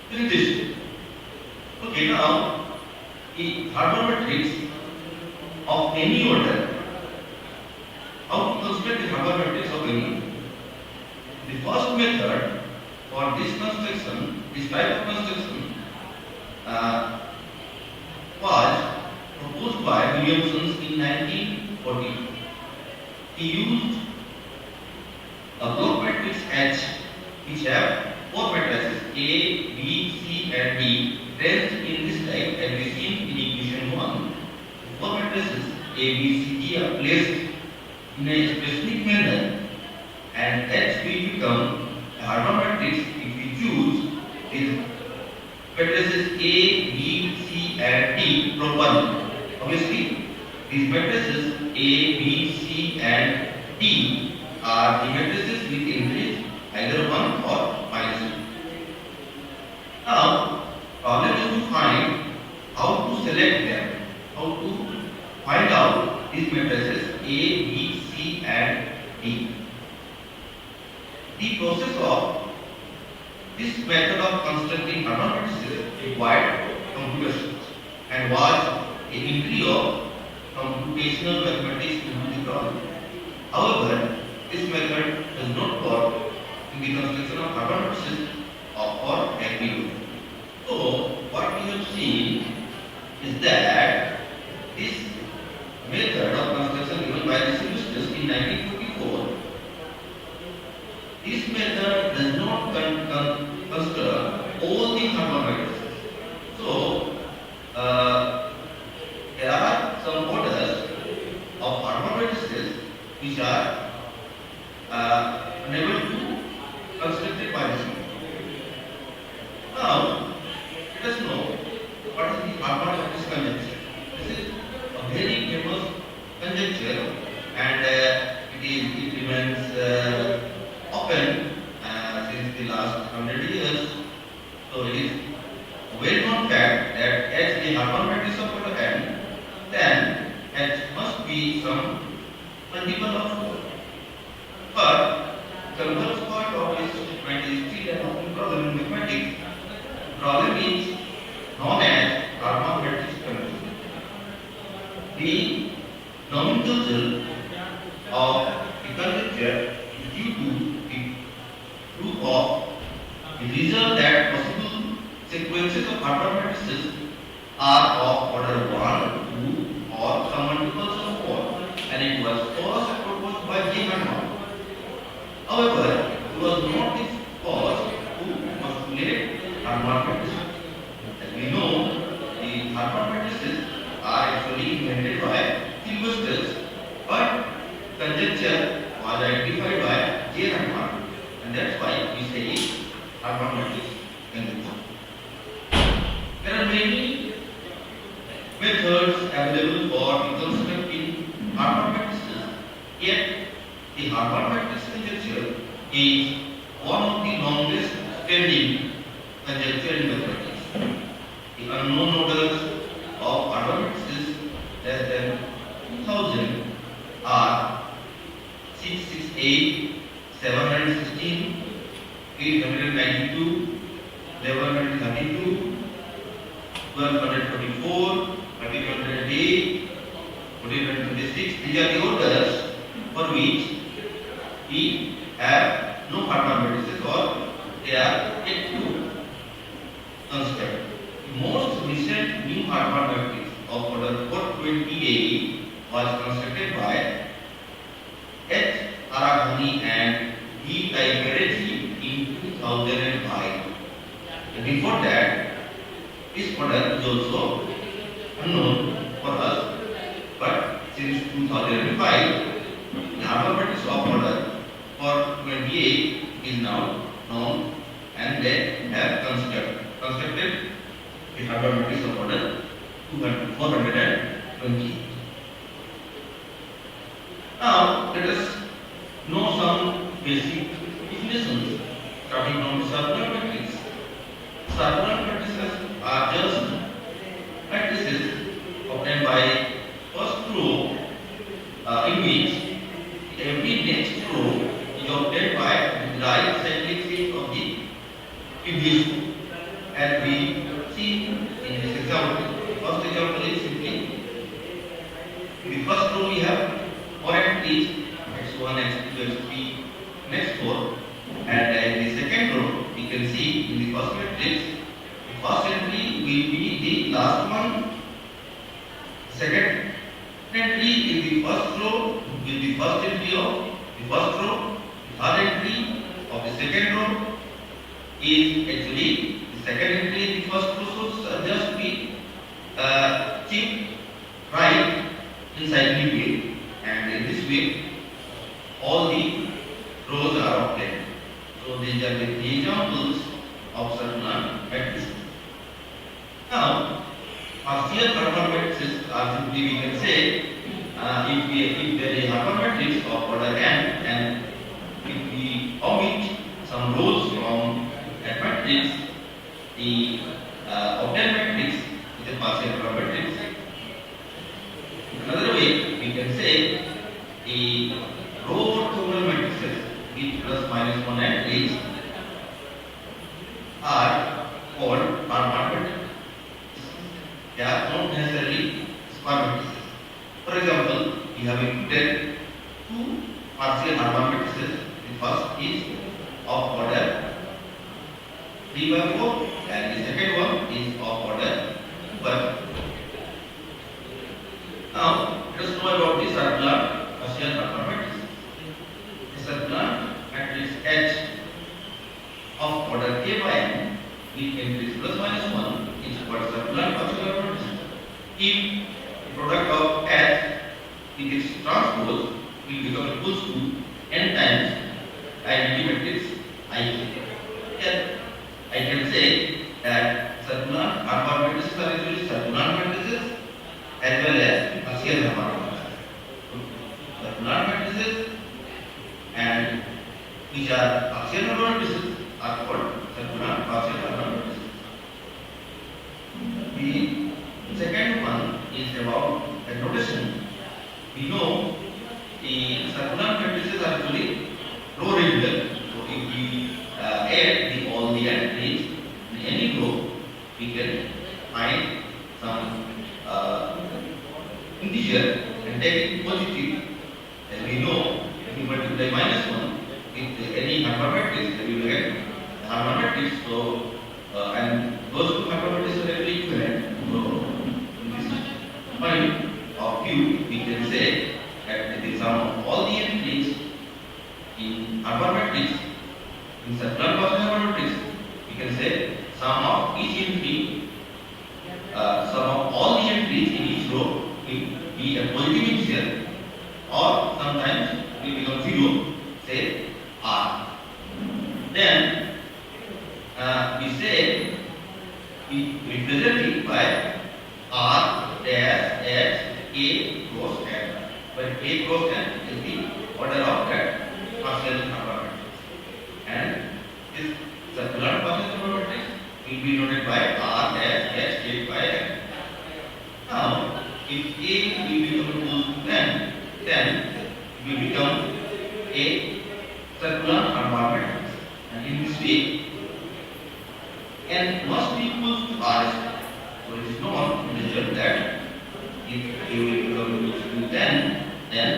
presentation. Okay, now the Harman matrix of any order. How to construct the Harman matrix of any? The first method for this construction, this type of construction, was proposed by Williamson in 1940. He used a block matrix H which have 4 matrices A, B, C and D ranged in this type and we seen in equation 1. The 4 matrices A, B, C, D are placed in a specific manner and H will become a Harman matrix if we choose these matrices A, B, C and D properly. Obviously, these matrices A, B, C and D are the matrices with entries either 1 or -2. Now, problem is to find how to select them, how to find out these matrices A, B, C and D. The process of this method of constructing Harman matrices required computations and was an entry of computational mathematics into the problem. However, this method does not work in the construction of Harman matrices or aggregate. So, what we have seen is that this method of construction given by the Cmaes in 1944, this method does not construct all the Harman matrices. So, there are some orders of Harman matrices which are unable to construct it by this method. Now, let us know what is the Harman matrix conjecture. This is a very famous conjecture and it remains open since the last 100 years. So it is a well-known fact that H is the Harman matrix of order n, then H must be some multiple of 4. But the converse part of this statement is still an open problem in mathematics. The problem is known as Harman matrix conjecture. The nomenclature of the conjecture is due to the proof of the result that possible sequences of Harman matrices are of order 1, 2 or some multiples of 4 and it was first proposed by J. Harman. However, it was not his first to postulate Harman matrices. As we know, the Harman matrices are actually invented by Cmaes, but conjecture was identified by J. Harman and that's why we say it Harman matrix conjecture. There are many methods available for constructing Harman matrices, yet the Harman matrix conjecture is one of the longest standing conjecture in mathematics. The unknown orders of Harman matrices less than 2000 are 668, 716, 892, 1132, 1244, 1308, 1426. These are the orders for which we have no hardware matrices or they are yet to construct. The most recent new hardware matrix of order 428 was constructed by H. Araghani and D. Taigareji in 2005. And before that, this order is also unknown for us, but since 2005, the hardware matrix of order for 28 is now known and they have constructed the hardware matrix of order 420. Now let us know some basic definitions starting from circular matrix. Circular matrices are just matrices obtained by first row in which every next row is obtained by the right cyclic set of the previous row. As we see in this example, first example is simply in the first row we have 4 entries, x1, x2, x3, next 4, and in the second row we can see in the first matrix the first entry will be the last one, second entry in the first row will be first entry of the first row, the third entry of the second row is actually the second entry in the first row, so just we keep right inside the way, and in this way all the rows are obtained. So these are the examples of circular matrices. Now, partial hardware matrices are simply we can say if there is a hardware matrix of order n and if we omit some rows from that matrix, the obtained matrix is a partial hardware matrix. Another way we can say the row orthogonal matrices with plus minus 1 entries are called hardware matrices. They are not necessarily square matrices. For example, we have included two partial hardware matrices. The first is of order 3 by 4 and the second one is of order 2 by 4. Now, let us know about the circular partial hardware matrix. The circular matrix H of order k by n with entries plus minus 1 is called circular partial hardware matrix. If the product of H with its transpose will become equals to n times identity matrix I. Here I can say that circular hardware matrices are actually circular matrices as well as partial hardware matrices. Circular matrices and which are partial hardware matrices are called circular partial hardware matrices. The second one is about notation. We know the circular matrices are actually row regular. So if we add all the entries in any row, we can find some integer and take it positive. As we know, if we multiply minus 1 with any hardware matrix, we will get the hardware matrix. So and those two hardware matrices are actually equivalent. So in this point of view, we can say that the sum of all the entries in hardware matrix in circular partial hardware matrix, we can say sum of each entry, sum of all the entries in each row will be a positive integer, or sometimes will become 0, say r. Then we say we represent it by r dash x a cross n, where a cross n is the order of that partial hardware matrix, and this circular partial hardware matrix will be noted by r dash x a by n. Now, if a will become equal to n, then it will become a circular hardware matrix, and in this way n must be equal to r. So it is not result that if you will become 10, then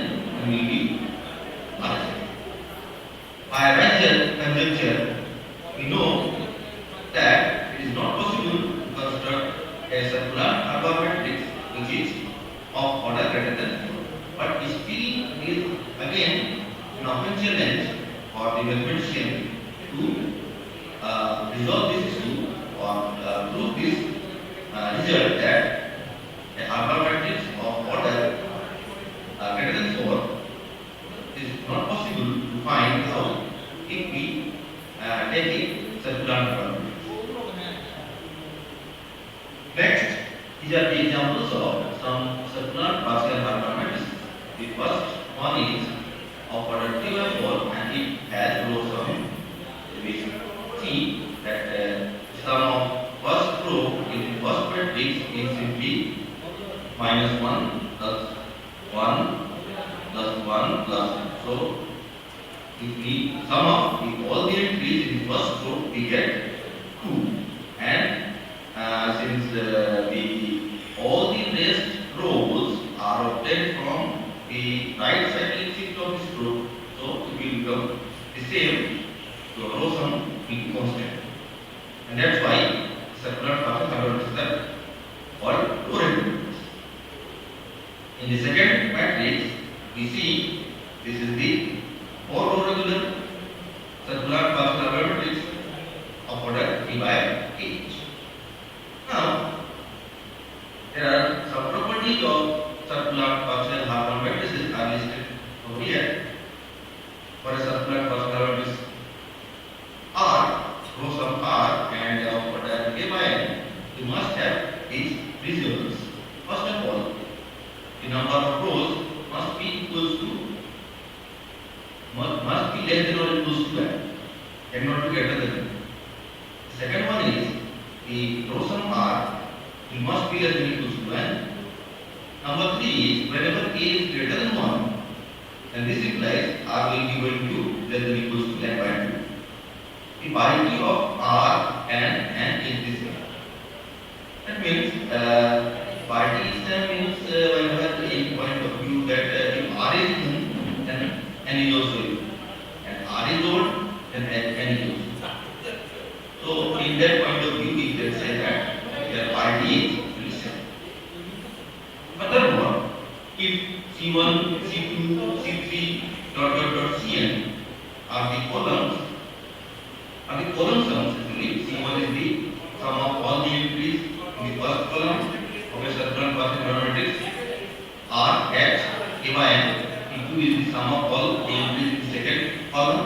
you will be arrested. By Rangel conjecture, we know that it is not possible to construct a circular Haber matrix which is of order greater than 4. But still is again an open challenge for the mathematician to resolve this issue or prove this result that a Haber matrix of order greater than 4 is not possible to find out if we take it circular Haber matrix. Next, these are the examples of some circular partial Haber matrices. The first one is of order 3 by 4 and it has row sum. We see that sum of first row in the first matrix is simply minus 1 plus 1 plus 1 plus 1. So, if we sum up all the entries in the first row, we get 2. And since all the rest rows are obtained from the right cyclic shift of this row, so it will become the same. So row sum will be constant, and that's why circular partial Haber matrices are called row matrices. In the second matrix, we see this is the 4 row regular circular partial Haber matrix of order 3 by 8. Now, there are some properties of circular partial Haber matrices are listed over here. For a circular partial Haber matrix R, row sum R, and of order k by n, you must have these results. First of all, the number of rows must be equals to must be less than or equals to n, cannot be greater than n. The second one is the row sum R, it must be less than or equals to n. Number 3 is whenever k is greater than 1, then this implies R will be going to less than or equals to n by 2. The parity of R and n is the same. That means parity is means whenever a point of view that if R is new, then n is also new, and R is old, then n is old. So in that point of view, we can say that their parity is the same. Furthermore, if C1, C2, C3, Cn are the columns, are the column sums, actually C1 is the sum of all the entries in the first column of a circular partial Haber matrix R H k by n. C2 is the sum of all the entries in the second column.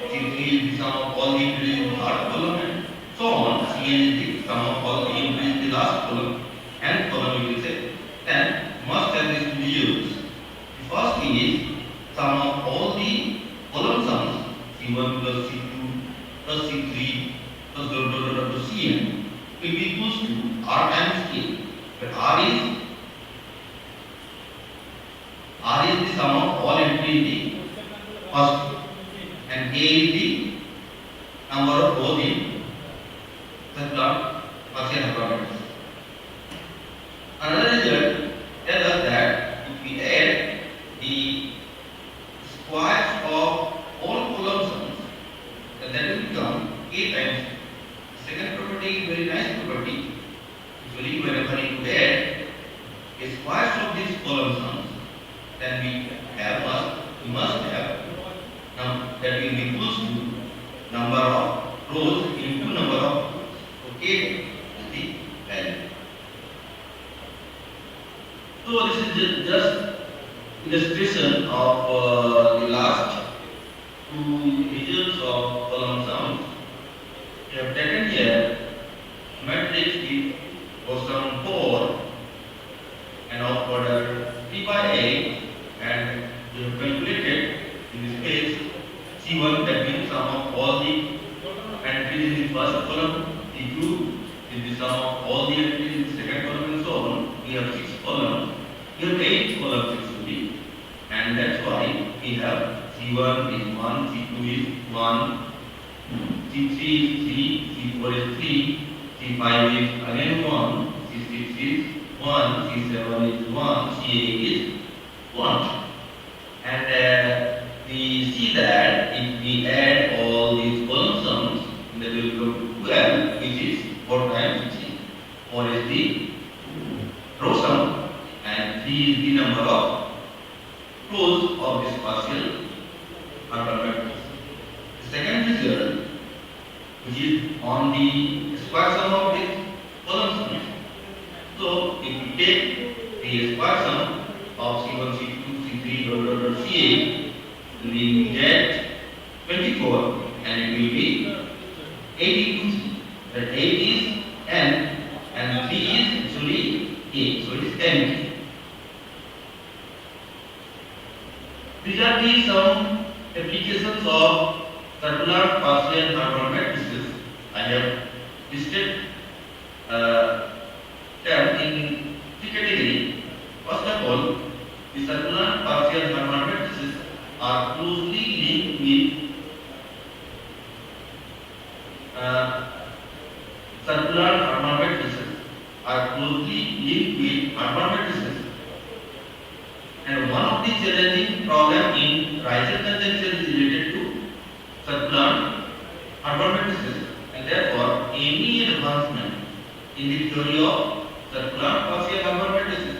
C3 is the sum of all the entries in the third column, and so on. Cn is the sum of all the entries in the last column, and column we will say. Then must have these two zeros. The first is sum of all the column sums C1 plus C2 plus C3 plus to Cn will be equals to R times K, where R is the sum of all entries in the first row, and K is the number of rows in circular partial Haber matrix. Another result tells us that if we add the squares of all column sums, then that will become K times. Second property is very nice property. Usually whenever you add a squares of these column sums, then we must have that will be equals to number of rows into number of rows. So K is the value. So this is just illustration of the last two results of column sums. We have taken here matrix with row sum 4 and of order 3 by 8, and we have calculated in this case C1, that means sum of all the entries in the first column, C2 is the sum of all the entries in the second column, and so on. We have 6 columns, we have 8 columns actually, and that's why we have C1 is 1, C2 is 1, C3 is 3, C4 is 3, C5 is again 1, C6 is 1, C7 is 1, C8 is 1. And we see that if we add all these column sums, that will come to 12, which is 4 times 16. 4 is the row sum and 3 is the number of rows of this partial Harvard matrix. The second result, which is on the square sum of this column sums. So if we take the square sum of C1, C2, C3, C8, we get 24 and it will be 82. That 8 is n and 3 is actually 8, so it is 10. These are the some applications of circular partial Harvard matrices. I have listed them in three categories. First of all, the circular partial Harvard matrices are closely linked with circular Harvard matrices are closely linked with Harvard matrices. And one of the challenging problems in Riser conjunction is related to circular Harvard matrices, and therefore any advancement in the theory of circular partial Harvard matrices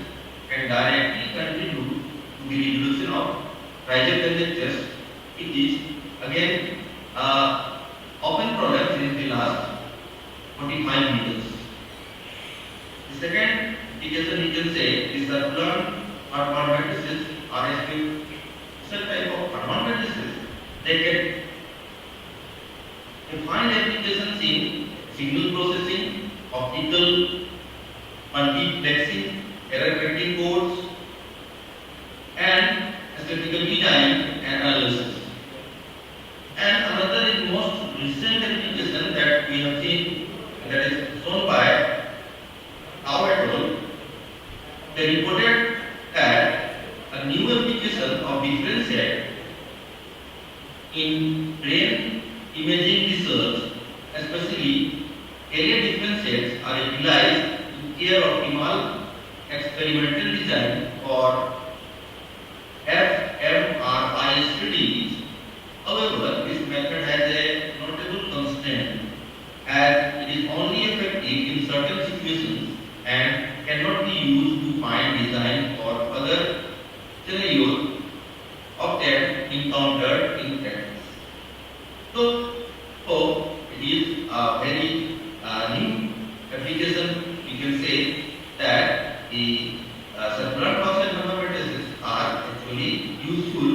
can directly contribute to the resolution of Riser conjectures. It is again open problem since the last 45 years. The second application we can say is circular Harvard matrices are a special type of Harvard matrices. They can find applications in signal processing, optical multiplexing, error correcting codes, and statistical design and analysis. And another is most recent application that we have seen, that is shown by our et al. They reported that a new application of differentiate in brain imaging research, especially area differentiates, are utilized to care optimal experimental design for fMRI studies. However, this method has a notable constraint, as it is only effective in certain situations and cannot be used to find design for other scenarios often encountered in practice. So it is a very new application. We can say that the circular partial Harvard matrices are actually useful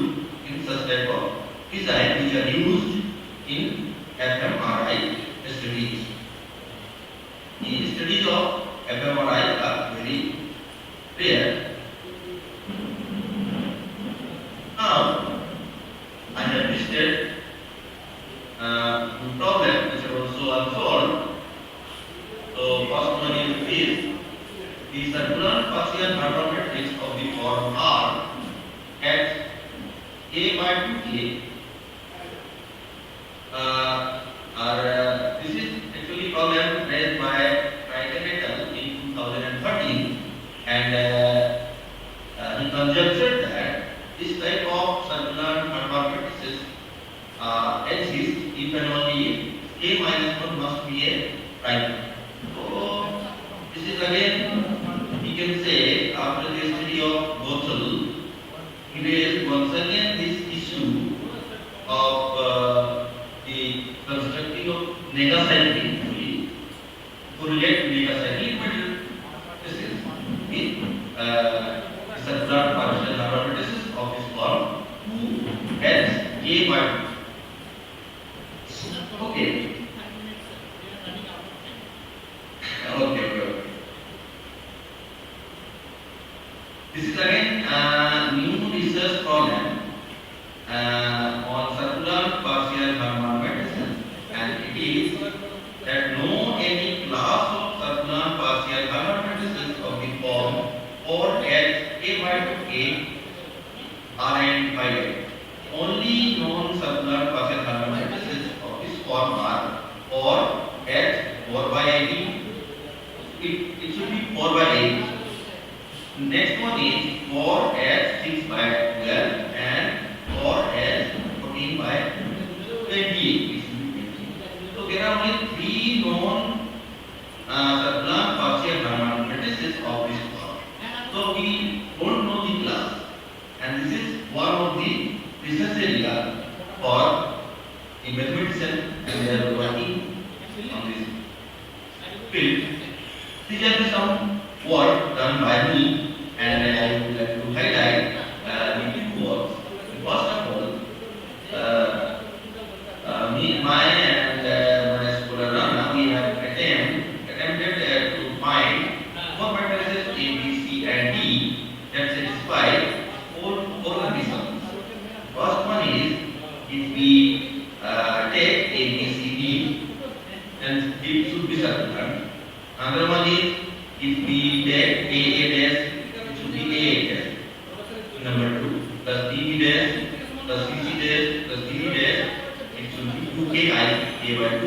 in such type of design which are used in fMRI studies. The studies of fMRI are very rare. Now, I have listed two problems which are also unsolved. So, first one is this: the circular partial Harvard matrix of the form R at A by 2K this is actually problem raised by Wright et al. In 2013, and he conjectured that this type of circular Harvard matrices exists if and only if K minus 1 must be a prime. So this is again, we can say, after the study of Gothel, he raised once again this issue of the constructing of negacycling, actually correlate to negacycling, but this is the circular partial Harvard matrices of this form 2 has K by 2. Okay. Okay. This is again a new research problem on circular partial Harvard matrices, and it is that no any class of circular partial Harvard matrices of the form 4H A by 2K are identified. Only non-circular partial Harvard matrices of this form are 4H 4 by 18. It should be 4 by Next one is 4 as 6 by 12 and 4 as 14 by 28. It should be 20. So there are only three known circular partial harmonic matrices of this form. So we don't know the class, and this is one of the research area for the mathematician, and they are working on this field. These are some work done by me, and I would like to highlight the two works. First of all, my and my scholar Rana, we have attempted to find four matrices A, B, C, and D that satisfy four conditions. First one is if we take A, B, C, D, then it should be circular. Another one is if we take A dash, it should be A dash. Number 2 plus D dash plus CC dash plus D dash, it should be 2KI A by 2.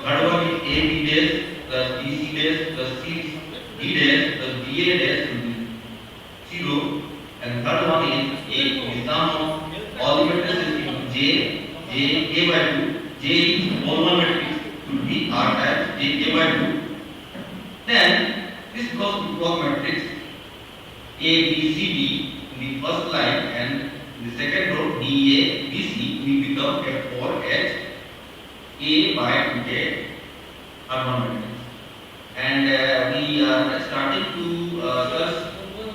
Third one is AB dash plus DC dash plus CD dash plus DA dash should be 0. And third one is the sum of all the matrices into J A by 2. J is all one matrix should be R times J A by 2. Then this goes to block matrix A, B, C, D in the first line, and in the second row D, A, B, C will become F4 H A by 2K harmonic matrix. And we are starting to search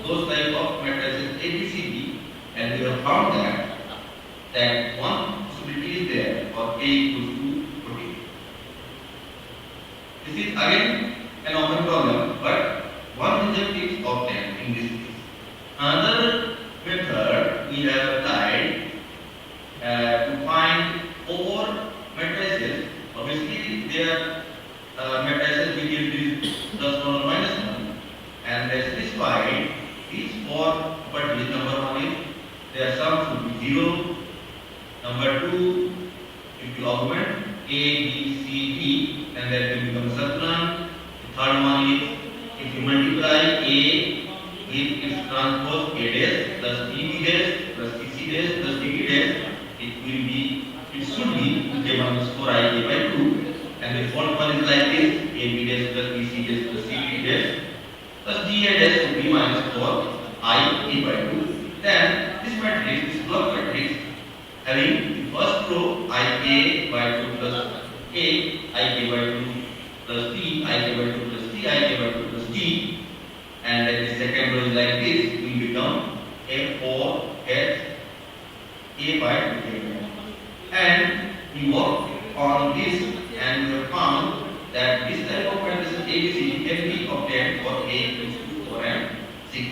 those type of matrices A, B, C, D, and we have found that one possibility is there for A equals to 14. This is again an open problem, but one result is obtained in this case. Another method we have applied to find four matrices. Obviously, there are matrices which is plus 1 or minus 1, and they satisfy these four properties. Number 1 is their sum should be 0. Number 2, if you augment A, B, C, D, then that will become circular. Third one is if you multiply A with its transpose A dash plus B dash plus CC dash plus DB dash, it should be J minus 4I A by 2. And the fourth one is like this: AB dash plus BC dash plus CB dash plus DA dash should be minus 4I A by 2. Then this matrix, this block matrix, having the first row IA by 2 plus A, IK by 2 plus D, IK by 2 plus D, IK by 2 plus D, and then the second row is like this, will become F4 H A by 2K. And we work on this, and we have found that this type of matrices ABC can be obtained for A equals to 4 and 6.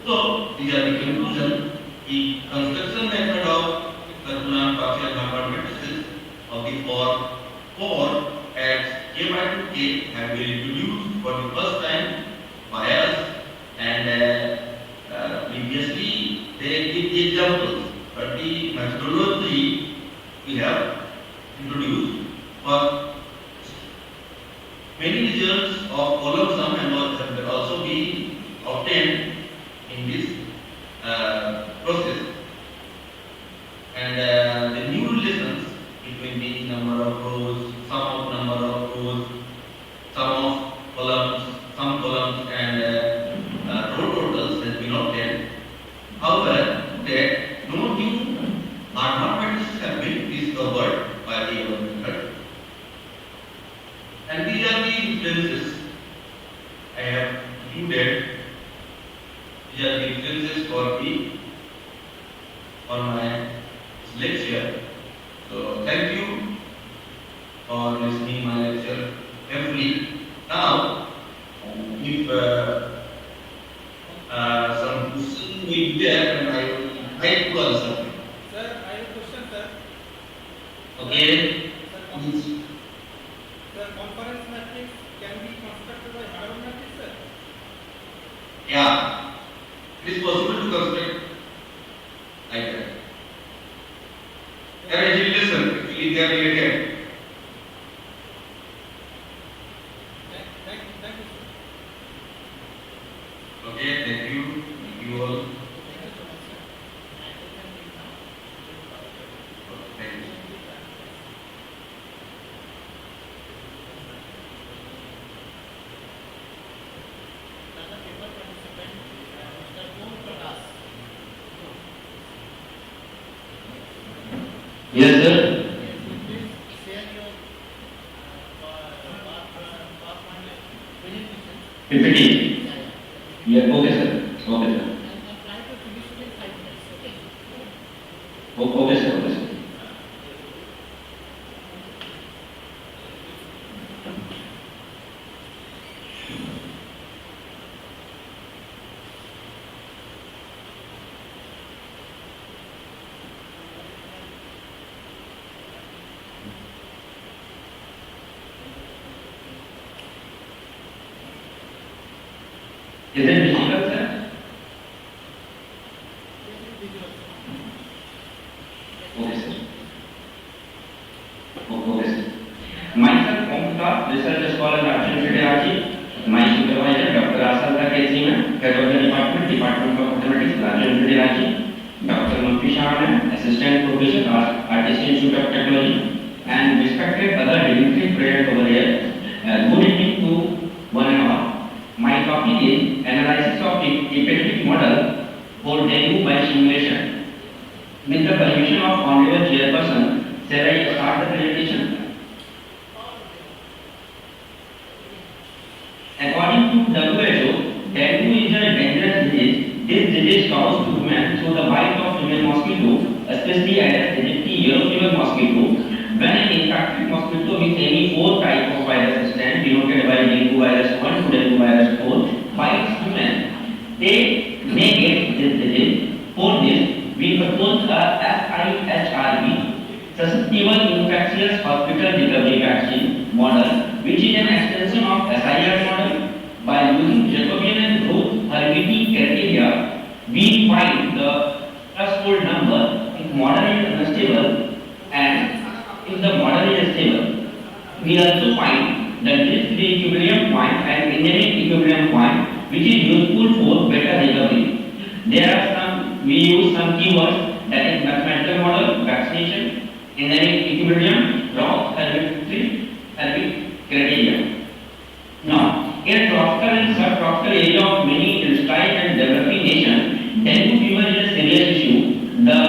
So these are the conclusion. The construction method of circular partial harmonic matrices of the four at K by 2K have been introduced for the first time by us, and previously they give the examples, but the methodology we have introduced for many results of column sum and all have also been obtained in this process, and the new relations between the number of rows, sum of number of rows, sum of columns, sum columns, and row totals has been obtained. However, that no new harmonic matrices have been discovered by the above method, and these are the influences I have included. These are the influences for my lecture. So thank you for listening my lecture carefully. Now, if some question will be there, and I will try to answer. Sir, I have a question, sir. Okay. Sir, conference matrix can be constructed by Harman matrix, sir? Yeah, it is possible to construct like that. There is relation, actually they are related. Thank you, sir. Yes, sir. Share your PowerPoint presentation. PPT. Yeah, okay, sir. Okay, sir. And try to finish it in 5 minutes. Okay. Okay, sir. Okay, sir. Is it difficult, sir? Okay, sir. Okay, sir. Myself, Omkar, research scholar at University Raji. My supervisor, Dr. Asalta Cmaes, head of the Department of Mathematics, University Raji. Dr. Manfi Shahana, assistant professor at the Institute of Technology, and respected other dignitaries present over here. Good evening to one and all. My topic is analysis of epidemic model for dengue by simulation. With the permission of honorable chairperson, shall I start the presentation? According to WHO, dengue is a dangerous disease. This disease causes to human through the bite of female mosquito, especially Aedes aegypti yellow fever mosquito. When an infected mosquito with any 4 type of virus strain denoted by dengue virus 1 to dengue virus 4 bites human, they may get this disease. For this, we propose a SIHRV, susceptible infectious hospital recovery vaccine model, which is an extension of SIR model. By using Jacobian and Roth heredity criteria, we find the threshold number if model is unstable and if the model is stable. We also find the drift equilibrium point and endemic equilibrium point, which is useful for better recovery. We use some keywords, that is mathematical model, vaccination, endemic equilibrium, Roth heredity criteria. Now, in tropical and subtropical area of many industrialized and developing nations, dengue fever is a serious issue. The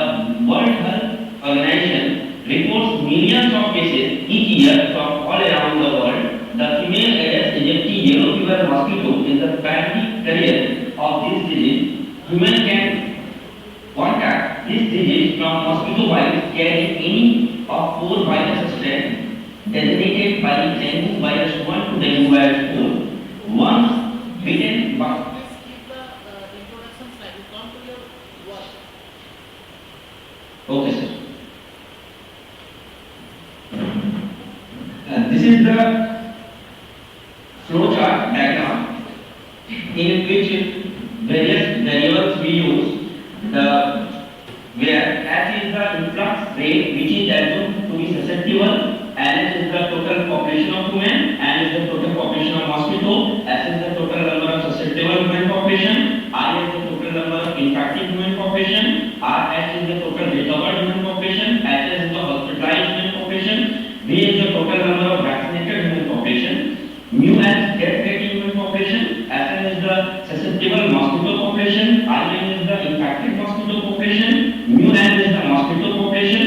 World Health Organization reports millions of cases each year from all around the world. The female Aedes aegypti yellow fever mosquito is the primary carrier of this disease. Human can contact this disease from mosquito bites carrying any of 4 virus strains designated by dengue virus 1 to dengue virus 4. Once bitten by Please keep the introduction slide. You come to your work. okay, sir. This is the flowchart diagram in which various variables we use. The where H is the influx rate which is assumed to be susceptible, N is the total population of human, N is the total population of mosquito, S is the total number of susceptible human population, I is the total number of infected human population, RH is the total recovered human population, HS is the hospitalized human population, V is the total number of vaccinated human population, mu as death rate human population, SN is the susceptible mosquito population, IN is the infected mosquito population, mu n is the mosquito population,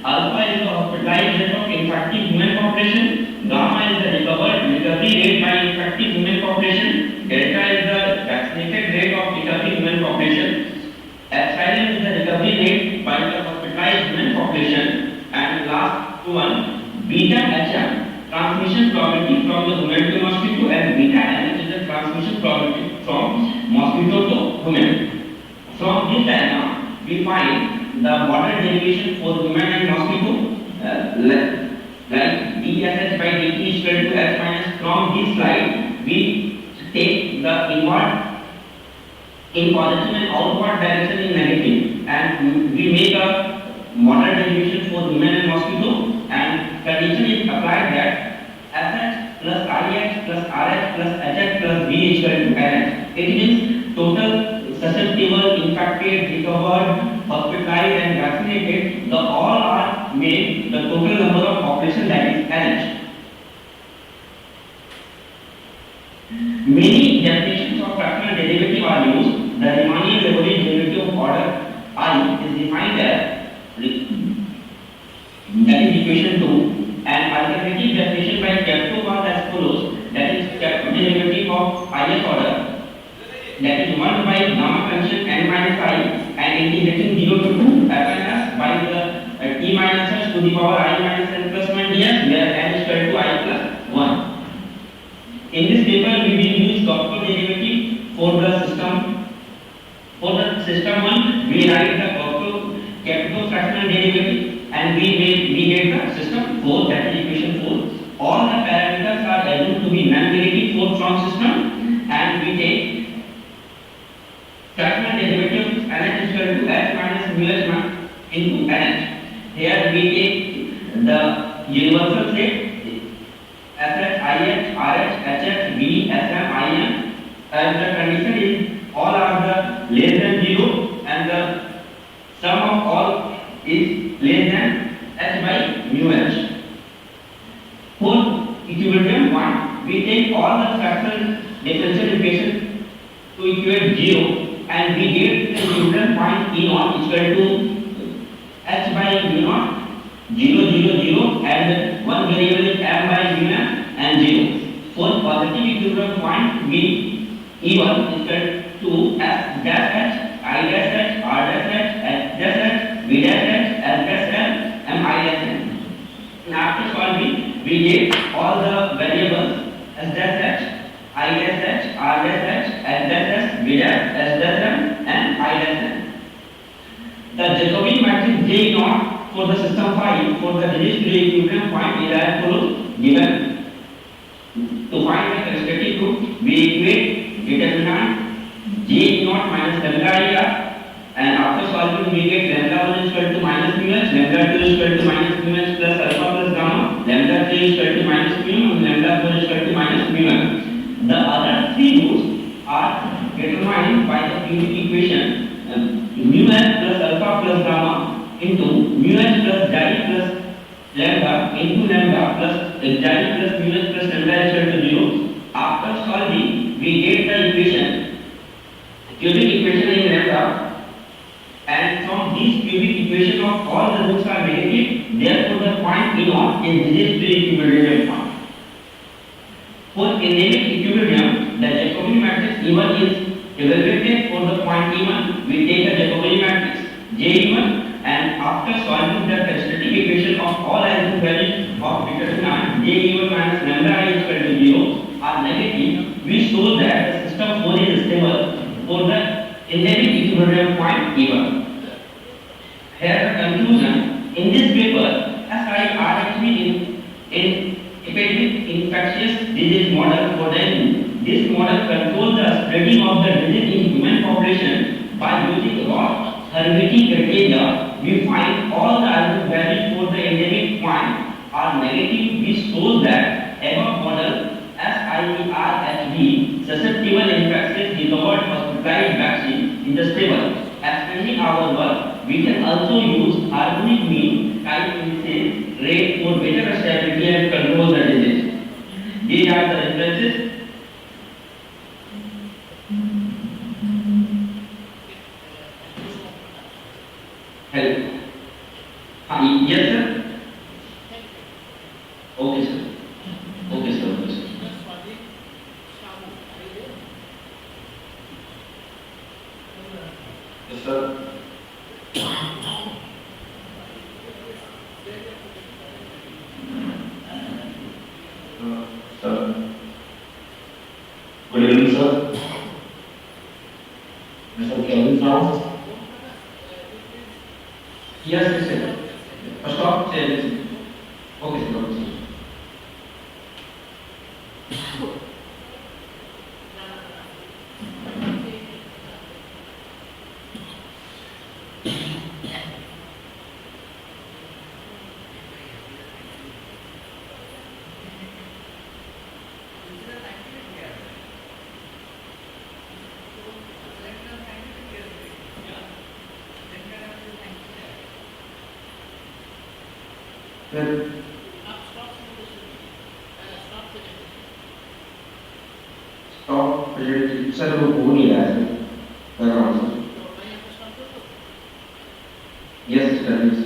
alpha is the hospitalized rate of infected human population, gamma is the recovery rate by infected human population, delta is the vaccinated rate of recovery human population, epsilon is the recovery rate by the hospitalized human population, and last one, beta HM, transmission probability from the human to mosquito, and beta NH is the transmission probability from mosquito to human. From this diagram, we find the model derivation for human and mosquito, like dSH by dt is equal to S minus. From this slide, we take the inward in positive and outward direction in negative, and we make a model derivation for human and mosquito, and condition is applied that SH plus IX plus RH plus HX plus V is equal to NH. It means total susceptible, infected, recovered, hospitalized and vaccinated, the all are made the total number of population, that is NH. Many definitions of fractional derivative are used. The Riemannian Lagrange derivative of order I is defined as that is equation 2, and alternative definition by Kepler was as follows, that is Kepler derivative of highest order, that is 1 by gamma function n minus I, and integrating 0 to 2 fns by the t minus s to the power I minus n plus 1 ds, where n is equal to I plus 1. In this paper, we will use Kepler derivative for the system. For the system 1, we write the Kepler fractional derivative, and we get the system 4, that is equation 4. All the parameters are assumed to be non-negative for from system, and we take fractional derivative nh is equal to h minus mu h into nh. Here we take the universal set fh, ih, rh, hh, v, sm, im, as the condition is all are the less than 0 and the sum of all is less than h by mu h. For equilibrium 1, we take all the fractional differential equations to equate 0, and we get the equilibrium point E naught is equal to h by mu naught 0 0 0, and one variable is m by mu m and 0. For positive equilibrium point, we E1 is equal to s dash h, I dash h, r dash h, h dash h, v dash h, s dash m, m I dash n. After solving, we get all the variables s dash h, I dash h, r dash h, s dash h, v dash, s dash m, and I dash n. The Jacobian matrix J naught for the system 5 for the reduced equilibrium point is as follows given. To find the corresponding group, we equate determinant J naught minus lambda I, and after solving we get lambda 1 is equal to minus mu h, lambda 2 is equal to minus mu h plus alpha plus gamma, lambda 3 is equal to minus mu m, and lambda 4 is equal to minus mu m. The other three roots are determined by the cubic equation mu h plus alpha plus gamma into mu h plus xi plus lambda into lambda plus xi plus mu h plus lambda is equal to 0. After solving, we get the equation, cubic equation in lambda, and from this cubic equation of all the roots are negative, therefore the point E naught is reduced to equilibrium point. For endemic equilibrium, the Jacobian matrix E1 is evaluated for the point E1. We take the Jacobian matrix J1, and after solving the quadratic equation of all eigenvalues of determinant J1 minus lambda I is equal to 0 are negative, we show that the system 4 is stable for the endemic equilibrium point E1. Here the conclusion, in this paper, SIRHB in epidemic infectious disease model for dengue. This model controls the spreading of the disease in human population by using raw hermetic criteria. We find all the eigenvalues for the endemic point are negative. We show that above model SIRHB susceptible infectious recovered hospitalized vaccine is stable. Expanding our work, we can also use harmonic mean time indices rate for better stability and control the disease. These are the references. Hello. Yes, sir. Okay, sir. Okay, sir. Okay, sir. Yes, sir. Sir. Good evening, sir. Mr. Kevin Charles. Yes, sir. Stop. Say this. Okay, sir. Okay, sir. Sir. Stop. Sir वो हो नहीं रहा है sir. कर रहा हूँ sir. Yes, sir. Yes.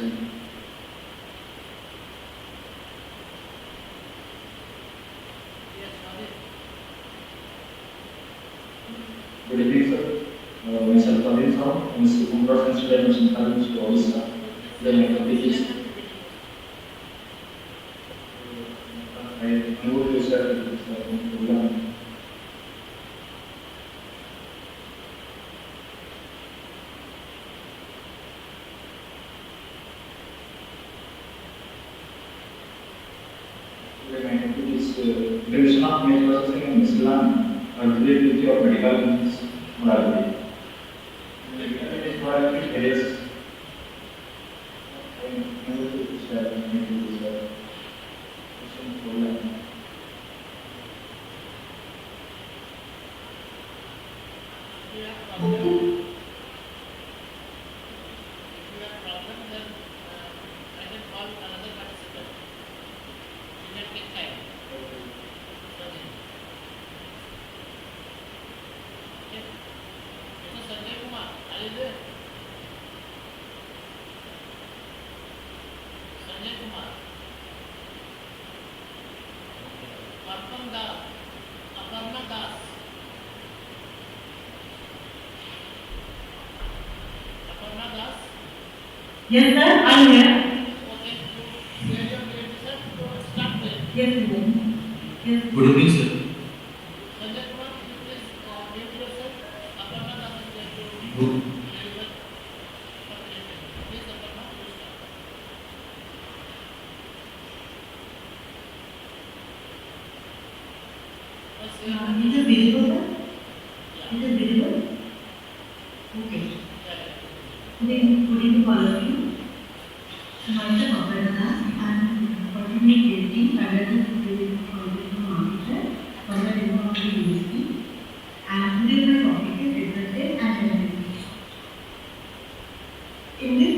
Good evening, sir. Myself Praveen Saur, Mr. Kumar and Student of College to all staff. The my topic is I know you sir program. My topic is introduction of medical processing in Islam related with your medical morality. It is If you have problem, then I can call another participant. You can take time. Okay. So Sanjay Kumar, are you there? Sanjay Kumar. Arpam Das. Aparna Das. Aparna Das. Yes, sir, I'm here. Okay, you share your grade, sir. So start with. Yes, sir. Yes. Good evening, sir. Sanjay Kumar, you please mute yourself. Aparna Das is going to Good. deliver presentation. Please, Aparna, you start. First, Is it visible, sir? yeah. Is it visible? Okay. Yeah. Good evening, all of you. Myself, Aparna Das. I'm continuing teaching under the supervision of Professor Master from the Technology University. And today my topic is research and analysis. In this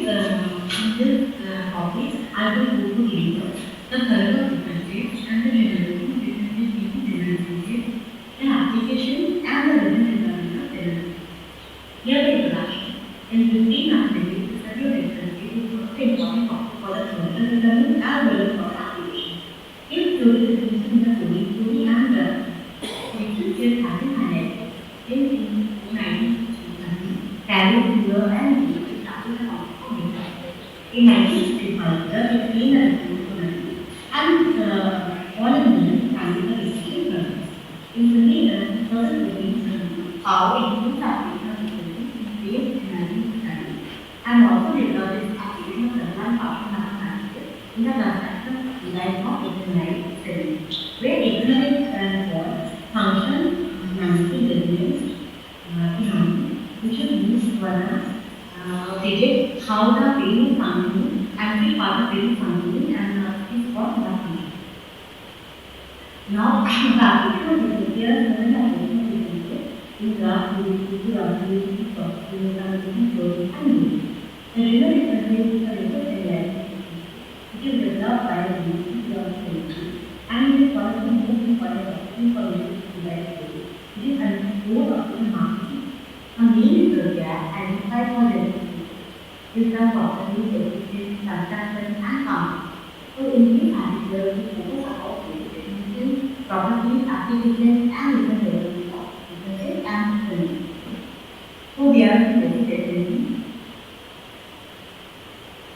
topic, I will go to label the curve of differences and the generalizing differences between generalizations, the application and the result environment of generalization. Here the introduction. In 15 mathematics, the study of differences is one of the important topics for the theoretical development as well as for application. In theory, the differences in the coding theory and the differences have been highlighted. In 1960, Carol Fuller and Lee started the concept of data. In 1965, the explained the difference and all of them handled the decision process. In 2013, how it improves application of differences in space energy studies and also developed its application of Catalan partial mathematics in the construction of life of economic studies, where economic function managing resilience economy, which is used to predict how the brain is functioning and which part of brain is functioning and is what not functioning. Now, the application of this there are seven applications of differences in graph ability, probability, probability, floating, and limit. The real difference is the research analysis, which is developed by the University of Cambridge and is one of the most important options for research analysis. It is underscored of the marketing. A main gap identified for differences is the property, efficiency, subtraction, and counting. So, in this article, we focus about differences, properties, applications, and even development of differences and differences. So, there are some basic definitions.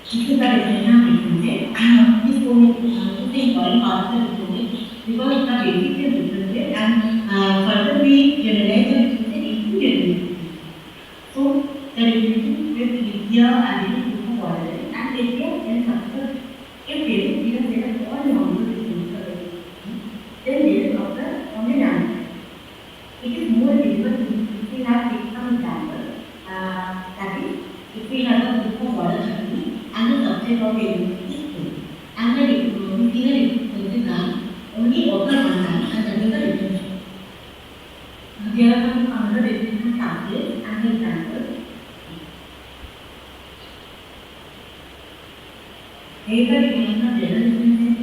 This is the definition of differences. This is the important part of the differences because it's the basic differences and further we generalize the differences into differences. So, the definition with Lydia and it is group of orders and Lydia then substitute if there is a all normal differences, then there is also only dynamic. It is more visible if we have taken some example. That is, if we have a group of orders and the subset of elements is 2 and the differences are only occur one time and that is the difference. There are some other different samples and examples. Here is the definition of general differences.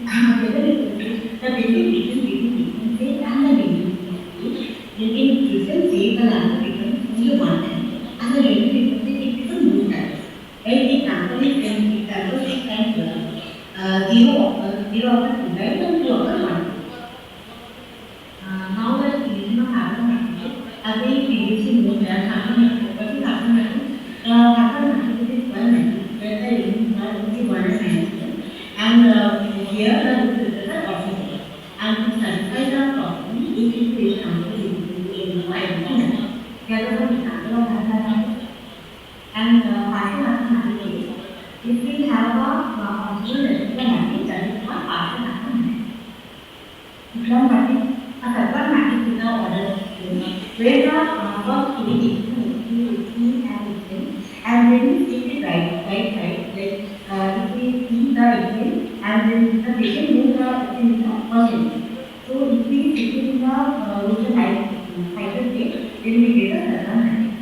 The basic difference between differences and the differences in differences the number becomes only one time and the general differences it becomes more times. An example is 6 times 0 occurs 2 times and 2 occurs 1 time. Now the definition of mathematics as I previously that happen, what will happen with this one matrix, where the elements are only 1 and 9, and here the results are possible. And to satisfy the problem, each equation answer is equal to n by n. Here is an example of mathematics. And partial mathematics is if we have a possible residual matrix, that is called partial mathematics. One matrix, a circular matrix is the order of where the first unit is and then we take the right side, like if we see the equation and then the second row the equation is the first element. So if we take it in the right cycle state, then we get a circular matrix.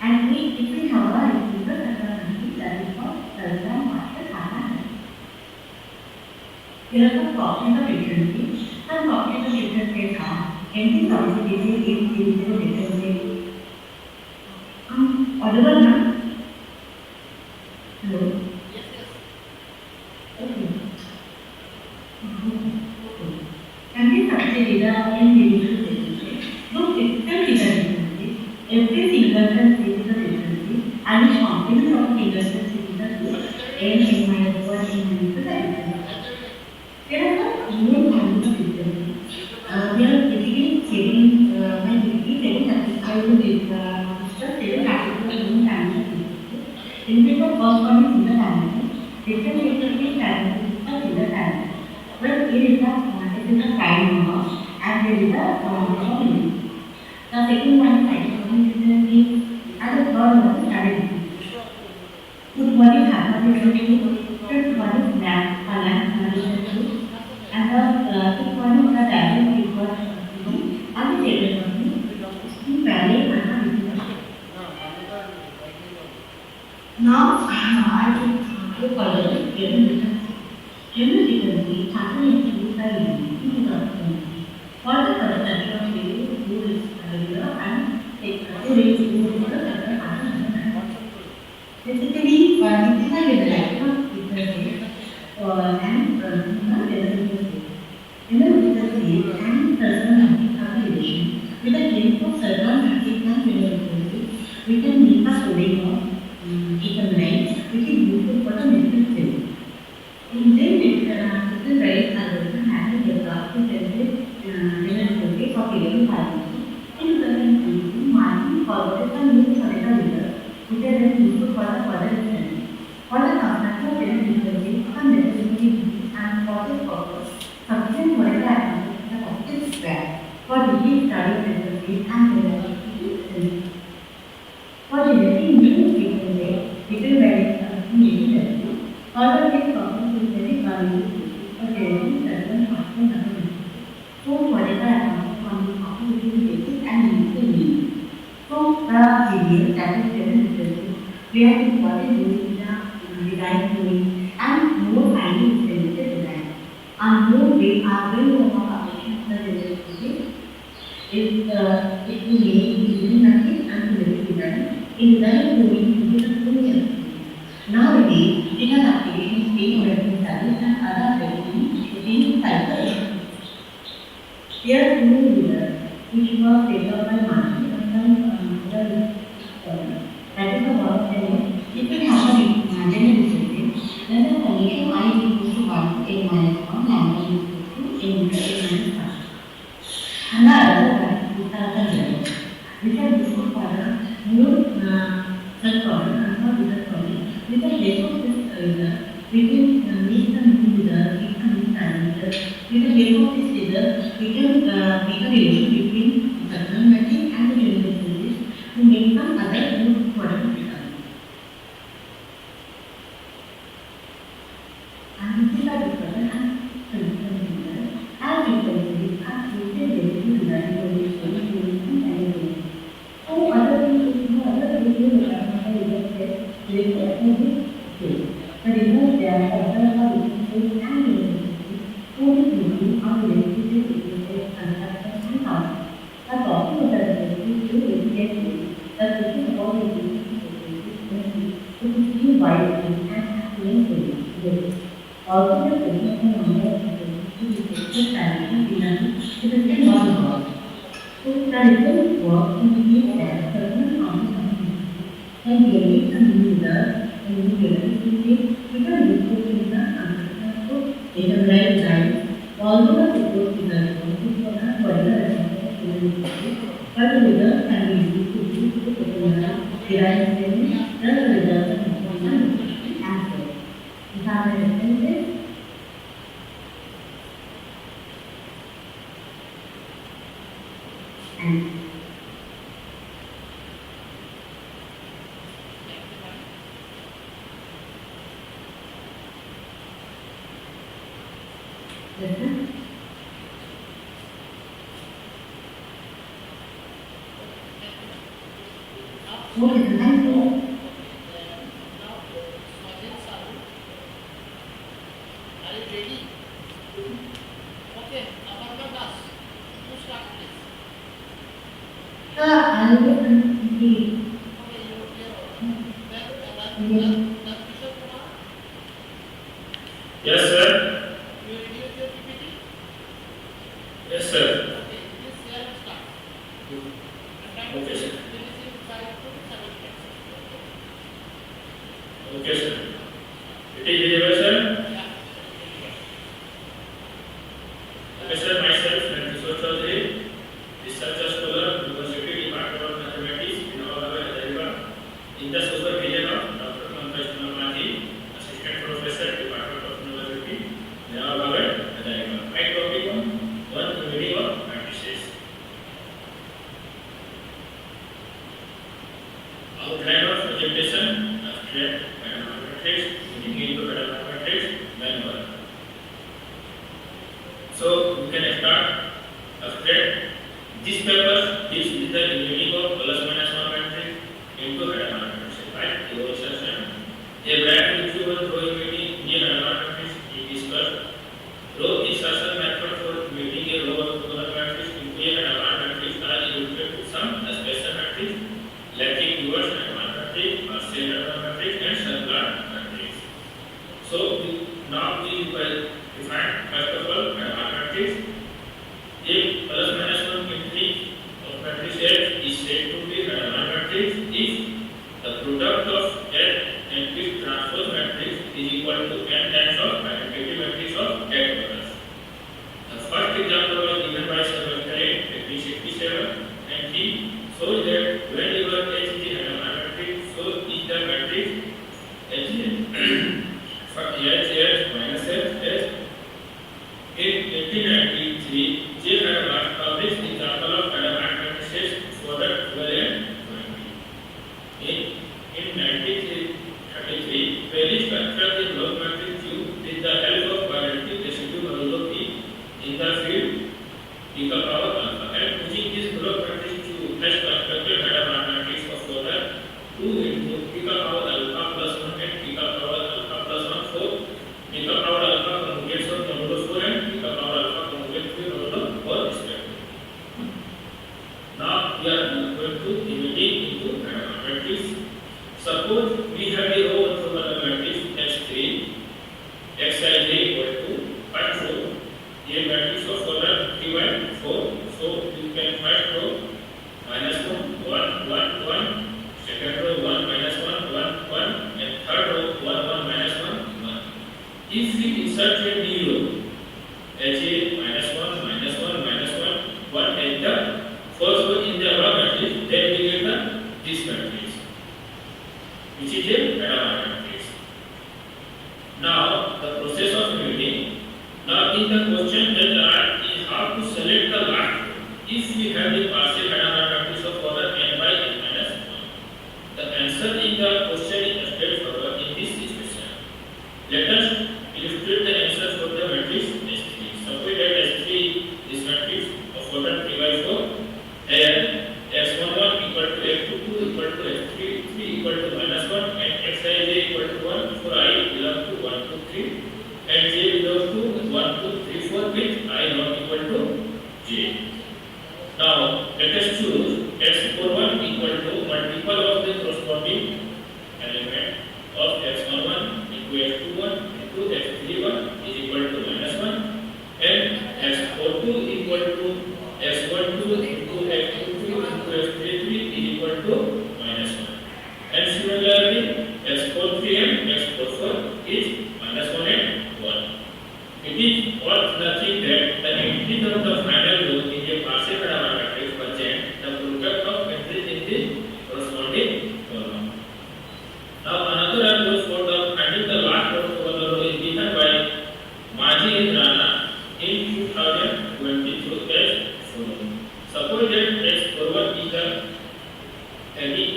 And if we have a rectangular circular matrix, that is called circular partial matrix. Here are the properties of differential. Some properties of differential are anything substituted is zero differential. Audible now? Hello? Yes, yes. Okay. And this subject is a individual differential. Look, itself is a differential. Every singleton set is a differential. And its complement of singleton set is a set. N minus 1, N minus 2 is a differential. There are some main kinds of differences. We are basically saving satisfied with this just saving practical main kinds of differences. In case of first one is single dimension, differentiation is dimension is a single dimension. But here is a prime number and there is a limit. The second one is isomorphic difference and the third one is standard difference. Fourth one is hyperdifferential, fifth one is lamp differential. And the fifth one is the diagonal equal and the table one is parallel and differential. Now I will follow the general difference. General difference happens in the unit for the circular field, rule is regular and rule is for the circular pattern. Basically, this is a generalization of differences and in the physical field and circular matrix have a relation. With the claims of circular matrix and general differences, we can make a coding of economics, which is useful for the medical field. In this right algorithm has been developed to generate general differences of alien biology. In current marking forwarded the new theoretical results, which are then useful for the further study. For the construction of general differences, some necessary and for this purpose, sufficient theoretical analysis is a positive square for detailed study of differences and general. For generating new frequencies, between various new further this problem is very valuable for generating certain partial numbers. So, whatever accounts from the possibility basis and meaningful meaning. So, the video that is general differences, where important rules in the design doing and more highly implemented design. And more way are well known of application of the general differences is it will make using matrix and symmetric design in design doing to the full. Nowadays, it has applications being working studies and other applications within cycle. Here are two users which was developed by Martin and some other that is the work saying if it has a general difference, then the condition I is equal to 1 to n minus 1 lambda is equal to n minus 1. And the other practices are the general, which are useful for the new such problem and for result problem. With the help of this result, we can make some new results, make some new parameters. With the help of this result, we can make a relation between circular matrix and the general differences to make some other new product results. And this is a discussion and solution result. As differences are closely related to regarding the and so other things the results they are observed are differences and relationships, only thinking on relationships, differences, constructions, and concepts. The topic of the differences is evidently the thinking about the differences is too wide and excellent. Also, the question of the number of differences to be taken direction is still not involved. So, the results work indicates that certain generate a new relationship, we can discuss in the answer to determinate life. Although the report is responsible for the further assessment of university, but the results can be used to determine derived statement and the results of information answer. You have understand this? And listen. Okay, thank you. Now, Swajit Saru, are you ready? Okay, Aparna Das, you start please. I will complete. Okay, you then Kishore Kumar, Yes, sir. you ready with your PPT? Yes, sir. Okay, please share and start. Okay, sir. Finishing 5 to 7 minutes. Okay, sir. It is visible, sir. Yeah. Okay, sir. Myself, Kishore Chaudhary, researcher scholar, University Department of Mathematics, in the supervision of Dr. Pankaj Mathi, Assistant Professor, Department of University, Navabhagar, my topic on one community of matrices. Outline of presentation, abstract, matrix, meaning into matrix, then one. So we can start abstract. This paper deals with the meaning of plus minus one matrix into Hadamard matrix, right? The assertion. A brand which you will throw in the Hadamard matrix is discussed. Row insertion method for meeting a row of column matrix into a Hadamard matrix are illustrated with some special matrix, Latin inverse Hadamard matrix, or say Hadamard matrix and circular matrix. So now we will define first of all Hadamard matrix. A plus minus one entry of matrix F is said to be Hadamard matrix if the product of F and its transpose matrix is equal to n times of identity matrix of F others. The first example was given by Sir 1867 and he shows that whenever H is the Hadamard matrix, so is the matrix H minus H. In 1893, J. Hadamard published the example of Hadamard matrices for the 12 and 20. In 1933, Perry structured the block matrix Q with the help of quadratic residue homology in the field P power alpha. And using this block matrix Q has constructed Hadamard matrix of order 2 into P power alpha plus 1 and P power alpha plus 1 for P power alpha conjugates of modulo 4 and P power alpha conjugates of modulo 4 respectively. Now we are going to dividing into Hadamard matrix. Suppose we have a row orthogonal matrix S3, Xij equal to 5, 4, a matrix of order 3 by 4. So you can first row minus 1, 1, 1, 1, second row 1, minus 1, 1, 1, and third row 1, 1, minus 1, 1. If we insert a new row, Hij minus 1, minus 1, minus 1, 1, and the first row in the raw matrix, then we get this matrix, which is a Hadamard matrix. Now the process of uniting. Now in the question that is how to select the last row. If we have the partial Hadamard matrix of order n by n minus 1, the answer in the question is straightforward in this situation. Let us illustrate the answer for the matrix S3. Suppose that S3 is matrix of order 3 by 4 and x11 equal to x22 equal to x33 equal to minus 1 and xij equal to 1 for I belongs to 1, 2, 3 and j belongs to 1, 2, 3, 4 with I not equal to j. Now let us choose x41 equal to multiple of the corresponding element of x11 into x21 into x31 is equal to minus 1 and x42 equal to x12 into x22 into x33 is equal to minus 1. And therefore is -1 and 1. It is worth noting that the entry of the final row in a partial Hadamard matrix present the product of entries in the corresponding column. Now another approach for the finding the last row is given by Cmaes and Rana in 2022 as follows. Suppose that x41 is the adding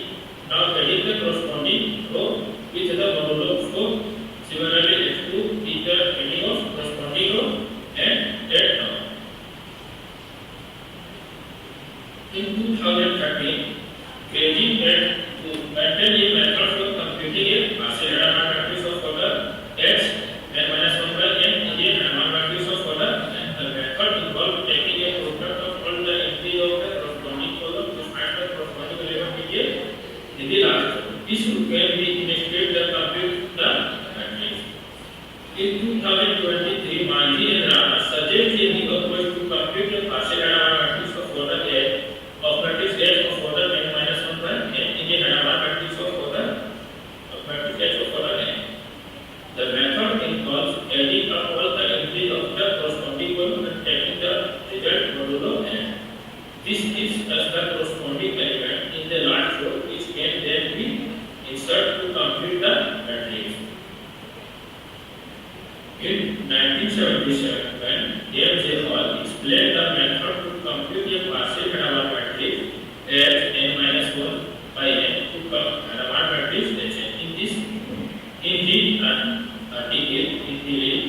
the corresponding row with the modulo of 4. Similarly, x2 is the adding of corresponding row and that now. In 2013, creating to maintain a method for computing a partial Hadamard matrix of order x and -1 by n is a Hadamard matrix of order, and the method involves taking a product of all the entries of the corresponding column to find the corresponding element in the last row. This can be initiated to compute the matrix. In 2023, Cmaes and Rana suggest a new approach to compute a partial Hadamard matrix of order x of matrix x of order n minus 1 by n in a Hadamard matrix of order x of order n. The method involves adding up all the entries of the corresponding column and taking the result modulo n. This gives us the corresponding element in the last row, which can then be inserted to compute the matrix. In 1977, when James J. Hall explained the method to compute a partial Hadamard matrix as n minus 1 by n to Hadamard matrix Hn. In his article entitled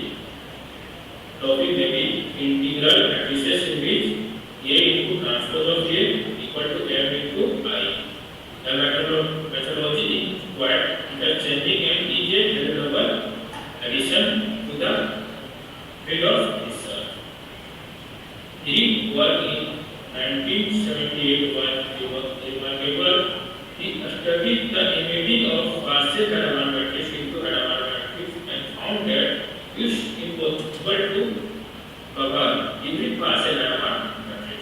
topic maybe integral matrices in which A into transpose of A equal to M into I. The methodology is required that changing M is a variable addition to the field of research. He worked in 1978 when he studied the imaging of partial Hadamard matrix into Hadamard matrix and found that it's impossible to cover every partial Hadamard matrix.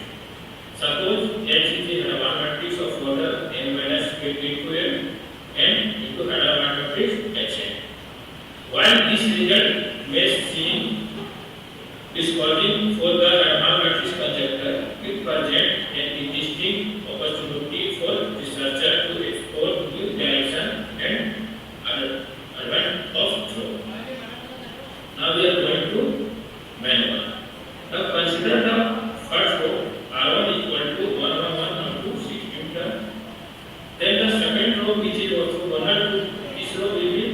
Suppose X is a Hadamard matrix of order n minus k into m and into Hadamard matrix Hn. While this result may seem discordant for the Hadamard matrix conjecture, it presents an interesting opportunity for researchers to explore new direction and advance of thought. Now we are going to main one. Now consider the first row R1 equal to 111 up to 16 term. Then the second row which is also 1 to this row will be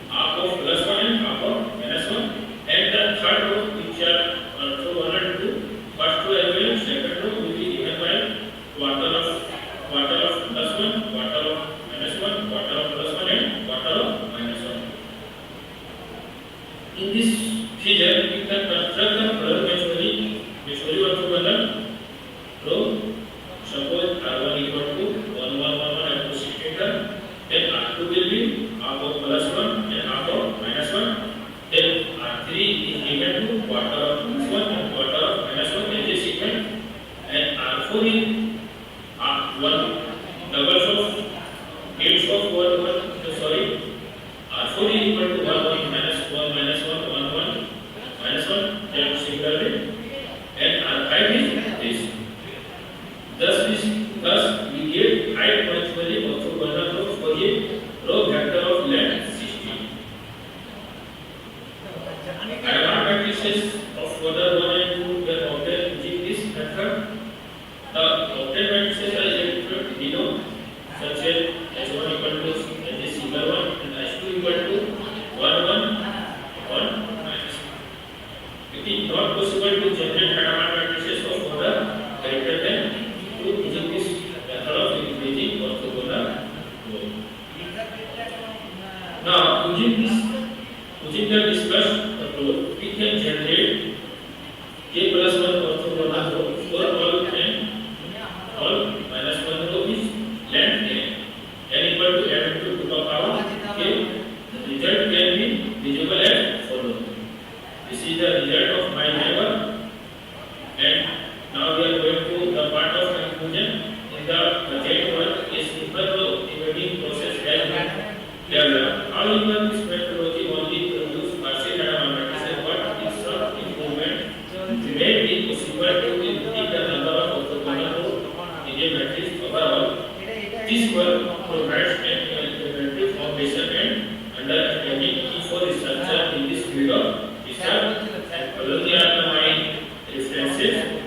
half of +1 and half of -1, and the third row which are also 1 and 2. First row as well as second row will be given by quarter of +1, quarter of -1, quarter of +1 and quarter of -1. In this figure, we can construct the following Masuri orthogonal row. Suppose R1 equal to 1111 up to 16 term, then R2 will be half of +1 and half of -1. Then R3 is given to quarter of +1 and quarter of -1 as a sequence, and R4 is 1 doubles of 8 of 1 R4 is equal to 1 1 minus 1 minus 1 1 1 minus 1, then similarly, and R5 is this. Thus we get height multiply orthogonal row for a row vector of length 16. Hadamard matrices of order 1 and 2 were obtained using this method. The obtained matrices are elected below, such as H1 equal to as a single one and H2 equal to 1 1 1 minus. It is not possible to generate Hadamard matrices of order greater than 2 using this method of increasing orthogonal row. Now, using the discussed approach, we can generate k plus 1 orthogonal row for all n, all minus 1 row is length n equal to m into 2 to the power k. The result can be visible as follows. This is the result of my neighbor, and now we are going to the part of conclusion. In the project work, a simple row embedding process has been developed. However, this methodology This work provides an alternative foundation and understanding key for researchers in this field of research. Following are the main references.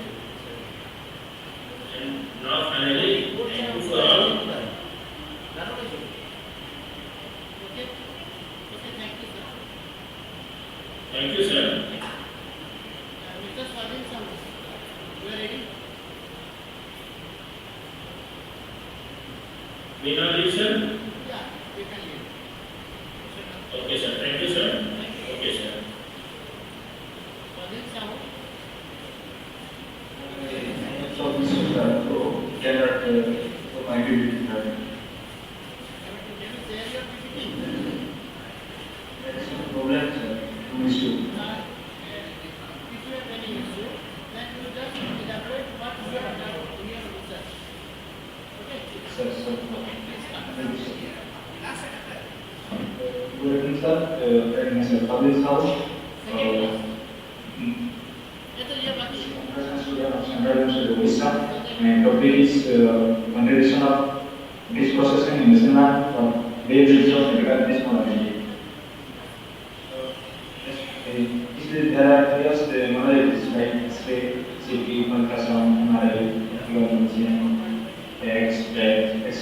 And now finally, thank you for all. Thank you, sir. Mr. Swadhin Sahu, you are ready? We now leave, sir. Yeah, we can leave. Okay, sir. Thank you, sir. Okay, sir. Swadhin Sahu. So this is cannot I agree with that. Can you share your PPT? There is no problem, sir. No issue. If you have any issue, then you just elaborate what you have done in your research. Okay? Sir, sir. Please start. Thank you, sir. Good evening, sir. Mr. Public House. ये तो ये बात My topic is consideration of dish processing in Islam for various of medical technology. There are various modalities like X-ray, CT, ultrasound, MRI, radiology, X, PET, etc.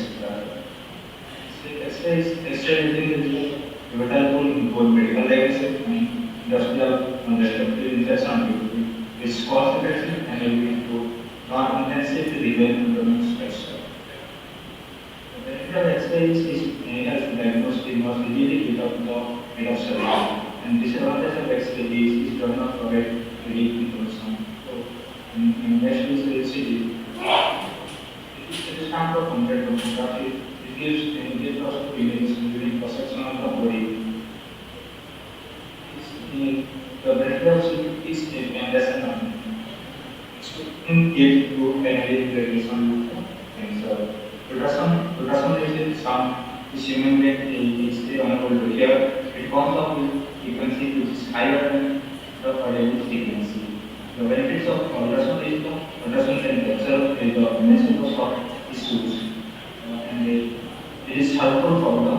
X-ray is pivotal role in both medical diagnosis and industrial and destructive infection, which is cost effective and able to non-intensive development structure. The benefit of X-ray is help diagnostic most easily without the need of surgery. And disadvantage of X-ray is does not provide ready information. So, in next is CT. It is not for compared tomography. It gives us to images during perception of the body. The benefit of CT is lesson it to analyze the reason and so ultrasound is some is human being is still unable to hear. It comes up with frequency which is higher than the audible frequency. The benefits of ultrasound is the ultrasound can capture the image of short issues and it is helpful for the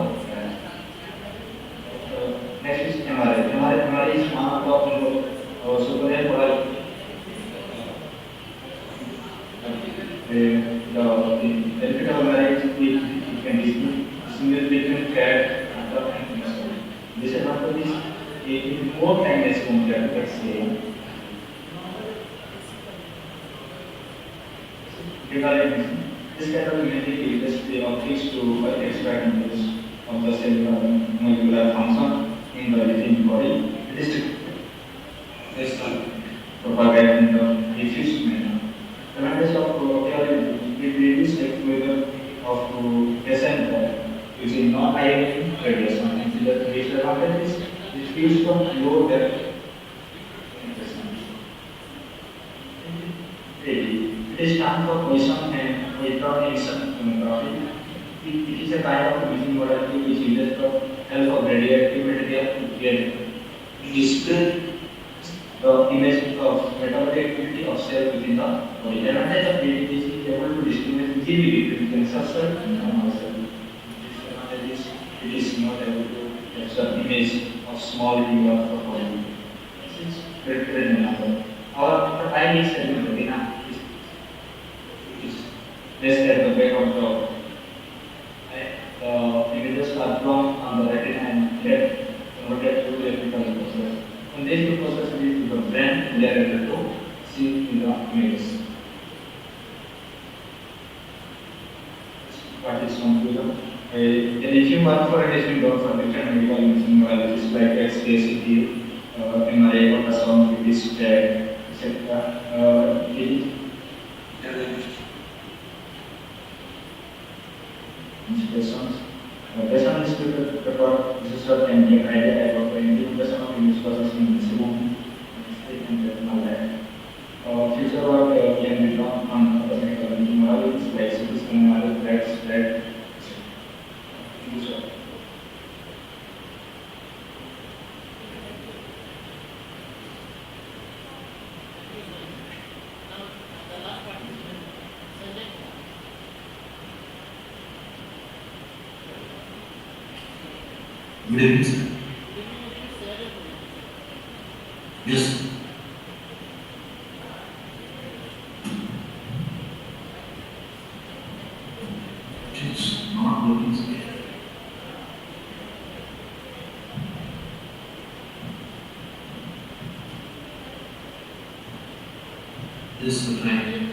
next is MRI. MRI is one of the superior the benefit of MRI is it can distinguish between fat and muscle. Disadvantage is it more time as compared to X-ray. This kind of imaging is the optics to extract images of the cellular molecular function in the living body. It is propagated in the diffuse manner. The advantage of it reduces the exposure of patient using non-ionic radiation. And the disadvantage is it gives from low depth. It is termed for position and electron emission tomography. It is a kind of imaging modality which uses the help of radioactive material to display the image of metabolic activity of cell within the body. The advantage of PET is able to distinguish easily between cancer cell and normal cell. Disadvantage is it is not able to capture image of small tumor of the body. This is very number. Our time is at the retina. It is placed at the back of the images are drawn on the retina and get converted to electrical process. When these two processes lead to the brain, we are able to see in the images. What is conclusion? And if you work for it, you go for different medical imaging modalities like X-ray, CT, MRI, ultrasound, CT scan, etc. Inspirations. Based on this report, this is what can take idea about the implementation of image processing in Simon and retinal lab. Future work can be done on other medical imaging modalities like CT scan, MRI, PET, SPECT. Good evening, sir. Yes, sir. It's not working, sir. Yes, sir, right.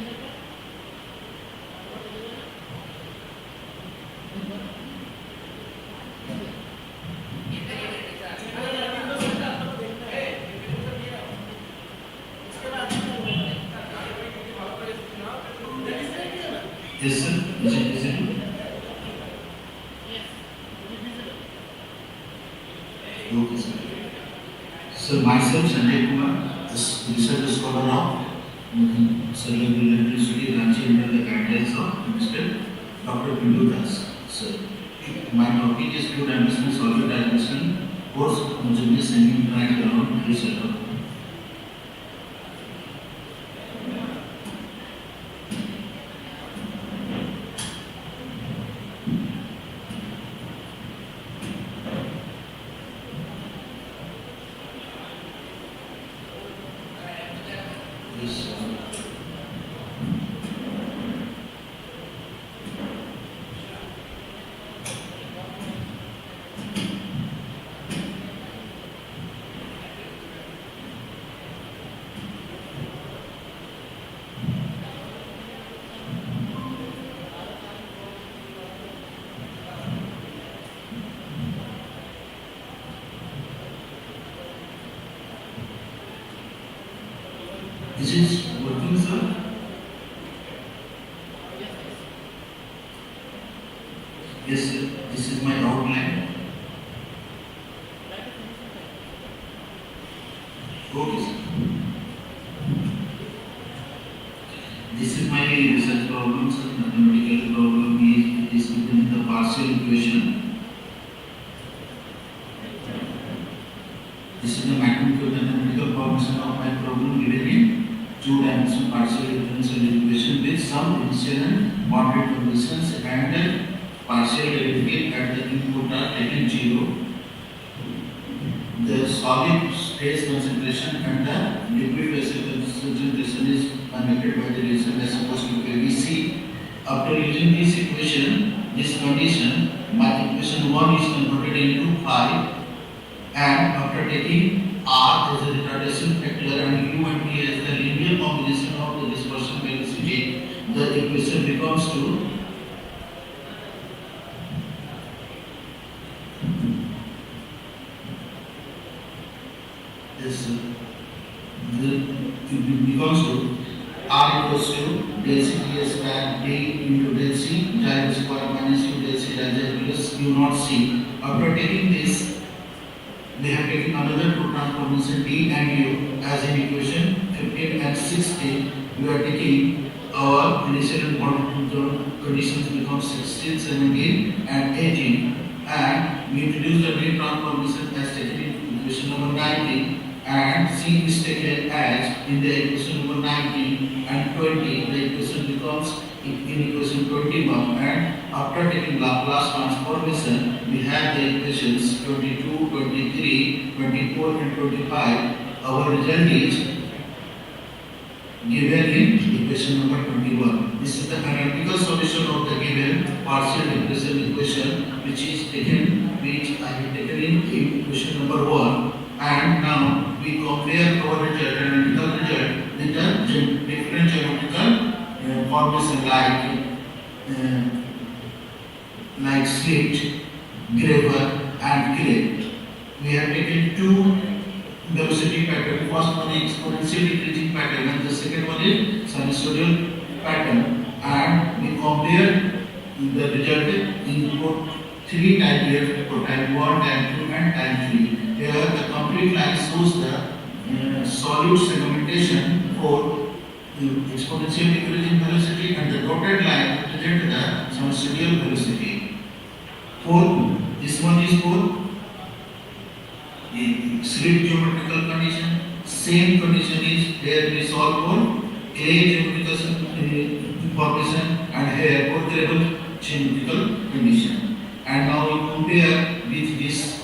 Yes, sir. Is it visible? Okay, sir. Sir, myself, Sanjay Kumar, as research scholar of Cellular Electricity, Ranchi under the guidelines of Mr. Dr. Pindu Das. Sir, my topic is fluid dimensional solid dimensional force homogeneous semi-infinite ground research. Yes, sir. Is it working, sir? Yes, sir. This is my outline. Okay, sir. This is my research problem, sir. Mathematical problem is given the partial equation. This is the mathematical formation of my problem given in two-dimensional partial differential equation with some initial and boundary conditions and partial derivative at the input are taken 0. The solid phase concentration and the liquid phase concentration is connected by the relation as opposed to ABC. After using this equation, this condition, my equation 1 is converted into 5, and after taking R as a retardation factor and U and T as the linear combination of the dispersion velocity, the equation becomes to this it becomes to R equals to del C T square D into del C gyro square minus U del C gyro plus U naught C. After taking this, we have taken another two transformation D and U as in equation 15 and 16. We are taking our initial and boundary conditions become 16, 17 and 18, and we introduce the main transformation as taken in equation number 19, and C is taken as in the equation number 19 and 20. The equation becomes in equation 21, and after taking Laplace transformation, we have the equations 22, 23, 24 and 25. Our result is given in equation number 21. This is the canonical solution of the given partial differential equation, which I have taken in equation number 1. And now we compare our result, analytical result, with the different geometrical formation like slate, gravel and clay. We have taken two velocity pattern. First one is exponential decreasing pattern and the second one is sinusoidal pattern, and we compare the result in three time periods for time 1, time 2 and time 3. Here the complete line shows the solid segmentation for exponential decreasing velocity, and the dotted line represents the sinusoidal velocity. This one is for slit geometrical condition. Same condition is here we solve for A geometrical information and here for gravel geometrical condition. And now we compare with this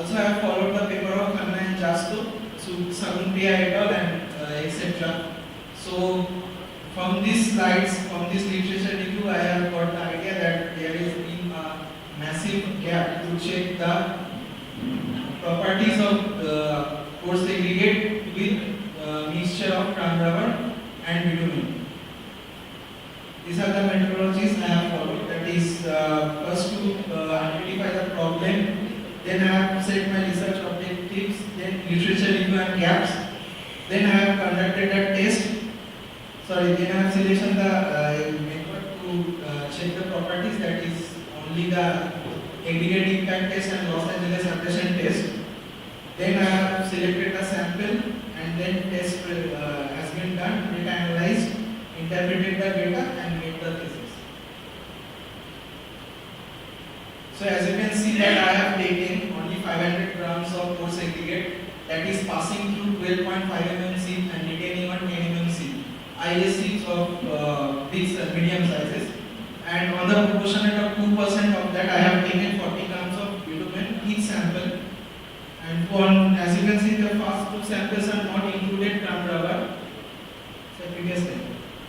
Also, I have followed the paper of Khanna and Jasto, Saguntia et al. And etc. So, from these slides, from this literature review, I have got the idea that there is been a massive gap to check the properties of the coarse aggregate with mixture of cram rubber and bitumen. These are the methodologies I have followed. That is, first to identify the problem, then I have set my research objectives, then literature review and gaps, then I have conducted a test. Sorry, then I have selected the method to check the properties, that is only the aggregate impact test and Los Angeles abrasion test. Then I have selected the sample and then test has been done, data analyzed, interpreted the data and made the thesis. So as you can see that I have taken only 500 grams of coarse aggregate, that is passing through 12.5 mm sieve and retaining on 10 mm sieve. IS sieves of big medium sizes, and on the proportionate of 2% of that I have taken 40 grams of bitumen each sample. And as you can see, the first two samples are not included cram rubber. So previous slide.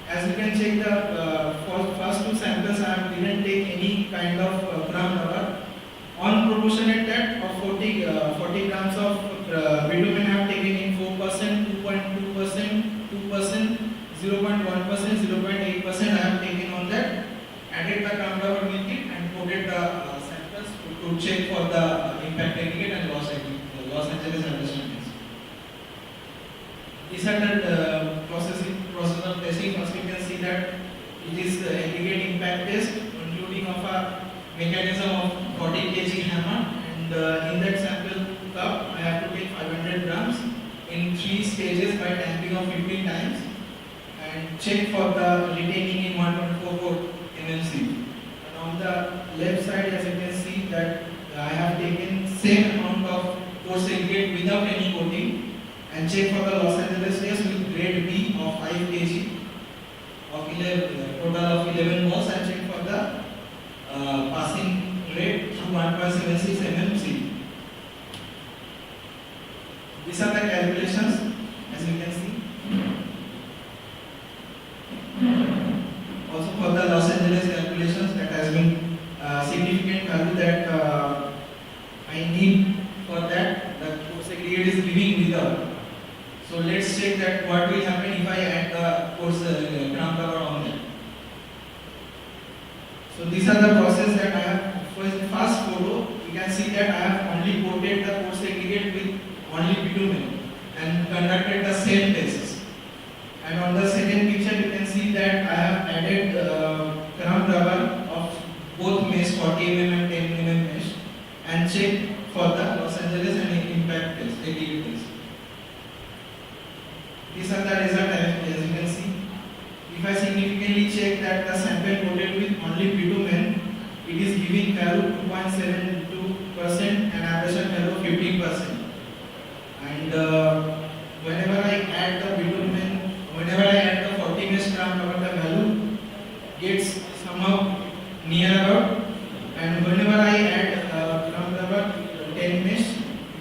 As you can check, the first two samples I didn't take any kind of cram rubber. On proportionate that of 40 grams of bitumen I have taken in 4%, 2.2%, 2%, 0.1%, 0.8% I have taken on that. Added the cram rubber with it and coated the samples to check for the impact aggregate and Los Angeles abrasion test. These are the process of testing. First we can see that it is the aggregate impact test including of a mechanism of 40 kg hammer, and in that sample cup I have to take 500 grams in 3 stages by tamping of 15 times and check for the retaining in 1.44 mmc. And on the left side, as you can see that I have taken same amount of coarse aggregate without any coating and check for the Los Angeles test with grade B of 5 kg of 11, total of 11 moles, and check for the passing rate through 1.76 mmc. These are the calculations, as you can see. Also for the Los Angeles calculations, that has been significant value that I need for that the coarse aggregate is giving without. So let's check that what will happen if I add the coarse cram rubber on that. So these are the process that I have. For the first photo, you can see that I have only coated the coarse aggregate with only bitumen and conducted the same tests. And on the second picture, you can see that I have added cram rubber of both mesh, 40 mm and 10 mm mesh, and checked for the Los Angeles and impact test, aggregate test. These are the results as you can see. If I significantly check that the sample coated with only bitumen, it is giving value 2.72% and abrasion value 15%. And whenever I add the bitumen, whenever I add the 40 mesh cram rubber, the value gets somehow near about. And whenever I add cram rubber 10 mesh,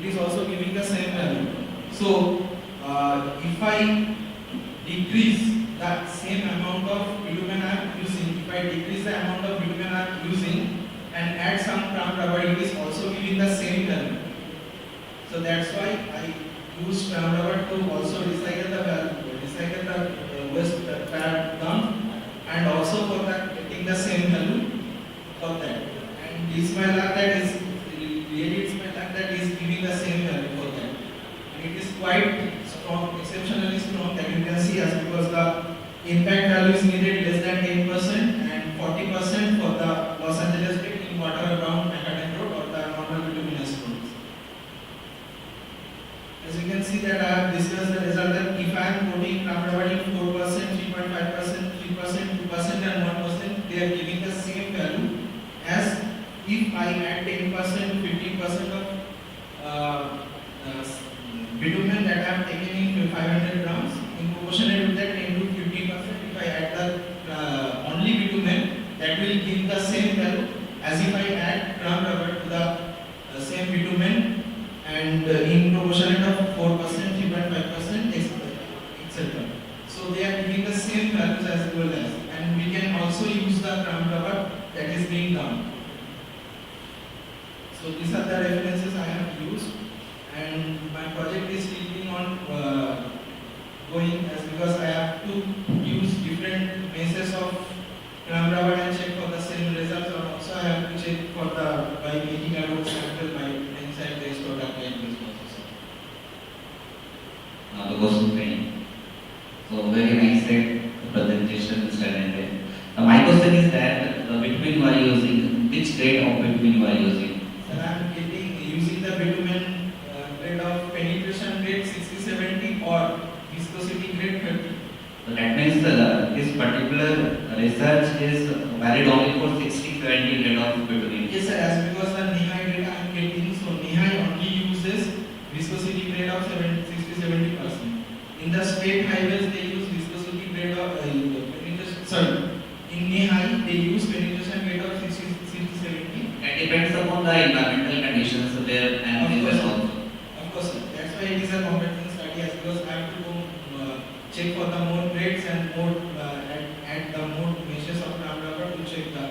it is also giving the same value. So if I decrease the same amount of bitumen I am using, if I decrease the amount of bitumen I am using and add some cram rubber, it is also giving the same value. So that's why I use cram rubber to also recycle the waste dump, and also for that getting the same value for that. And this my luck that is really it's my luck that is giving the same value for that. And it is quite strong, exceptionally strong, that you can see, as because the impact value is needed less than 10% and 40% for the Los Angeles state in water around macadam road or the normal bituminous roads. As you can see that I have discussed the result that if I am coating cram rubber in 4%, 3.5%, 3%, 2% and 1%, they are giving the same value as if I add 10% to 15% of bitumen that I have taken in 500 grams. In proportionate with that 10 to 15%, if I add the only bitumen, that will give the same value as if I add cram rubber to the same bitumen and in proportionate of 4%, 3.5%, etc. So they are giving the same values as well as, and we can also use the ground rubber that is being done. So these are the references I have used, and my project is still being on going as because I have to use different measures of ground rubber and check for the same results, or also I have to check for the by making a road sample by inside this product and this process. The question training. So very nice presentation, Mr. Nende. My question is that the bitumen you are using, which grade of bitumen you are using? Sir, I am using the bitumen grade of penetration grade 60-70 or viscosity grade 30. So that means this particular research is valid only for 60-70 grade of bitumen. Yes, sir, as because the Nihai data I am getting, so Nihai only uses viscosity grade of 60-70%. In the state highways they use viscosity grade of in Nihai they use penetration grade of 60-70. It depends upon the environmental conditions there and this also. Of course, sir. That's why it is a comparison study, as because I have to go check for the more grades and more add the more measures of ground rubber to check the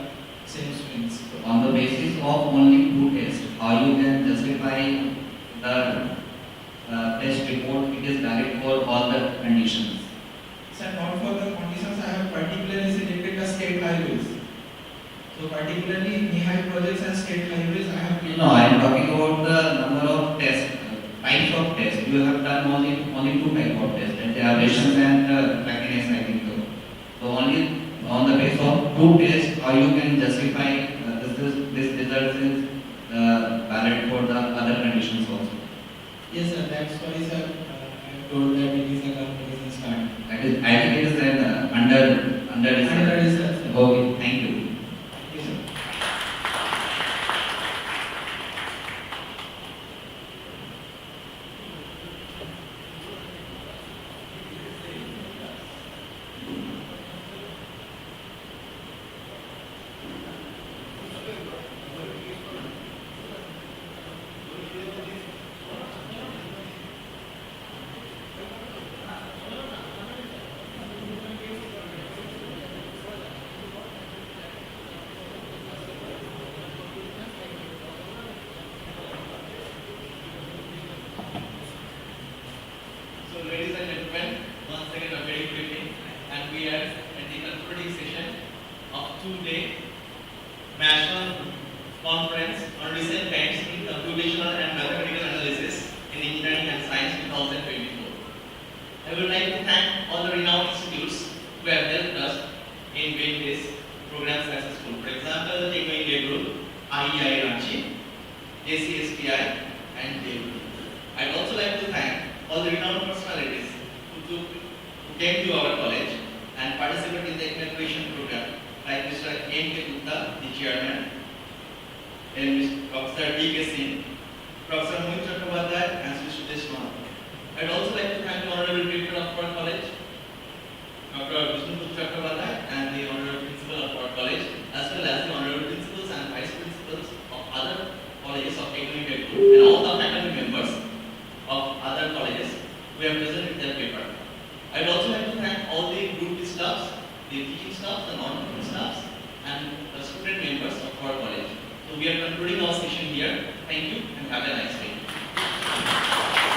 same strengths. So on the basis of only two tests, how you can justify the test report it is valid for all the conditions? Sir, not for the conditions, I have particularly selected the state highways. So particularly Nihai projects and state highways I have. No, I am talking about the number of tests, types of tests. You have done only two types of tests, and the aberrations and crackliness, I think so. So only on the basis of two tests, how you can justify this result is valid for the other conditions also. Yes, sir. That's why, sir, I told that it is a comparison study. That is, I think it is an under research. Under research, sir. Okay, thank you. Yes, sir. So ladies and gentlemen, once again a very good evening, and we are at the concluding session of two-day national conference on recent trends in computational and mathematical analysis in engineering and science 2024. I would like to thank all the renowned institutes who have helped us in making this program successful. For example, the Techno India Group, IEI Ranchi, ACSTI, and JU. I'd also like to thank all the renowned personalities who came to our college and participated in the inauguration program, like Mr. M.K. Gupta, the chairman, and Mr. Professor D.K. Singh, Professor Mohit Chakrabarty, and Mr. Sudesh Mahal. I'd also like to thank the Honorable Director of our college, Dr. Vishnu Chakrabarty, and the Honorable Principal of our college, as well as the Honorable Principals and Vice Principals of other colleges of Technical Group, and all the faculty members of other colleges who have presented their paper. I would also like to thank all the group staffs, the teaching staffs, the non-teaching staffs, and the student members of our college. So we are concluding our session here. Thank you and have a nice day.